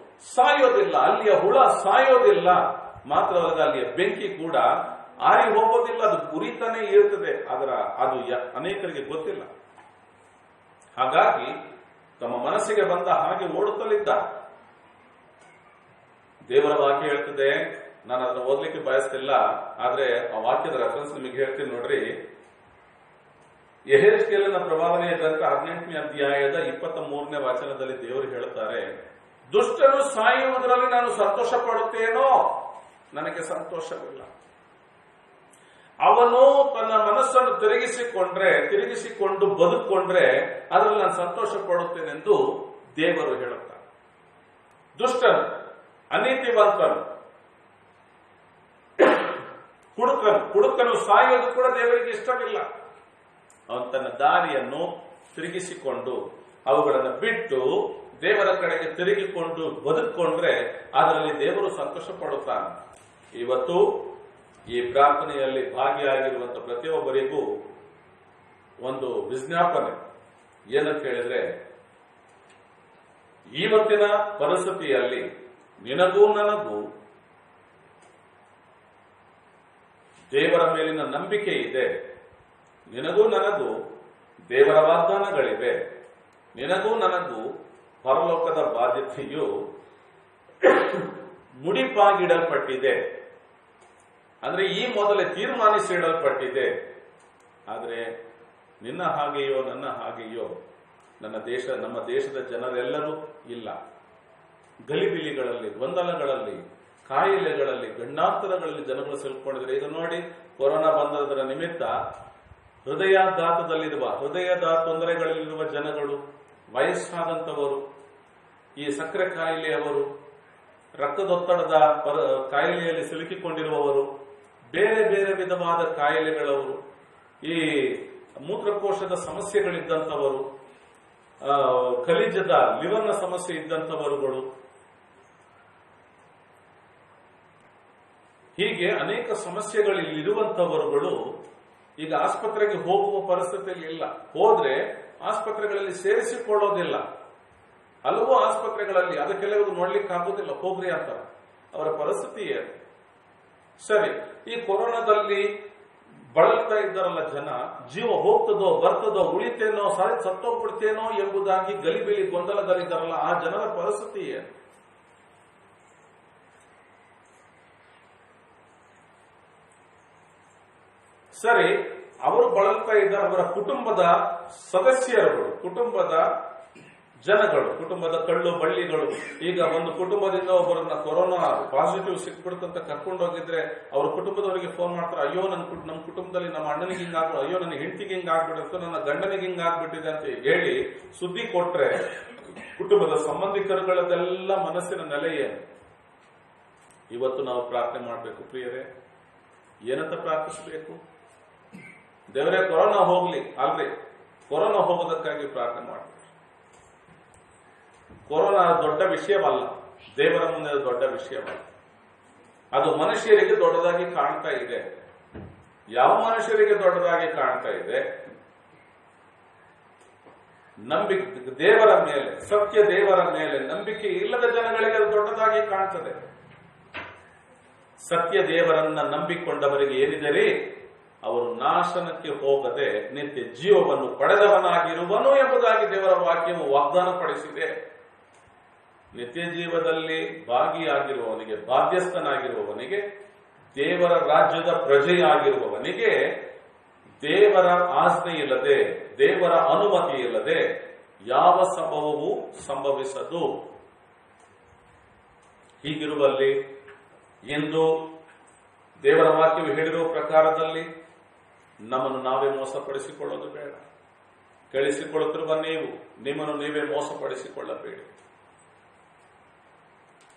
ಸಾಯೋದಿಲ್ಲ, ಅಲ್ಲಿಯ ಹುಳ ಸಾಯೋದಿಲ್ಲ, ಮಾತ್ರವಲ್ಲದೆ ಅಲ್ಲಿಯ ಬೆಂಕಿ ಕೂಡ ಆರಿ ಹೋಗೋದಿಲ್ಲ, ಅದು ಉರಿತಾನೆ ಇರ್ತದೆ. ಅದು ಅನೇಕರಿಗೆ ಗೊತ್ತಿಲ್ಲ. ಹಾಗಾಗಿ ತಮ್ಮ ಮನಸ್ಸಿಗೆ ಬಂದ ಹಾಗೆ ಓಡುತ್ತಲಿದ್ದಾರೆ. ದೇವರ ವಾಕ್ಯ ಹೇಳ್ತದೆ, ನಾನು ಅದನ್ನು ಓದ್ಲಿಕ್ಕೆ ಬಯಸ್ತಿಲ್ಲ, ಆದ್ರೆ ಆ ವಾಕ್ಯದ ರೆಫರೆನ್ಸ್ ನಿಮಗೆ ಹೇಳ್ತೀನಿ ನೋಡ್ರಿ. ಯೆಹೆಜ್ಕೇಲನ ಪ್ರವಾದನೆಯ ಗ್ರಂಥ 18ನೇ ಅಧ್ಯಾಯದ 23ನೇ ವಚನದಲ್ಲಿ ದೇವರು ಹೇಳುತ್ತಾರೆ, ದುಷ್ಟನು ಸಾಯುವುದರಲ್ಲಿ ನಾನು ಸಂತೋಷ ಪಡುತ್ತೇನೋ? ನನಗೆ ಸಂತೋಷವಿಲ್ಲ. ಅವನು ತನ್ನ ಮನಸ್ಸನ್ನು ತಿರುಗಿಸಿಕೊಂಡು ಬದುಕೊಂಡ್ರೆ ಅದರಲ್ಲಿ ನಾನು ಸಂತೋಷ ಪಡುತ್ತೇನೆಂದು ದೇವರು ಹೇಳುತ್ತಾರೆ. ದುಷ್ಟನು, ಅನೀತಿವಂತನು, ಕುಡುಕನು ಸಾಯೋದು ಕೂಡ ದೇವರಿಗೆ ಇಷ್ಟವಿಲ್ಲ. ಅವನು ತನ್ನ ದಾರಿಯನ್ನು ತಿರುಗಿಸಿಕೊಂಡು ಅವುಗಳನ್ನು ಬಿಟ್ಟು ದೇವರ ಕಡೆಗೆ ತಿರುಗಿಕೊಂಡು ಬದುಕೊಂಡ್ರೆ ಅದರಲ್ಲಿ ದೇವರು ಸಂತೋಷ ಪಡುತ್ತಾನೆ. ಇವತ್ತು ಈ ಪ್ರಾರ್ಥನೆಯಲ್ಲಿ ಭಾಗಿಯಾಗಿರುವಂತಹ ಪ್ರತಿಯೊಬ್ಬರಿಗೂ ಒಂದು ವಿಜ್ಞಾಪನೆ ಏನಂತ ಹೇಳಿದ್ರೆ, ಇವತ್ತಿನ ಪರಿಸ್ಥಿತಿಯಲ್ಲಿ ನಿನಗೂ ನನಗೂ ದೇವರ ಮೇಲಿನ ನಂಬಿಕೆ ಇದೆ, ನಿನಗೂ ನನಗೂ ದೇವರ ವಾಗ್ದಾನಗಳಿವೆ, ನಿನಗೂ ನನಗೂ ಪರಲೋಕದ ಬಾಧ್ಯತೆಯು ಮುಡಿಪಾಗಿಡಲ್ಪಟ್ಟಿದೆ. ಅಂದ್ರೆ ಈ ಮೊದಲೇ ತೀರ್ಮಾನಿಸಿಡಲ್ಪಟ್ಟಿದೆ. ಆದರೆ ನಿನ್ನ ಹಾಗೆಯೋ ನನ್ನ ಹಾಗೆಯೋ ನಮ್ಮ ದೇಶದ ಜನರೆಲ್ಲರೂ ಇಲ್ಲ. ಗಲಿಬಿಲಿಗಳಲ್ಲಿ, ಗೊಂದಲಗಳಲ್ಲಿ, ಕಾಯಿಲೆಗಳಲ್ಲಿ, ಗಂಡಾಂತರಗಳಲ್ಲಿ ಜನಗಳು ಸಿಲ್ಕೊಂಡಿದ್ರೆ. ಈಗ ನೋಡಿ, ಕೊರೋನಾ ಬಂದದರ ನಿಮಿತ್ತ ಹೃದಯದ ತೊಂದರೆಗಳಲ್ಲಿರುವ ಜನಗಳು, ವಯಸ್ಸಾದಂಥವರು, ಈ ಸಕ್ಕರೆ ಕಾಯಿಲೆಯವರು, ರಕ್ತದೊತ್ತಡದ ಕಾಯಿಲೆಯಲ್ಲಿ ಸಿಲುಕಿಕೊಂಡಿರುವವರು, ಬೇರೆ ಬೇರೆ ವಿಧವಾದ ಕಾಯಿಲೆಗಳವರು, ಈ ಮೂತ್ರಕೋಶದ ಸಮಸ್ಯೆಗಳಿದ್ದಂಥವರು, ಖನಿಜದ ಲಿವರ್ನ ಸಮಸ್ಯೆ ಇದ್ದಂಥವರುಗಳು, ಹೀಗೆ ಅನೇಕ ಸಮಸ್ಯೆಗಳಿರುವಂತಹವರುಗಳು ಈಗ ಆಸ್ಪತ್ರೆಗೆ ಹೋಗುವ ಪರಿಸ್ಥಿತಿಯಲ್ಲಿ ಇಲ್ಲ. ಹೋದ್ರೆ ಆಸ್ಪತ್ರೆಗಳಲ್ಲಿ ಸೇರಿಸಿಕೊಳ್ಳೋದಿಲ್ಲ. ಹಲವು ಆಸ್ಪತ್ರೆಗಳಲ್ಲಿ ಅದು ಕೆಲವರು ನೋಡ್ಲಿಕ್ಕೆ ಆಗೋದಿಲ್ಲ, ಹೋಗ್ರಿ ಅಂತ ಅವರ ಪರಿಸ್ಥಿತಿ ಏನು? ಸರಿ, ಈ ಕೊರೋನಾದಲ್ಲಿ ಬಳಲ್ತಾ ಇದ್ದಾರಲ್ಲ ಜನ, ಜೀವ ಹೋಗ್ತದೋ ಬರ್ತದೋ, ಉಳಿತೇನೋ ಸತ್ತೋಗ್ಬಿಡ್ತೇನೋ ಎಂಬುದಾಗಿ ಗಲಿಬಿಲಿ ಗೊಂದಲದಲ್ಲಿದ್ದಾರಲ್ಲ, ಆ ಜನರ ಪರಿಸ್ಥಿತಿ ಏನು? ಸರಿ, ಅವರು ಬಳಲ್ತಾ ಇದ್ದಾರೆ, ಅವರ ಕುಟುಂಬದ ಸದಸ್ಯರುಗಳು, ಕುಟುಂಬದ ಜನಗಳು, ಕುಟುಂಬದ ಕಳ್ಳು ಬಳ್ಳಿಗಳು. ಈಗ ಒಂದು ಕುಟುಂಬದಿಂದ ಒಬ್ಬರನ್ನ ಕೊರೋನಾ ಪಾಸಿಟಿವ್ ಸಿಕ್ಬಿಡುತ್ತಂತ ಕರ್ಕೊಂಡೋಗಿದ್ರೆ ಅವ್ರ ಕುಟುಂಬದವರಿಗೆ ಫೋನ್ ಮಾಡ್ತಾರೆ, ಅಯ್ಯೋ ನಮ್ಮ ಕುಟುಂಬದಲ್ಲಿ ನಮ್ಮ ಅಣ್ಣನಿಗೆ ಹಿಂಗಾಗ್ಬಿಡು, ಅಯ್ಯೋ ನನ್ನ ಹೆಂಡತಿಗೆ ಹಿಂಗಾಗ್ಬಿಡುತ್ತೆ, ನನ್ನ ಗಂಡನಿಗೆ ಹಿಂಗಾಗ್ಬಿಟ್ಟಿದೆ ಅಂತ ಹೇಳಿ ಸುದ್ದಿ ಕೊಟ್ರೆ ಕುಟುಂಬದ ಸಂಬಂಧಿಕರುಗಳದೆಲ್ಲ ಮನಸ್ಸಿನ ನೆಲೆ ಏನು? ಇವತ್ತು ನಾವು ಪ್ರಾರ್ಥನೆ ಮಾಡಬೇಕು ಪ್ರಿಯರೇ. ಏನಂತ ಪ್ರಾರ್ಥಿಸಬೇಕು? ದೇವರೇ ಕೊರೋನಾ ಹೋಗ್ಲಿ ಅಲ್ರಿ, ಕೊರೋನಾ ಹೋಗೋದಕ್ಕಾಗಿ ಪ್ರಾರ್ಥನೆ ಮಾಡಬೇಕು. ಕೊರೋನಾ ದೊಡ್ಡ ವಿಷಯವಲ್ಲ, ದೇವರ ಮುಂದೆ ದೊಡ್ಡ ವಿಷಯವಲ್ಲ. ಅದು ಮನುಷ್ಯರಿಗೆ ದೊಡ್ಡದಾಗಿ ಕಾಣ್ತಾ ಇದೆ. ಯಾವ ಮನುಷ್ಯರಿಗೆ ದೊಡ್ಡದಾಗಿ ಕಾಣ್ತಾ ಇದೆ? ನಂಬಿಕೆ ದೇವರ ಮೇಲೆ, ಸತ್ಯ ದೇವರ ಮೇಲೆ ನಂಬಿಕೆ ಇಲ್ಲದ ಜನಗಳಿಗೆ ಅದು ದೊಡ್ಡದಾಗಿ ಕಾಣ್ತದೆ. ಸತ್ಯ ದೇವರನ್ನ ನಂಬಿಕೊಂಡವರಿಗೆ ಏನಿದೆ, ಅವರು ನಾಶನಕ್ಕೆ ಹೋಗದೆ ನಿತ್ಯ ಜೀವವನ್ನು ಪಡೆದವನಾಗಿರುವನು ಎಂಬುದಾಗಿ ದೇವರ ವಾಕ್ಯವು ವಾಗ್ದಾನ ಪಡಿಸಿದೆ. ನಿತ್ಯ ಜೀವದಲ್ಲಿ ಭಾಗಿಯಾಗಿರುವವನಿಗೆ, ಬಾಧ್ಯಸ್ಥನಾಗಿರುವವನಿಗೆ, ದೇವರ ರಾಜ್ಯದ ಪ್ರಜೆಯಾಗಿರುವವನಿಗೆ ದೇವರ ಆಜ್ಞೆ ಇಲ್ಲದೆ, ದೇವರ ಅನುಮತಿ ಇಲ್ಲದೆ ಯಾವ ಸಂಭವವೂ ಸಂಭವಿಸದು. ಹೀಗಿರುವಲ್ಲಿ ಎಂದು ದೇವರ ವಾಕ್ಯವು ಹೇಳಿರುವ ಪ್ರಕಾರದಲ್ಲಿ ನಮ್ಮನ್ನು ನಾವೇ ಮೋಸಪಡಿಸಿಕೊಳ್ಳೋದು ಬೇಡ. ಕೇಳಿಸಿಕೊಳ್ಳುತ್ತಿರುವ ನೀವು ನಿಮ್ಮನ್ನು ನೀವೇ ಮೋಸಪಡಿಸಿಕೊಳ್ಳಬೇಡಿ.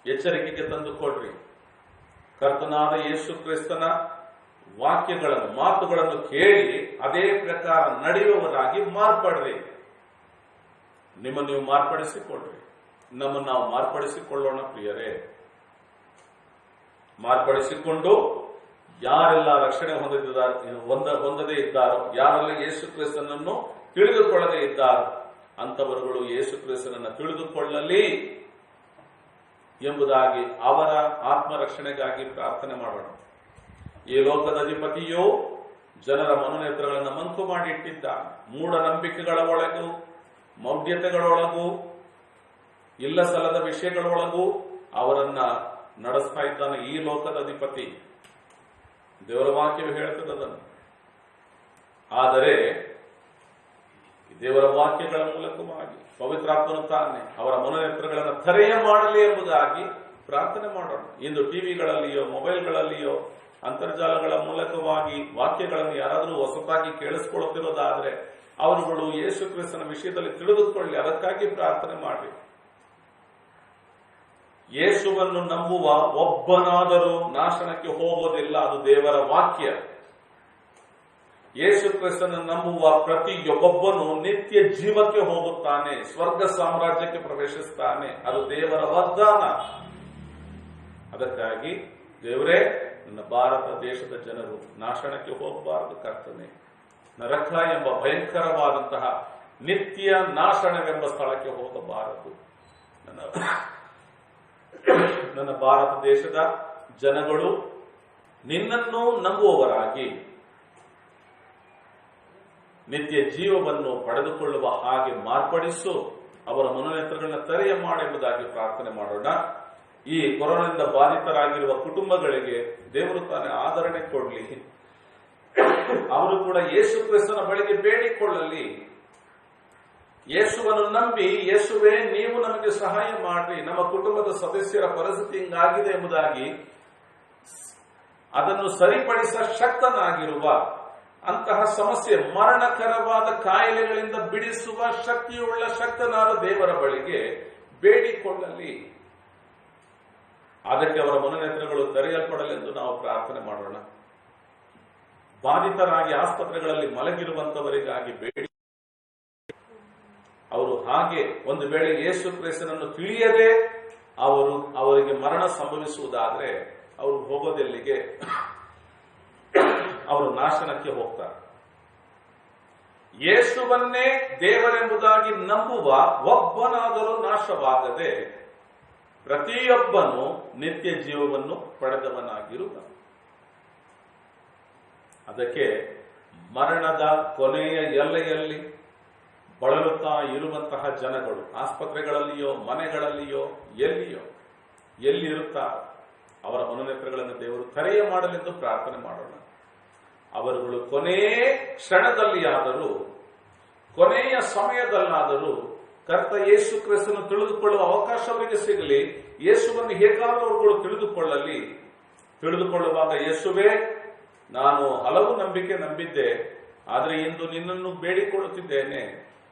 ಎಚ್ಚರಿಕೆಗೆ ತಂದುಕೊಡ್ರಿ. ಕರ್ತನಾದ ಯೇಸು ಕ್ರಿಸ್ತನ ವಾಕ್ಯಗಳನ್ನು, ಮಾತುಗಳನ್ನು ಕೇಳಿ ಅದೇ ಪ್ರಕಾರ ನಡೆಯುವವರಾಗಿ ಮಾರ್ಪಡ್ರಿ. ನಿಮ್ಮನ್ನು ನೀವು ಮಾರ್ಪಡಿಸಿಕೊಳ್ಳ್ರಿ. ನಮ್ಮನ್ನು ನಾವು ಮಾರ್ಪಡಿಸಿಕೊಳ್ಳೋಣ ಪ್ರಿಯರೇ. ಮಾರ್ಪಡಿಸಿಕೊಂಡು ಯಾರೆಲ್ಲ ರಕ್ಷಣೆ ಹೊಂದದೇ ಇದ್ದಾರೋ, ಯಾರೆಲ್ಲ ಯೇಸು ಕ್ರಿಸ್ತನನ್ನು ತಿಳಿದುಕೊಳ್ಳದೇ ಇದ್ದಾರೋ ಅಂತವರುಗಳು ಯೇಸು ಕ್ರಿಸ್ತನನ್ನು ತಿಳಿದುಕೊಳ್ಳಲಿ ಎಂಬುದಾಗಿ ಅವರ ಆತ್ಮರಕ್ಷಣೆಗಾಗಿ ಪ್ರಾರ್ಥನೆ ಮಾಡೋಣ. ಈ ಲೋಕದ ಅಧಿಪತಿಯು ಜನರ ಮನೋನೇತ್ರಗಳನ್ನು ಮಂಕು ಮಾಡಿ ಇಟ್ಟಿದ್ದಾನೆ. ಮೂಢನಂಬಿಕೆಗಳ ಒಳಗೂ, ಮೌಢ್ಯತೆಗಳೊಳಗೂ, ಇಲ್ಲ ಸಲ್ಲದ ವಿಷಯಗಳೊಳಗೂ ಅವರನ್ನ ನಡೆಸ್ತಾ ಇದ್ದಾನೆ ಈ ಲೋಕದ ಅಧಿಪತಿ. ದೇವರ ವಾಕ್ಯವು ಹೇಳ್ತದೆ ಅದನ್ನು. ಆದರೆ ದೇವರ ವಾಕ್ಯಗಳ ಮೂಲಕವಾಗಿ ಪವಿತ್ರಾತ್ಮನು ತಾನೆ ಅವರ ಮನೋನೇತ್ರಗಳನ್ನು ತೆರೆಯ ಮಾಡಲಿ ಎಂಬುದಾಗಿ ಪ್ರಾರ್ಥನೆ ಮಾಡೋಣ. ಇಂದು ಟಿವಿಗಳಲ್ಲಿಯೋ, ಮೊಬೈಲ್ಗಳಲ್ಲಿಯೋ, ಅಂತರ್ಜಾಲಗಳ ಮೂಲಕವಾಗಿ ವಾಕ್ಯಗಳನ್ನು ಯಾರಾದರೂ ಹೊಸತಾಗಿ ಕೇಳಿಸ್ಕೊಳ್ಳುತ್ತಿರೋದಾದ್ರೆ ಅವರುಗಳು ಯೇಸು ಕ್ರಿಸ್ತನ ವಿಷಯದಲ್ಲಿ ತಿಳಿದುಕೊಳ್ಳಿ. ಅದಕ್ಕಾಗಿ ಪ್ರಾರ್ಥನೆ ಮಾಡಿ. ಯೇಸುವನ್ನು ನಂಬುವ ಒಬ್ಬನಾದರೂ ನಾಶನಕ್ಕೆ ಹೋಗೋದಿಲ್ಲ, ಅದು ದೇವರ ವಾಕ್ಯ. ಯೇಸು ಕ್ರಿಸ್ತನ ನಂಬುವ ಪ್ರತಿಯೊಬ್ಬೊಬ್ಬನು ನಿತ್ಯ ಜೀವಕ್ಕೆ ಹೋಗುತ್ತಾನೆ, ಸ್ವರ್ಗ ಸಾಮ್ರಾಜ್ಯಕ್ಕೆ ಪ್ರವೇಶಿಸ್ತಾನೆ. ಅದು ದೇವರ ವಾಗ್ದಾನ. ಅದಕ್ಕಾಗಿ ದೇವರೇ, ನನ್ನ ಭಾರತ ದೇಶದ ಜನರು ನಾಶನಕ್ಕೆ ಹೋಗಬಾರದು ಕರ್ತನೆ. ನರಕ ಎಂಬ ಭಯಂಕರವಾದಂತಹ ನಿತ್ಯ ನಾಶನವೆಂಬ ಸ್ಥಳಕ್ಕೆ ಹೋಗಬಾರದು. ನನ್ನ ಭಾರತ ದೇಶದ ಜನಗಳು ನಿನ್ನನ್ನು ನಂಬುವವರಾಗಿ ನಿತ್ಯ ಜೀವವನ್ನು ಪಡೆದುಕೊಳ್ಳುವ ಹಾಗೆ ಮಾರ್ಪಡಿಸು. ಅವರ ಮನೋನೇತ್ರಗಳನ್ನ ತೆರೆಯ ಮಾಡೆಂಬುದಾಗಿ ಪ್ರಾರ್ಥನೆ ಮಾಡೋಣ. ಈ ಕೊರೋನಾದಿಂದ ಬಾಧಿತರಾಗಿರುವ ಕುಟುಂಬಗಳಿಗೆ ದೇವರು ತಾನೇ ಆದರಣೆ ಕೊಡಲಿ. ಅವರು ಕೂಡ ಯೇಸು ಕ್ರಿಸ್ತನ ಬಳಿಗೆ ಬೇಡಿಕೊಳ್ಳಲಿ. ಯೇಸುವನ್ನು ನಂಬಿ, ಯೇಸುವೇ ನೀವು ನಮಗೆ ಸಹಾಯ ಮಾಡ್ರಿ, ನಮ್ಮ ಕುಟುಂಬದ ಸದಸ್ಯರ ಪರಿಸ್ಥಿತಿ ಹಿಂಗಾಗಿದೆ ಎಂಬುದಾಗಿ ಅದನ್ನು ಸರಿಪಡಿಸ ಶಕ್ತನಾಗಿರುವ ಅಂತಹ ಸಮಸ್ಯೆ, ಮರಣಕರವಾದ ಕಾಯಿಲೆಗಳಿಂದ ಬಿಡಿಸುವ ಶಕ್ತಿಯುಳ್ಳ ಶಕ್ತನಾದ ದೇವರ ಬಳಿಗೆ ಬೇಡಿಕೊಳ್ಳಲಿ. ಅದಕ್ಕೆ ಅವರ ಮನೋನೇತ್ರಗಳು ತೆರೆಯಲ್ಪಡಲೆಂದು ನಾವು ಪ್ರಾರ್ಥನೆ ಮಾಡೋಣ. ಬಾಧಿತರಾಗಿ ಆಸ್ಪತ್ರೆಗಳಲ್ಲಿ ಮಲಗಿರುವಂತವರಿಗಾಗಿ ಬೇಡಿ, ಅವರು ಹಾಗೆ ಒಂದು ವೇಳೆ ಯೇಸು ಕ್ರಿಸ್ತನನ್ನು ತಿಳಿಯದೆ ಅವರಿಗೆ ಮರಣ ಸಂಭವಿಸುವುದಾದ್ರೆ ಅವರು ಹೋಗೋದೆಲ್ಲಿಗೆ? ಅವರು ನಾಶನಕ್ಕೆ ಹೋಗ್ತಾರೆ. ಯೇಸುವನ್ನೇ ದೇವರೆಂಬುದಾಗಿ ನಂಬುವ ಒಬ್ಬನಾದರೂ ನಾಶವಾಗದೆ ಪ್ರತಿಯೊಬ್ಬನು ನಿತ್ಯ ಜೀವವನ್ನು ಪಡೆದವನಾಗಿರುವ. ಅದಕ್ಕೆ ಮರಣದ ಕೊನೆಯ ಎಲ್ಲೆಯಲ್ಲಿ ಬಳಲುತ್ತಾ ಇರುವಂತಹ ಜನಗಳು ಆಸ್ಪತ್ರೆಗಳಲ್ಲಿಯೋ, ಮನೆಗಳಲ್ಲಿಯೋ, ಎಲ್ಲಿರುತ್ತಾರೆ ಅವರ ಮನೋನೇತ್ರಗಳನ್ನು ದೇವರು ತೆರೆಯ ಮಾಡಲೆಂದು ಪ್ರಾರ್ಥನೆ ಮಾಡೋಣ. ಅವರುಗಳು ಕೊನೆಯ ಕ್ಷಣದಲ್ಲಿ ಆದರೂ, ಕೊನೆಯ ಸಮಯದಲ್ಲಾದರೂ ಕರ್ತ ಯೇಸು ಕ್ರಿಸ್ತನು ತಿಳಿದುಕೊಳ್ಳುವ ಅವಕಾಶ ಅವರಿಗೆ ಸಿಗಲಿ. ಯೇಸುವನ್ನು ಹೇಗಾದರೂ ಅವರುಗಳು ತಿಳಿದುಕೊಳ್ಳುವಾಗ, ಯೇಸುವೇ, ನಾನು ಹಲವು ನಂಬಿಕೆ ನಂಬಿದ್ದೆ, ಆದರೆ ಇಂದು ನಿನ್ನನ್ನು ಬೇಡಿಕೊಳ್ಳುತ್ತಿದ್ದೇನೆ,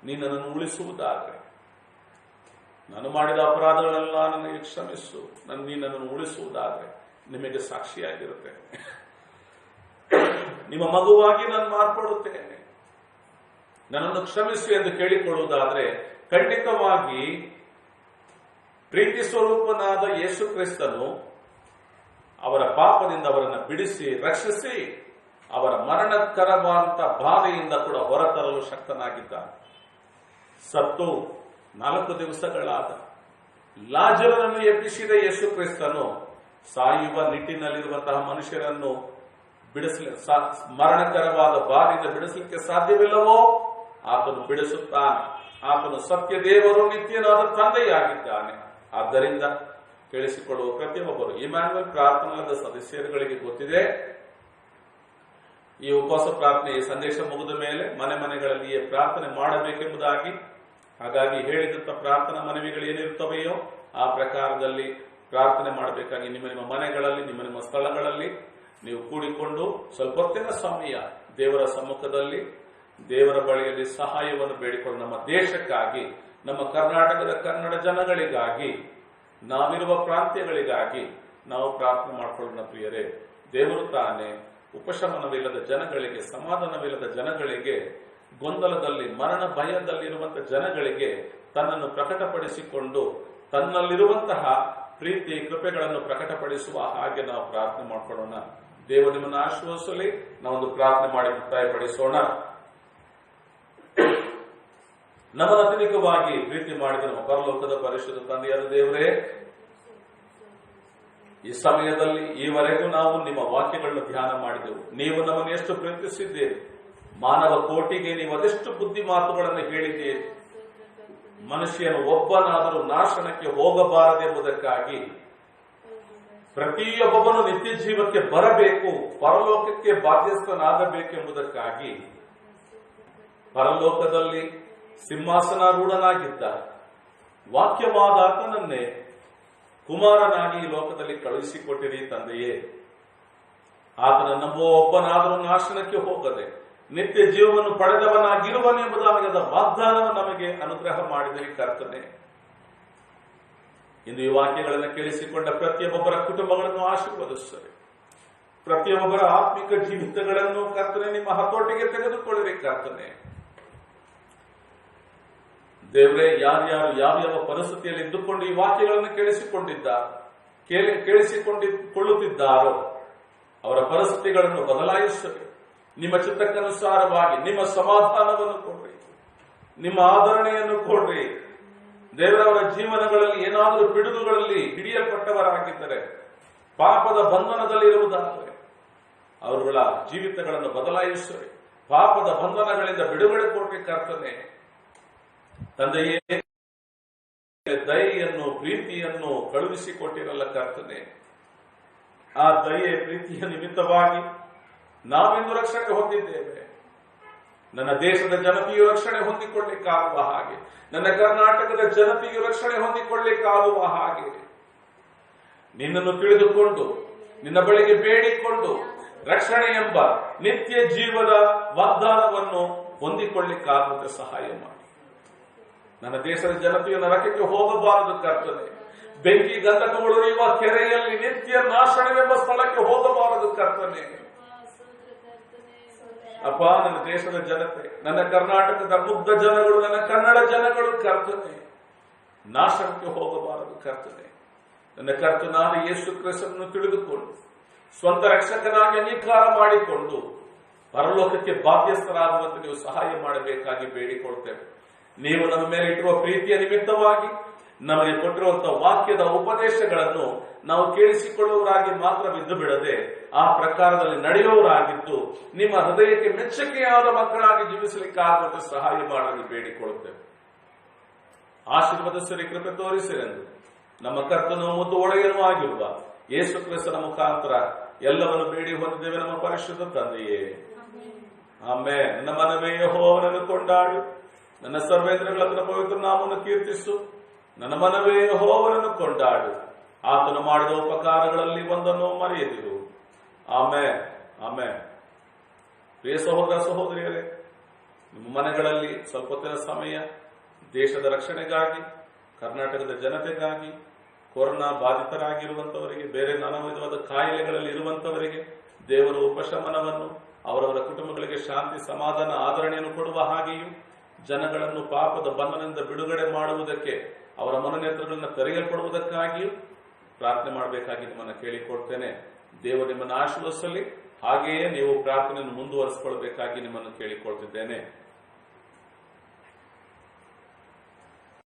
ನೀನು ನನ್ನನ್ನು ಉಳಿಸುವುದಾದರೆ, ನಾನು ಮಾಡಿದ ಅಪರಾಧಗಳೆಲ್ಲ ನನಗೆ ಕ್ಷಮಿಸು, ನೀನು ನನ್ನನ್ನು ಉಳಿಸುವುದಾದರೆ ನಿಮಗೆ ಸಾಕ್ಷಿಯಾಗಿರುತ್ತೇನೆ, ನಿಮ್ಮ ಮಗುವಾಗಿ ನಾನು ಮಾರ್ಪಡುತ್ತೇನೆ. ನನ್ನನ್ನು ಕ್ಷಮಿಸು ಎಂದು ಕೇಳಿಕೊಳ್ಳುವುದಾದ್ರೆ ಖಂಡಿತವಾಗಿ ಪ್ರೀತಿ ಸ್ವರೂಪನಾದ ಯೇಸು ಕ್ರಿಸ್ತನು ಅವರ ಪಾಪದಿಂದ ಅವರನ್ನು ಬಿಡಿಸಿ ರಕ್ಷಿಸಿ ಅವರ ಮರಣಕರವಾದಂತ ಬಾಧೆಯಿಂದ ಕೂಡ ಹೊರತರಲು ಶಕ್ತನಾಗಿದ್ದಾನೆ. ಸತ್ತು 4 ದಿವಸಗಳಾದ ಲಾಜರನನ್ನು ಎಬ್ಬಿಸಿದ ಯೇಸು ಕ್ರಿಸ್ತನು ಸಾಯುವ ನಿಟ್ಟಿನಲ್ಲಿರುವಂತಹ ಮನುಷ್ಯರನ್ನು ಮರಣಕರವಾದ ಬಾಧೆಯಿಂದ ಬಿಡಿಸಲಿಕ್ಕೆ ಸಾಧ್ಯವಿಲ್ಲವೋ ಆತನು ಬಿಡಿಸುತ್ತಾನೆ. ಆತನು ಸತ್ಯ ದೇವರು, ನಿತ್ಯನಾದ ತಂದೆಯಾಗಿದ್ದಾನೆ. ಆದ್ದರಿಂದ ಕೇಳಿಸಿಕೊಳ್ಳುವ ಪ್ರತಿಯೊಬ್ಬರು ಇಮ್ಯಾನ್ಯುಯಲ್ ಪ್ರಾರ್ಥನಾದ ಸದಸ್ಯರುಗಳಿಗೆ ಗೊತ್ತಿದೆ, ಈ ಉಪವಾಸ ಪ್ರಾರ್ಥನೆ ಈ ಸಂದೇಶ ಮುಗಿದ ಮೇಲೆ ಮನೆಗಳಲ್ಲಿಯೇ ಪ್ರಾರ್ಥನೆ ಮಾಡಬೇಕೆಂಬುದಾಗಿ. ಹಾಗಾಗಿ ಹೇಳಿದಂತ ಪ್ರಾರ್ಥನಾ ಮನವಿಗಳು ಏನಿರುತ್ತವೆಯೋ ಆ ಪ್ರಕಾರದಲ್ಲಿ ಪ್ರಾರ್ಥನೆ ಮಾಡಬೇಕಾಗಿ ನಿಮ್ಮ ಮನೆಗಳಲ್ಲಿ, ನಿಮ್ಮ ಸ್ಥಳಗಳಲ್ಲಿ ನೀವು ಕೂಡಿಕೊಂಡು ಸ್ವಲ್ಪ ಹೊತ್ತಿನ ಸಮಯ ದೇವರ ಸಮ್ಮುಖದಲ್ಲಿ ದೇವರ ಬಳಿಯಲ್ಲಿ ಸಹಾಯವನ್ನು ಬೇಡಿಕೊಂಡು ನಮ್ಮ ದೇಶಕ್ಕಾಗಿ, ನಮ್ಮ ಕರ್ನಾಟಕದ ಕನ್ನಡ ಜನಗಳಿಗಾಗಿ, ನಾವಿರುವ ಪ್ರಾಂತ್ಯಗಳಿಗಾಗಿ ನಾವು ಪ್ರಾರ್ಥನೆ ಮಾಡಿಕೊಳ್ಳೋಣ. ಪ್ರಿಯರೇ, ದೇವರು ತಾನೇ ಉಪಶಮನವಿಲ್ಲದ ಜನಗಳಿಗೆ, ಸಮಾಧಾನವಿಲ್ಲದ ಜನಗಳಿಗೆ, ಗೊಂದಲದಲ್ಲಿ ಮರಣ ಭಯದಲ್ಲಿರುವಂತಹ ಜನಗಳಿಗೆ ತನ್ನನ್ನು ಪ್ರಕಟಪಡಿಸಿಕೊಂಡು ತನ್ನಲ್ಲಿರುವಂತಹ ಪ್ರೀತಿ ಕೃಪೆಗಳನ್ನು ಪ್ರಕಟಪಡಿಸುವ ಹಾಗೆ ನಾವು ಪ್ರಾರ್ಥನೆ ಮಾಡಿಕೊಳ್ಳೋಣ. ದೇವರು ನಿಮ್ಮನ್ನು ಆಶೀರ್ವದಿಸಲಿ. ನಾವೊಂದು ಪ್ರಾರ್ಥನೆ ಮಾಡಿ ಮುಕ್ತಾಯಪಡಿಸೋಣ. ನಮ್ಮನ್ನು ಅತ್ಯಧಿಕವಾಗಿ ಪ್ರೀತಿ ಮಾಡಿದ ನಮ್ಮ ಪರಲೋಕದ ಪರಿಶುದ್ಧ ತಂದೆಯಾದ ದೇವರೇ, ಈ ಸಮಯದಲ್ಲಿ ಈವರೆಗೂ ನಾವು ನಿಮ್ಮ ವಾಕ್ಯಗಳನ್ನು ಧ್ಯಾನ ಮಾಡಿದೆವು. ನೀವು ನಮ್ಮನ್ನು ಎಷ್ಟು ಪ್ರೀತಿಸಿದ್ದೀರಿ, ಮಾನವ ಕೋಟಿಗೆ ನೀವು ಅದೆಷ್ಟು ಬುದ್ಧಿ ಮಾತುಗಳನ್ನು ಹೇಳಿದ್ದೀರಿ. ಮನುಷ್ಯನು ಒಬ್ಬನಾದರೂ ನಾಶನಕ್ಕೆ ಹೋಗಬಾರದೆಂಬುದಕ್ಕಾಗಿ, ಪ್ರತಿಯೊಬ್ಬನು ನಿತ್ಯ ಜೀವಕ್ಕೆ ಬರಬೇಕು, ಪರಲೋಕಕ್ಕೆ ಬಾಧ್ಯಸ್ಥನಾಗಬೇಕೆಂಬುದಕ್ಕಾಗಿ ಪರಲೋಕದಲ್ಲಿ ಸಿಂಹಾಸನಾರೂಢನಾಗಿದ್ದ ವಾಕ್ಯವಾದ ಆತನನ್ನೇ ಕುಮಾರನಾಗಿ ಈ ಲೋಕದಲ್ಲಿ ಕಳುಹಿಸಿಕೊಟ್ಟಿರಿ ತಂದೆಯೇ. ಆತನ ನಂಬುವ ಒಬ್ಬನಾದರೂ ನಾಶನಕ್ಕೆ ಹೋಗದೆ ನಿತ್ಯ ಜೀವವನ್ನು ಪಡೆದವನಾಗಿರುವನೆಂಬುದಾದ ವಾಗ್ದಾನವನ್ನು ನಮಗೆ ಅನುಗ್ರಹ ಮಾಡಿದಿರಿ ಕರ್ತನೆ. ಇಂದು ಈ ವಾಕ್ಯಗಳನ್ನು ಕೇಳಿಸಿಕೊಂಡ ಪ್ರತಿಯೊಬ್ಬರ ಕುಟುಂಬಗಳನ್ನು ಆಶೀರ್ವದಿಸಿರಿ. ಪ್ರತಿಯೊಬ್ಬರ ಆತ್ಮಿಕ ಜೀವಿತಗಳನ್ನು ಕರ್ತನೆ ನಿಮ್ಮ ಹತೋಟಿಗೆ ತೆಗೆದುಕೊಳ್ಳಿರಿ ಕರ್ತನೆ. ದೇವರೇ, ಯಾರ್ಯಾರು ಯಾವ್ಯಾವ ಪರಿಸ್ಥಿತಿಯಲ್ಲಿ ಇದ್ದುಕೊಂಡು ಈ ವಾಕ್ಯಗಳನ್ನು ಕೇಳಿಸಿಕೊಳ್ಳುತ್ತಿದ್ದಾರೋ ಅವರ ಪರಿಸ್ಥಿತಿಗಳನ್ನು ಬದಲಾಯಿಸಿರಿ. ನಿಮ್ಮ ಚಿತ್ತಕ್ಕನುಸಾರವಾಗಿ ನಿಮ್ಮ ಸಮಾಧಾನವನ್ನು ಕೊಡ್ರಿ, ನಿಮ್ಮ ಆದರಣೆಯನ್ನು ಕೊಡ್ರಿ. ದೇವರವರ ಜೀವನಗಳಲ್ಲಿ ಏನಾದರೂ ಪಿಡುಗುಗಳಲ್ಲಿ ಹಿಡಿಯಲ್ಪಟ್ಟವರಾಗಿದ್ದರೆ, ಪಾಪದ ಬಂಧನದಲ್ಲಿರುವುದಾದರೆ ಅವರುಗಳ ಜೀವಿತಗಳನ್ನು ಬದಲಾಯಿಸಿರಿ. ಪಾಪದ ಬಂಧನಗಳಿಂದ ಬಿಡುಗಡೆ ಕೊಡ್ರಿ ಕರ್ತನೆ. ತಂದೆಯೇ, ದಯೆಯನ್ನು ಪ್ರೀತಿಯನ್ನು ಕಳುಹಿಸಿಕೊಟ್ಟಿರಲ್ಲ ಕರ್ತನೆ. ಆ ದಯೆ ಪ್ರೀತಿಯ ನಿಮಿತ್ತವಾಗಿ ನಾವಿಂದು ರಕ್ಷಣೆ ಹೊಂದಿದ್ದೇವೆ. ನನ್ನ ದೇಶದ ಜನತೆಯು ರಕ್ಷಣೆ ಹೊಂದಿಕೊಳ್ಳಿಕ್ಕಾಗುವ ಹಾಗೆ, ನನ್ನ ಕರ್ನಾಟಕದ ಜನತೆಯು ರಕ್ಷಣೆ ಹೊಂದಿಕೊಳ್ಳಿಕ್ಕಾಗುವ ಹಾಗೆ ನಿನ್ನನ್ನು ತಿಳಿದುಕೊಂಡು ನಿನ್ನ ಬಳಿಗೆ ಬೇಡಿಕೊಂಡು ರಕ್ಷಣೆ ಎಂಬ ನಿತ್ಯ ಜೀವದ ವಾಗ್ದಾನವನ್ನು ಹೊಂದಿಕೊಳ್ಳಿಕ್ಕಾಗುವಂತೆ ಸಹಾಯ ಮಾಡಿ. ನನ್ನ ದೇಶದ ಜನತೆಯು ನರಕಕ್ಕೆ ಹೋಗಬಾರದು ಕರ್ತನೆ. ಬೆಂಕಿ ಗಂಧಕಗಳು ಉರಿಯುವ ಕೆರೆಯಲ್ಲಿ ನಿತ್ಯ ನಾಶನವೆಂಬ ಸ್ಥಳಕ್ಕೆ ಹೋಗಬಾರದು ಕರ್ತನೆ. ಅಪ್ಪ, ನನ್ನ ದೇಶದ ಜನತೆ, ನನ್ನ ಕರ್ನಾಟಕದ ಮುಗ್ಧ ಜನಗಳು, ನನ್ನ ಕನ್ನಡ ಜನಗಳು ಕರ್ತನೆ ನಾಶನಕ್ಕೆ ಹೋಗಬಾರದು ಕರ್ತನೆ. ನನ್ನ ಕರ್ತನಾದ ಯೇಸು ಕ್ರಿಸ್ತನನ್ನು ತಿಳಿದುಕೊಂಡು ಸ್ವಂತ ರಕ್ಷಕನಾಗಿ ಅಂಗೀಕಾರ ಮಾಡಿಕೊಂಡು ಪರಲೋಕಕ್ಕೆ ಬಾಧ್ಯಸ್ಥರಾಗುವಂತೆ ನೀವು ಸಹಾಯ ಮಾಡಬೇಕಾಗಿ ಬೇಡಿಕೊಳ್ತೇವೆ. ನೀವು ನಮ್ಮ ಮೇಲೆ ಇಟ್ಟಿರುವ ಪ್ರೀತಿಯ ನಿಮಿತ್ತವಾಗಿ ನಮಗೆ ಕೊಟ್ಟಿರುವಂತಹ ವಾಕ್ಯದ ಉಪದೇಶಗಳನ್ನು ನಾವು ಕೇಳಿಸಿಕೊಳ್ಳುವವರಾಗಿ ಮಾತ್ರ ಬಿದ್ದು ಬಿಡದೆ ಆ ಪ್ರಕಾರದಲ್ಲಿ ನಡೆಯುವವರಾಗಿದ್ದು ನಿಮ್ಮ ಹೃದಯಕ್ಕೆ ಮೆಚ್ಚುಗೆಯಾದ ಮಕ್ಕಳಾಗಿ ಜೀವಿಸಲಿಕ್ಕಾಗುವಂತೆ ಸಹಾಯ ಮಾಡಲು ಬೇಡಿಕೊಳ್ಳುತ್ತೇವೆ. ಆಶೀರ್ವದಿಸಿರಿ, ಕೃಪೆ ತೋರಿಸಿರೆಂದು ನಮ್ಮ ಕರ್ತನು ಮತ್ತು ಒಡೆಯನೂ ಆಗಿರುವ ಯೇಸು ಕ್ರಿಸ್ತನ ಮುಖಾಂತರ ಎಲ್ಲವನ್ನು ಬೇಡಿ ಹೊಂದಿದ್ದೇವೆ ನಮ್ಮ ಪರಿಶುದ್ಧ ತಂದೆಯೇ. ಆಮೆನ್. ನನ್ನ ಮನವೇ ಯೆಹೋವನನ್ನು ಕೊಂಡಾಡು, ನನ್ನ ಸರ್ವೇಂದ್ರಗಳ ಪವಿತ್ರ ನಾಮವನ್ನು ಕೀರ್ತಿಸು. ನನ್ನ ಮನವೇ ಯೆಹೋವನನ್ನು ಕೊಂಡಾಡು, ಆತನು ಮಾಡಿದ ಉಪಕಾರಗಳಲ್ಲಿ ಒಂದನ್ನು ಮರೆಯದಿರು. Amen, amen. ಪ್ರಿಯ ಸಹೋದರ ಸಹೋದರಿಯರೇ, ನಿಮ್ಮ ಮನೆಗಳಲ್ಲಿ ಸ್ವಲ್ಪ ಹೊತ್ತಿನ ಸಮಯ ದೇಶದ ರಕ್ಷಣೆಗಾಗಿ, ಕರ್ನಾಟಕದ ಜನತೆಗಾಗಿ, ಕೊರೋನಾ ಬಾಧಿತರಾಗಿರುವಂತವರಿಗೆ, ಬೇರೆ ನಾನಾ ವಿಧವಾದ ಕಾಯಿಲೆಗಳಲ್ಲಿ ಇರುವಂತವರಿಗೆ ದೇವರು ಉಪಶಮನವನ್ನು, ಅವರವರ ಕುಟುಂಬಗಳಿಗೆ ಶಾಂತಿ, ಸಮಾಧಾನ, ಆದರಣೆಯನ್ನು ಕೊಡುವ ಹಾಗೆಯೂ ಜನಗಳನ್ನು ಪಾಪದ ಬಂಧನದಿಂದ ಬಿಡುಗಡೆ ಮಾಡುವುದಕ್ಕೆ ಅವರ ಮನೋನೇತ್ರಗಳನ್ನು ತೆರೆಯಲ್ಪಡುವುದಕ್ಕಾಗಿಯೂ ಪ್ರಾರ್ಥನೆ ಮಾಡಬೇಕಾಗಿ ನಿಮ್ಮನ್ನು ಕೇಳಿಕೊಡ್ತೇನೆ. ದೇವರು ನಿಮ್ಮನ್ನು ಆಶೀರ್ವದಿಸಲಿ. ಹಾಗೆಯೇ ನೀವು ಪ್ರಾರ್ಥನೆಯನ್ನು ಮುಂದುವರಿಸಿಕೊಳ್ಳಬೇಕಾಗಿ ನಿಮ್ಮನ್ನು ಕೇಳಿಕೊಳ್ತಿದ್ದೇನೆ.